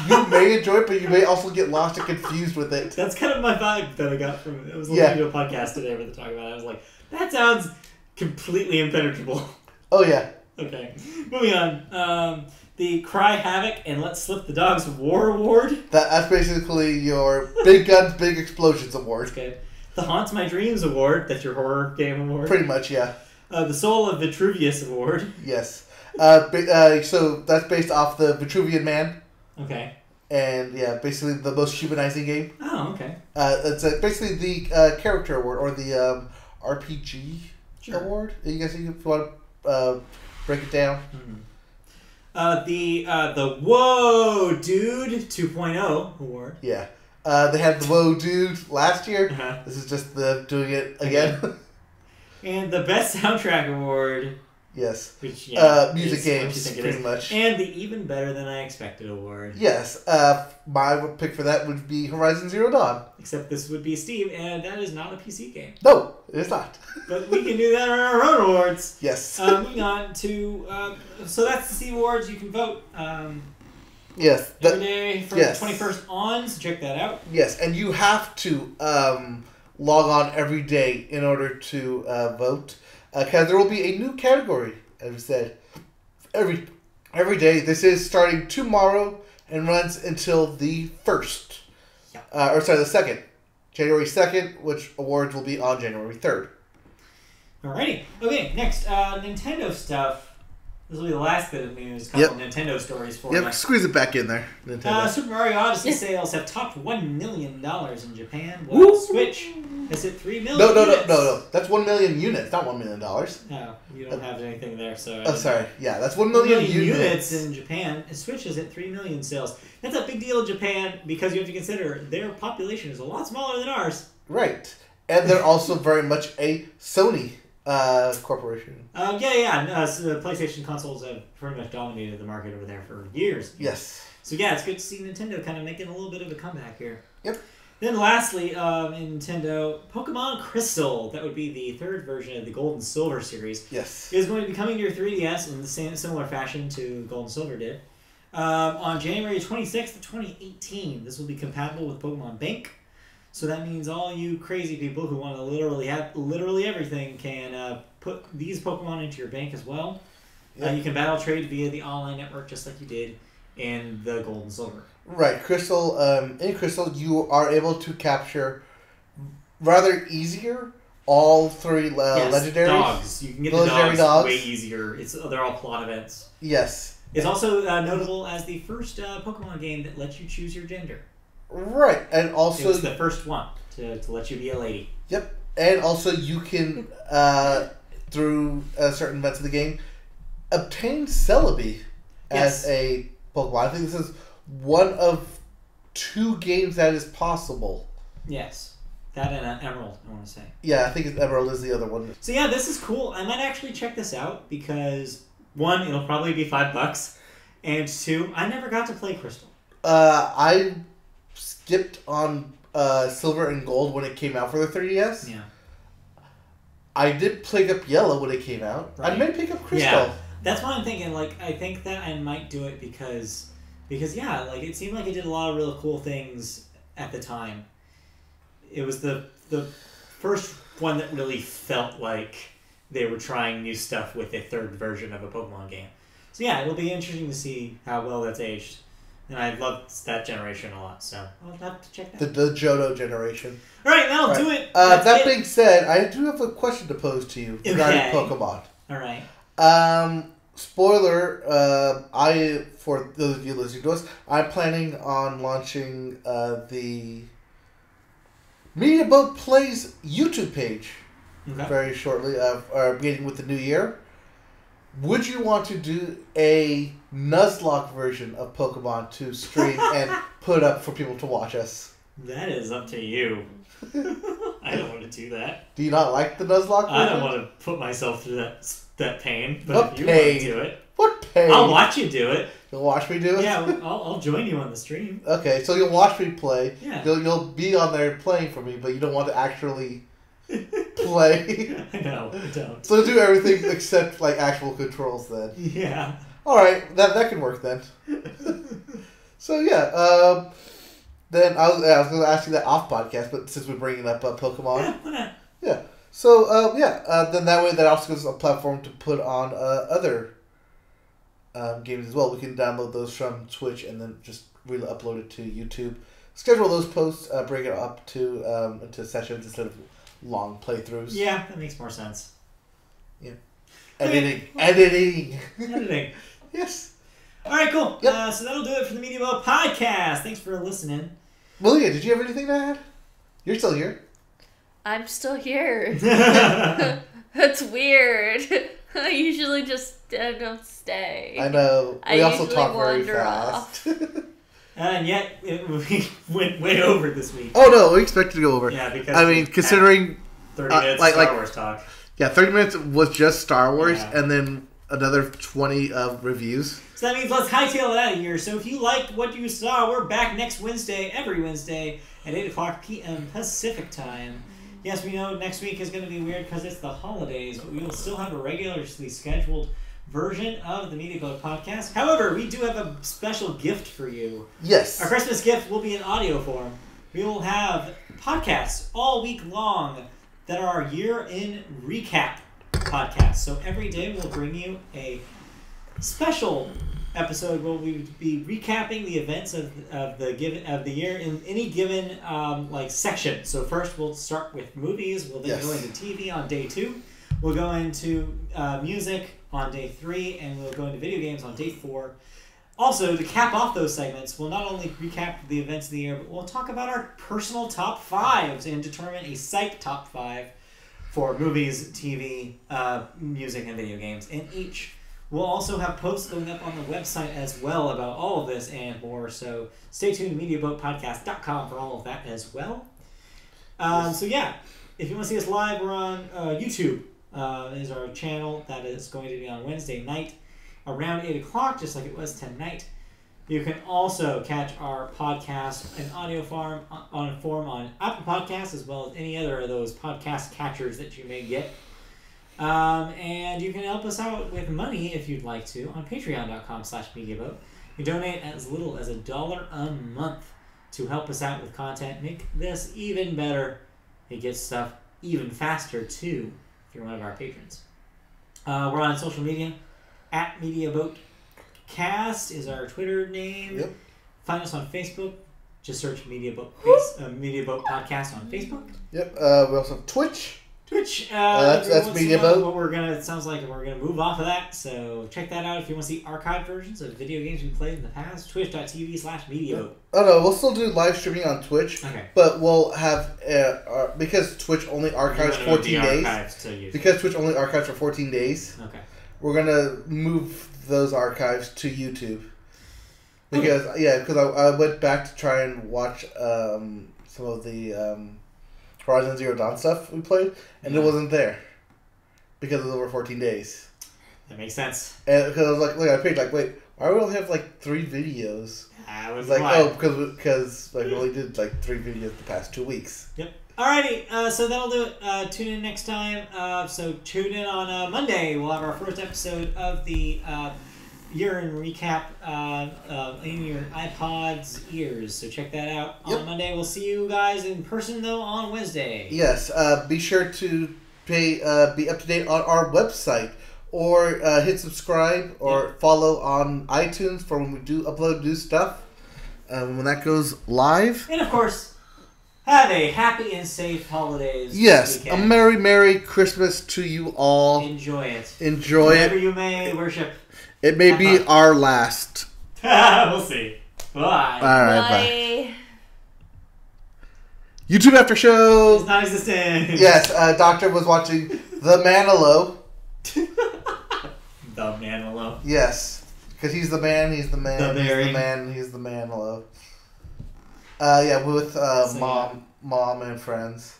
You may enjoy it, but you may also get lost and confused with it. That's kind of my vibe that I got from it. I was listening to a podcast today where they're talking about it. I was like, that sounds completely impenetrable. Oh, yeah. Okay. Moving on. The Cry Havoc and Let's Slip the Dogs War Award. That's basically your Big Guns, Big Explosions award. Okay. The Haunts My Dreams Award. That's your horror game award. Pretty much, yeah. The Soul of Vitruvius Award. Yes. So that's based off the Vitruvian Man. Okay. And yeah, basically the most humanizing game. Oh, okay. It's basically the character award or the RPG award. You guys want to break it down? Mm-hmm. The Whoa Dude 2.0 award. Yeah. They had the Whoa Dude last year. This is just the doing it again. And the Best Soundtrack Award. Yes. Which, music is what games, you think it pretty is. much. And the even better than I expected award. Yes. My pick for that would be Horizon Zero Dawn. Except this would be Steam, and that is not a PC game. No, it is not. But we can do that on our own awards. Yes. Moving on to... so that's the Steam Awards. You can vote Yes. every day from yes. the 21st on, so check that out. Yes, and you have to log on every day in order to vote. Because there will be a new category, as we said, every day. This is starting tomorrow and runs until the 1st. Yeah. The 2nd. January 2nd, which awards will be on January 3rd. Alrighty. Okay, next. Nintendo stuff. This will be the last bit of news. A couple of Nintendo stories for you. Squeeze it back in there, Nintendo. Super Mario Odyssey sales have topped $1 million in Japan, while Switch has hit 3 million units. No. That's 1 million units, not $1 million. No, you don't have anything there, so... Oh, sorry. Yeah, that's 1 million units. In Japan. And Switch has hit 3 million sales. That's a big deal in Japan because you have to consider their population is a lot smaller than ours. Right. And they're also very much a Sony corporation. So the PlayStation consoles have pretty much dominated the market over there for years. Yes. So yeah, it's good to see Nintendo kind of making a little bit of a comeback here. Yep. Then lastly, in Nintendo, Pokemon Crystal, that would be the third version of the Gold and Silver series, yes, is going to be coming to your 3DS in the similar fashion to Gold and Silver did. On January 26th of 2018, this will be compatible with Pokemon Bank. So that means all you crazy people who want to literally have everything can put these Pokemon into your bank as well. Yep. You can battle trade via the online network just like you did in the Gold and Silver. Right. Crystal. In Crystal, you are able to capture rather easier all three legendaries. Dogs. You can get the dogs way easier. They're all plot events. Yes. It's also notable as the first Pokemon game that lets you choose your gender. Right, and also... It was the first one to let you be a lady. Yep, and also you can, through certain events of the game, obtain Celebi as a Pokemon. I think this is one of 2 games that is possible. Yes, that and Emerald, I want to say. Yeah, I think Emerald is the other one. So yeah, this is cool. I might actually check this out because, 1, it'll probably be $5, and 2, I never got to play Crystal. I skipped on Silver and Gold when it came out for the 3DS. Yeah. I did pick up Yellow when it came out. Right. I may pick up Crystal. Yeah. That's why I'm thinking, I think that I might do it because it seemed like it did a lot of real cool things at the time. It was the first one that really felt like they were trying new stuff with a third version of a Pokemon game. So yeah, it'll be interesting to see how well that's aged. And I loved that generation a lot, so I'll have to check that out. The Johto generation. All right, that'll do it. That being said, I do have a question to pose to you regarding Pokemon. All right. Spoiler, for those of you listening to us, I'm planning on launching the Media Boat Plays YouTube page very shortly, beginning with the new year. Would you want to do a Nuzlocke version of Pokemon to stream and put up for people to watch us? That is up to you. I don't want to do that. Do you not like the Nuzlocke version? I don't want to put myself through that pain. But what if you pain? want to do it, what pain? I'll watch you do it. You'll watch me do it? Yeah, I'll join you on the stream. Okay, so you'll watch me play. Yeah. You'll be on there playing for me, but you don't want to actually play. I know, I don't. So do everything except actual controls then. Yeah. Alright, that can work then. So yeah, then I was going to ask you that off podcast, but since we're bringing up Pokemon. Yeah, why not? Yeah. So then that way that also gives us a platform to put on other games as well. We can download those from Twitch and then just really upload it to YouTube. Schedule those posts, bring it up to into sessions instead of long playthroughs. Yeah, that makes more sense. Yeah. Editing. Yes. All right, cool. Yep. So that'll do it for the Media Boat Podcast. Thanks for listening. Malia, did you have anything to add? You're still here. I'm still here. That's weird. I usually just don't stay. I know. We also talk very wander fast. And yet, we went way over this week. Oh no, we expected to go over. Yeah, because I mean, considering 30 minutes of Star Wars talk. Yeah, 30 minutes was just Star Wars, Yeah. and then another 20 of reviews. So that means let's hightail it out of here. So if you liked what you saw, we're back next Wednesday, every Wednesday, at 8 o'clock p.m. Pacific time. Yes, we know next week is going to be weird because it's the holidays, but we will still have a regularly scheduled version of the Media Boat podcast. However, we do have a special gift for you. Yes. Our Christmas gift will be in audio form. We will have podcasts all week long that are our year-in recap podcasts. So every day we'll bring you a special episode where we would be recapping the events of the year in any given section. So first we'll start with movies. We'll then go into TV on day 2. We'll go into music on day 3, and we'll go into video games on day 4. Also, to cap off those segments, we'll not only recap the events of the year, but we'll talk about our personal top 5s and determine a psych top 5 for movies, TV, music, and video games in each. We'll also have posts going up on the website as well about all of this and more, so stay tuned to MediaBoatPodcast.com for all of that as well. So yeah, if you want to see us live, we're on YouTube. Is our channel that is going to be on Wednesday night around 8 o'clock, just like it was tonight. You can also catch our podcast in audio form on Apple Podcasts, as well as any other of those podcast catchers that you may get. And you can help us out with money if you'd like to on patreon.com/MediaBoat. You donate as little as $1 a month to help us out with content, make this even better. It gets stuff even faster too if you're one of our patrons. We're on social media. @MediaBoatCast is our Twitter name. Yep. Find us on Facebook. Just search Media Boat Podcast on Facebook. Yep. We also have Twitch. That's Media Boat. It sounds like we're gonna move off of that. So check that out if you want to see archived versions of video games we played in the past. Twitch.tv/MediaBoat. Oh no, we'll still do live streaming on Twitch. Okay. But we'll have because Twitch only archives 14 days. Because Twitch only archives for 14 days. Okay. We're gonna move those archives to YouTube. Because I went back to try and watch some of the Horizon Zero Dawn stuff we played, and it wasn't there because it was over 14 days. That makes sense. And because I was like, I picked wait, why do we only have 3 videos? I was because we only did 3 videos the past 2 weeks. Yep. Alrighty, so that'll do it. Tune in next time. So tune in on Monday. We'll have our first episode of the year-in recap in your iPod's ears. So check that out on Monday. We'll see you guys in person, though, on Wednesday. Yes. Be sure to be up to date on our website. Or hit subscribe or follow on iTunes for when we do upload new stuff. When that goes live. And, of course, have a happy and safe holidays. Yes, a Merry Christmas to you all. Enjoy it. Whatever you may worship. It may be our last. We'll see. Bye. All right, bye. YouTube after show. It's not existent. Yes, Doctor was watching The Manilow. The Manilow. Yes, because he's the man, he's the man, he's the man, he's the Manilow. With mom and friends.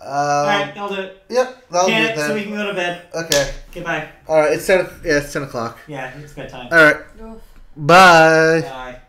Alright, I'll do it. Yep, that'll do it then. So we can go to bed. Okay. Goodbye. Alright, it's 10 o'clock. Yeah, it's bedtime. Alright. Bye. Bye.